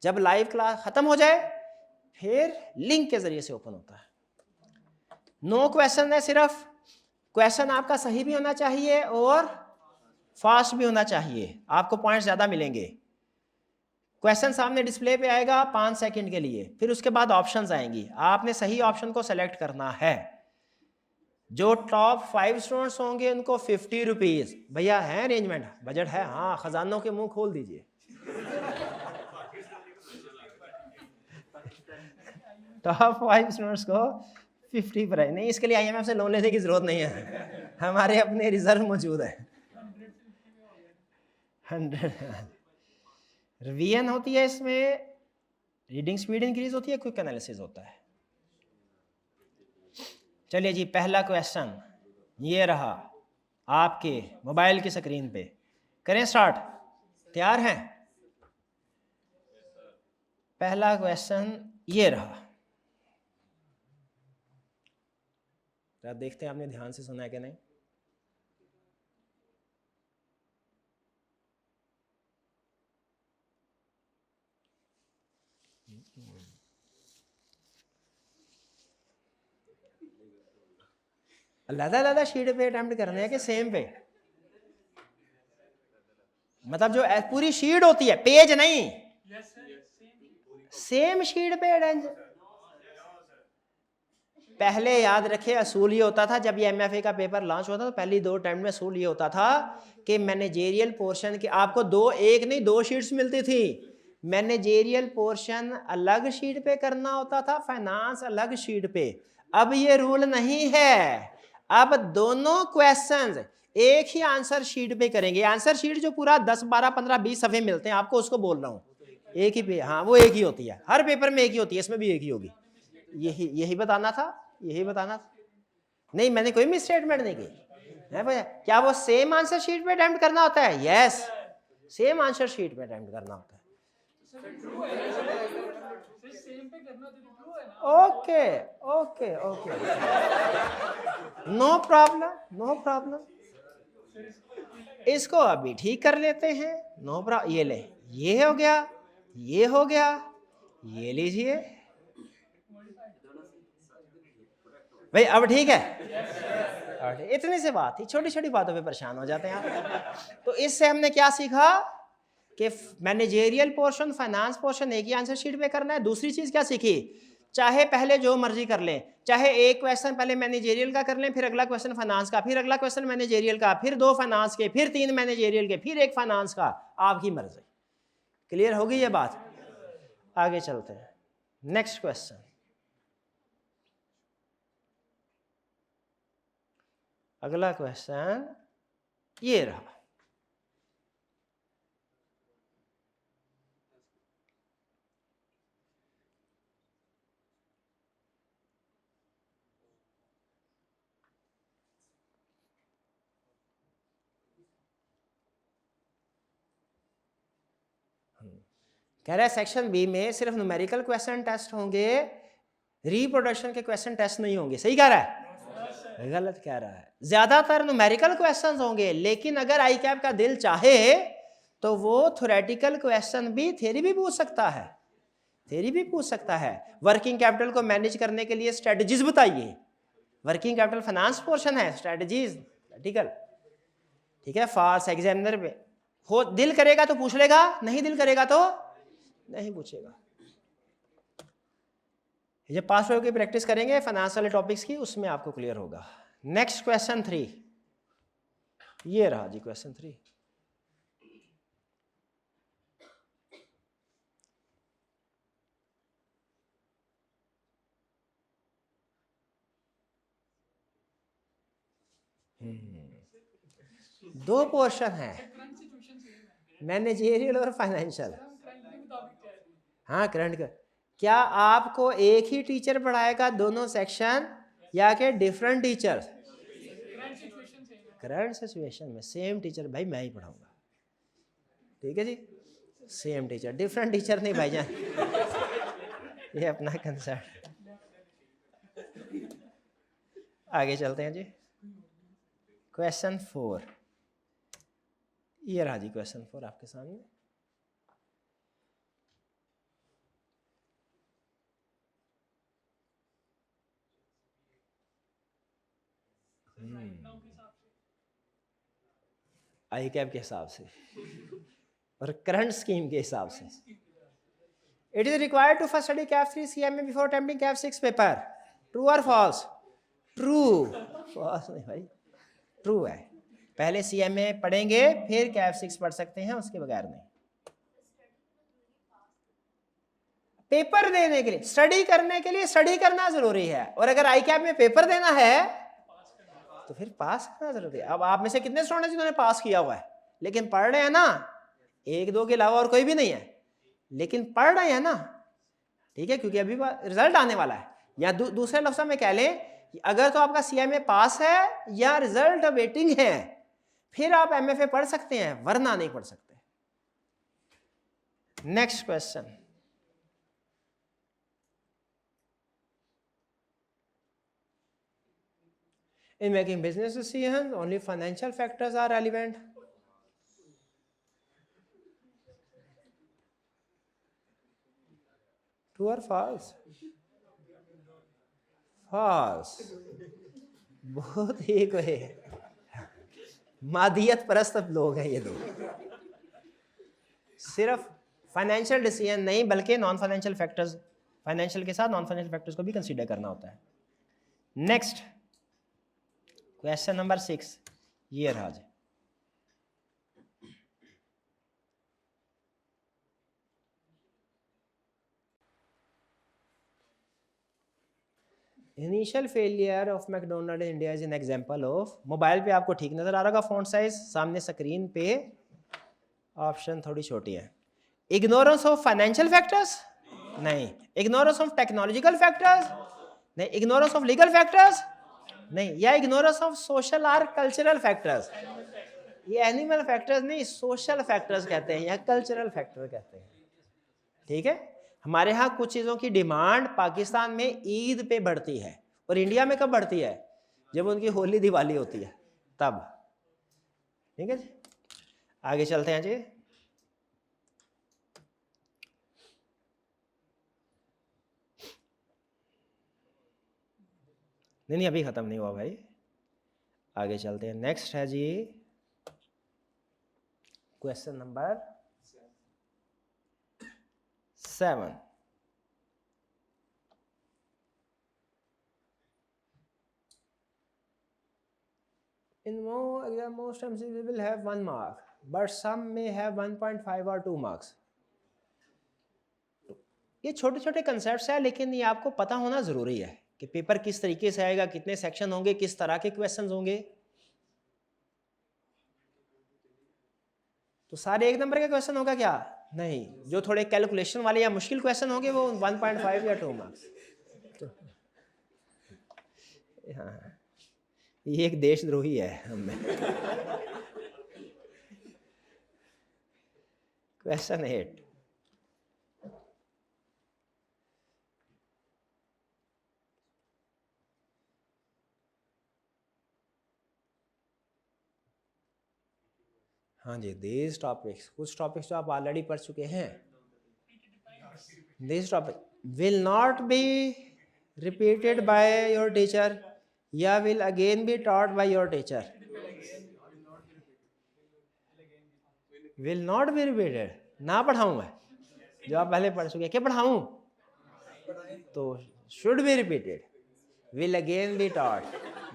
Speaker 1: जब लाइव क्लास खत्म हो जाए फिर लिंक के जरिए से ओपन होता है। नो क्वेश्चन है, सिर्फ क्वेश्चन आपका सही भी होना चाहिए और फास्ट भी होना चाहिए, आपको पॉइंट्स ज्यादा मिलेंगे। क्वेश्चन सामने डिस्प्ले पे आएगा 5 सेकंड के लिए, फिर उसके बाद ऑप्शंस आएंगी, आपने सही ऑप्शन को सेलेक्ट करना है। जो टॉप 5 स्टूडेंट्स होंगे उनको 50 रुपीज, भैया है अरेंजमेंट, बजट है, हाँ खजानों के मुंह खोल दीजिए। टॉप 5 स्टूडेंट्स को 50 प्राइस नहीं, इसके लिए IMF से लोन लेने की जरूरत नहीं है, हमारे अपने रिजर्व मौजूद है। 100 रिवीजन होती है, इसमें रीडिंग स्पीड इंक्रीज होती है, क्विक एनालिसिस होता है। चलिए जी, पहला क्वेश्चन ये रहा आपके मोबाइल की स्क्रीन पे, करें स्टार्ट, तैयार हैं? पहला क्वेश्चन ये रहा, तो देखते हैं आपने ध्यान से सुना है कि नहीं। अलग-अलग शीट पे अटेम्प्ट करने हैं कि सेम पे, मतलब जो पूरी शीट होती है, पेज नहीं, सेम शीट पे अटेम्प्ट। पहले याद रखे असूल ये होता था, जब ये MFA का पेपर लॉन्च होता था तो पहली 2 अटेम्प्ट में असूल ये होता था कि मैनेजेरियल पोर्शन के आपको 2, 1 नहीं 2 शीट्स मिलती थी। मैनेजेरियल पोर्शन अलग शीट पे करना होता था, फाइनेंस अलग शीट पे। अब ये रूल नहीं है, अब दोनों क्वेश्चंस एक ही आंसर शीट पे करेंगे। आंसर शीट जो पूरा 10, 12, 15, 20 सफ़े मिलते हैं आपको, उसको बोल रहा हूँ, एक ही पे, हाँ वो एक ही होती है, हर पेपर में एक ही होती है, इसमें भी एक ही होगी। यही बताना था, यही बताना था। नहीं मैंने कोई मिस स्टेटमेंट नहीं की है भैया। क्या वो सेम आंसर शीट पे अटेम्प्ट करना होता है? यस, सेम आंसर शीट पे अटेम्प्ट करना होता है। Okay okay okay, no problem no problem, इसको अभी ठीक कर लेते हैं, नो प्रॉब्लम। ये ले, ये हो गया, ये हो गया, ये लीजिए भाई, अब ठीक है। इतनी सी बात थी, छोटी छोटी बातों पे परेशान हो जाते हैं आप। तो इससे हमने क्या सीखा कि मैनेजेरियल पोर्शन, फाइनेंस पोर्शन एक ही आंसर शीट पे करना है। दूसरी चीज क्या सीखी, चाहे पहले जो मर्जी कर लें, चाहे एक क्वेश्चन पहले मैनेजेरियल का कर लें, फिर अगला क्वेश्चन फाइनेंस का, फिर अगला क्वेश्चन मैनेजेरियल का, फिर 2 फाइनेंस के, फिर 3 मैनेजेरियल के, फिर 1 फाइनेंस का, आपकी मर्जी। क्लियर होगी ये बात? आगे चलते हैं, नेक्स्ट क्वेश्चन। अगला क्वेश्चन ये रहा, कह रहा है सेक्शन बी में सिर्फ न्यूमेरिकल क्वेश्चन टेस्ट होंगे, रिप्रोडक्शन के क्वेश्चन टेस्ट नहीं होंगे। सही कह रहा है? गलत कह रहा है, ज्यादातर न्यूमेरिकल क्वेश्चंस होंगे, लेकिन अगर आई कैप का दिल चाहे तो वो थ्योरेटिकल क्वेश्चन भी, थ्योरी भी पूछ सकता है, थ्योरी भी पूछ सकता है। वर्किंग कैपिटल को मैनेज करने के लिए स्ट्रेटजीज बताइए, वर्किंग कैपिटल फाइनेंस पोर्शन है, स्ट्रेटजीज थ्योरेटिकल, ठीक है। फाल्स एग्जामिनर पे हो दिल करेगा तो पूछ लेगा, नहीं दिल करेगा तो नहीं पूछेगा। ये 5 की प्रैक्टिस करेंगे फाइनेंस वाले टॉपिक्स की, उसमें आपको क्लियर होगा। नेक्स्ट क्वेश्चन 3, ये रहा जी क्वेश्चन 3। दो पोर्शन है, मैनेजेरियल और फाइनेंशियल। हाँ करंट का, क्या आपको एक ही टीचर पढ़ाएगा दोनों सेक्शन या के डिफरेंट टीचर? करंट सिचुएशन में सेम टीचर भाई मैं ही पढ़ाऊंगा, ठीक है जी, सेम टीचर, डिफरेंट टीचर नहीं भाईजान। ये अपना कंसर्न। आगे चलते हैं जी, क्वेश्चन 4, ये रहा जी क्वेश्चन 4 आपके सामने। आई कैप के हिसाब से और करंट स्कीम के हिसाब से। It is required to first study CAP 3 CMA before attempting CAP 6 paper, true और फॉल्स? ट्रू। फॉल्स नहीं भाई, ट्रू है। पहले CMA पढ़ेंगे फिर कैप 6 पढ़ सकते हैं, उसके बगैर नहीं। पेपर देने के लिए, स्टडी करने के लिए स्टडी करना जरूरी है, और अगर आई कैप में पेपर देना है तो फिर पास करना जरूरी है। अब आप में से कितने स्टूडेंट हैं जिन्होंने पास किया हुआ है, लेकिन पढ़ रहे हैं ना, 1-2 के अलावा और कोई भी नहीं है, लेकिन पढ़ रहे हैं ना, ठीक है, क्योंकि अभी रिजल्ट आने वाला है। या दूसरे लफ्ज़ों में कह लें, अगर तो आपका CMA पास है या रिजल्ट वेटिंग है, फिर आप MFA पढ़ सकते हैं, वरना नहीं पढ़ सकते। Next question, in making business decisions only financial factors are relevant? True or false? False. बहुत ही कोई मादियत परस्त लोग हैं ये दो। सिर्फ फाइनेंशियल डिसीजन नहीं बल्कि नॉन फाइनेंशियल फैक्टर्स, फाइनेंशियल के साथ नॉन फाइनेंशियल फैक्टर्स को भी कंसीडर करना होता है। नेक्स्ट क्वेश्चन नंबर 6, ये रहा जी। Initial failure of McDonald India is an example of, mobile पे आपको ठीक नजर आ रहा होगा फॉन्ट साइज, सामने स्क्रीन पे ऑप्शन थोड़ी छोटी है। इग्नोरेंस ऑफ फाइनेंशियल फैक्टर्स नहीं, इग्नोरेंस ऑफ टेक्नोलॉजिकल फैक्टर्स नहीं, इग्नोरेंस ऑफ लीगल फैक्टर्स नहीं, या इग्नोरेंस ऑफ सोशल और कल्चरल फैक्टर्स। ये एनिमल फैक्टर्स नहीं, सोशल फैक्टर्स कहते हैं या कल्चरल फैक्टर कहते हैं, ठीक है। हमारे यहाँ कुछ चीज़ों की डिमांड पाकिस्तान में ईद पे बढ़ती है, और इंडिया में कब बढ़ती है? जब उनकी होली दिवाली होती है तब, ठीक है जी। आगे चलते हैं जी, नहीं अभी ख़त्म नहीं हुआ भाई, आगे चलते हैं। नेक्स्ट है जी question number 7। In most times we will have 1 mark, but some may have 1.5 or 2 marks. ये छोटे छोटे कंसेप्ट्स हैं, लेकिन ये आपको पता होना ज़रूरी है कि पेपर किस तरीके से आएगा, कितने सेक्शन होंगे, किस तरह के क्वेश्चंस होंगे। तो सारे 1 नंबर के क्वेश्चन होगा क्या? नहीं, जो थोड़े कैलकुलेशन वाले या मुश्किल क्वेश्चन होंगे वो 1.5 या 2 मार्क्स। तो हाँ, ये एक देशद्रोही है हमें। क्वेश्चन 8, हाँ जी, these टॉपिक्स, कुछ टॉपिक्स जो आप ऑलरेडी पढ़ चुके हैं, this topic will not be repeated by your teacher या will again be taught by your teacher. Will not be repeated, ना पढ़ाऊँ मैं, जो आप पहले पढ़ चुके, क्या पढ़ाऊँ, तो should be repeated, will again be taught,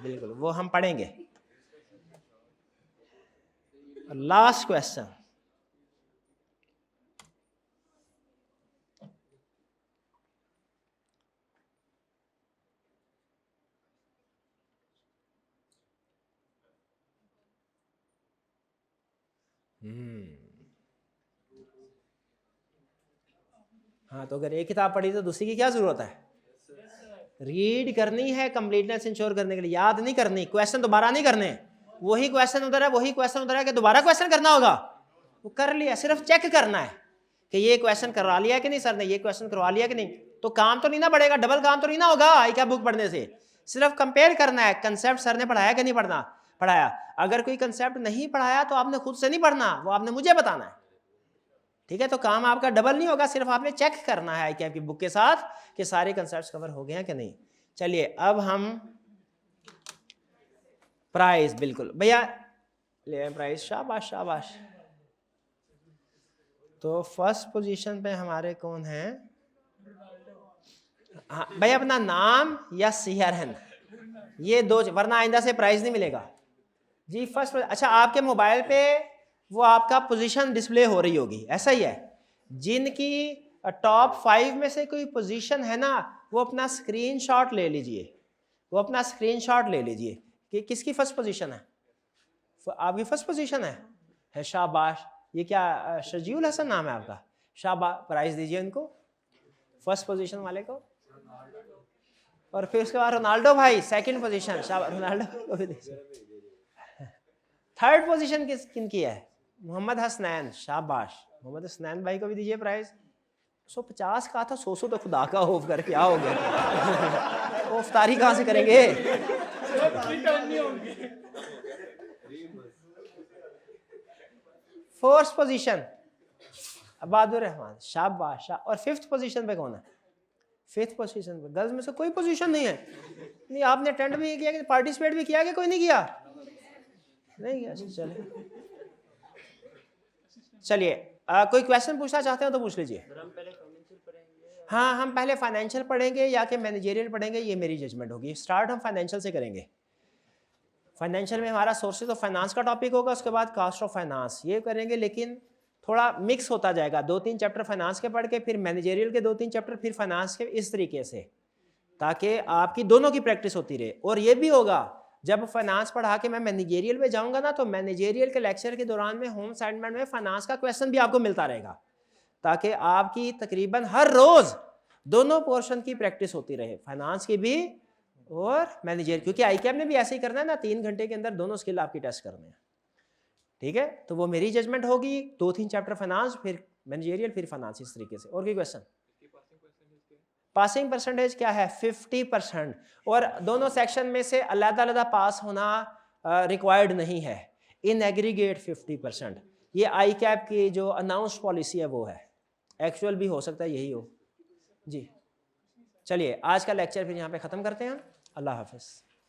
Speaker 1: बिल्कुल वो हम पढ़ेंगे। लास्ट क्वेश्चन, हाँ तो अगर एक किताब पढ़ी तो दूसरी की क्या जरूरत है, रीड करनी है कंप्लीटनेस इंश्योर करने के लिए, याद नहीं करनी, क्वेश्चन दोबारा नहीं करने, वही क्वेश्चन उधर है वही क्वेश्चन उधर है कि दोबारा क्वेश्चन करना होगा, वो कर लिया, सिर्फ चेक करना है कि ये क्वेश्चन करवा लिया कि नहीं सर ने, ये क्वेश्चन करवा लिया कि नहीं, तो काम तो नहीं ना बढ़ेगा, डबल काम तो नहीं ना होगा आई क्या बुक पढ़ने से, सिर्फ कंपेयर करना है कंसेप्ट सर ने पढ़ाया कि नहीं पढ़ाया, अगर कोई कंसेप्ट नहीं पढ़ाया तो आपने खुद से नहीं पढ़ना, वो आपने मुझे बताना है, ठीक है, तो काम आपका डबल नहीं होगा, सिर्फ आपने चेक करना है आई कैप की बुक के साथ कि सारे कंसेप्ट्स कवर हो गए हैं कि नहीं। चलिए अब हम प्राइस, बिल्कुल भैया ले प्राइस, शाबाश शाबाश। तो फर्स्ट पोजीशन पे हमारे कौन हैं, हाँ भैया अपना नाम या CRN, ये दो, वरना आइंदा से प्राइस नहीं मिलेगा जी। फर्स्ट, अच्छा आपके मोबाइल पे वो आपका पोजीशन डिस्प्ले हो रही होगी, ऐसा ही है, जिनकी टॉप 5 में से कोई पोजीशन है ना, वो अपना स्क्रीनशॉट ले लीजिए, वो अपना स्क्रीनशॉट ले लीजिए कि किसकी फर्स्ट पोजीशन है, आपकी फर्स्ट पोजीशन है शाबाश, ये क्या शजीउल हसन नाम है आपका, शाबाश, प्राइज दीजिए इनको फर्स्ट पोजीशन वाले को, और फिर उसके बाद रोनाल्डो भाई सेकंड पोजीशन, शाबाश रोनाल्डो को भी दीजिए। थर्ड पोजीशन किनकी है, मोहम्मद हसनैन, शाबाश, मोहम्मद हसनैन भाई को भी दीजिए प्राइज। 150 का था, 100 तो खुदा का होफ कर क्या हो गया वो इफ्तारी कहाँ से करेंगे फोर्थ पोजीशन अबादुर रहमान, शाबाश, और फिफ्थ पोजीशन पे कौन है, फिफ्थ पोजीशन पे गर्ल्स में से कोई पोजीशन नहीं है, नहीं आपने अटेंड भी किया कि पार्टिसिपेट भी किया कि कोई नहीं किया, नहीं किया, चलिए कोई क्वेश्चन पूछना चाहते हो तो पूछ लीजिए। हाँ हम पहले फाइनेंशियल पढ़ेंगे या कि मैनेजरियल पढ़ेंगे, ये मेरी जजमेंट होगी, स्टार्ट हम फाइनेंशियल से करेंगे। फाइनेंशियल में हमारा सोर्सेज ऑफ फाइनेंस का टॉपिक होगा, उसके बाद कास्ट ऑफ फाइनेंस, ये करेंगे, लेकिन थोड़ा मिक्स होता जाएगा, 2-3 चैप्टर फाइनेंस के पढ़ के फिर मैनेजरियल के 2-3 चैप्टर फिर फाइनेंस के, इस तरीके से, ताकि आपकी दोनों की प्रैक्टिस होती रहे। और ये भी होगा जब फाइनेंस पढ़ा के मैं मैनेजरियल में जाऊंगा ना, तो मैनेजरियल के लेक्चर के दौरान में होम असाइनमेंट में फाइनेंस का क्वेश्चन भी आपको मिलता रहेगा, ताकि आपकी तकरीबन हर रोज दोनों पोर्शन की प्रैक्टिस होती रहे, फाइनेंस की भी और मैनेजर, क्योंकि आईकैप ने भी ऐसे ही करना है ना, 3 घंटे के अंदर दोनों स्किल आपकी टेस्ट करने हैं, ठीक है, तो वो मेरी जजमेंट होगी, 2-3 चैप्टर फाइनेंस फिर मैनेजरियल फिर फाइनेंस, इस तरीके से। और कोई क्वेश्चन, पासिंग परसेंटेज क्या है, 50%, और दोनों सेक्शन में से अलग-अलग पास होना रिक्वायर्ड नहीं है, इन एग्रीगेट 50%, ये आईकैप की जो अनाउंस पॉलिसी है वो है, एक्चुअल भी हो सकता है यही हो जी। चलिए आज का लेक्चर फिर यहाँ पे ख़त्म करते हैं, अल्लाह हाफिज़।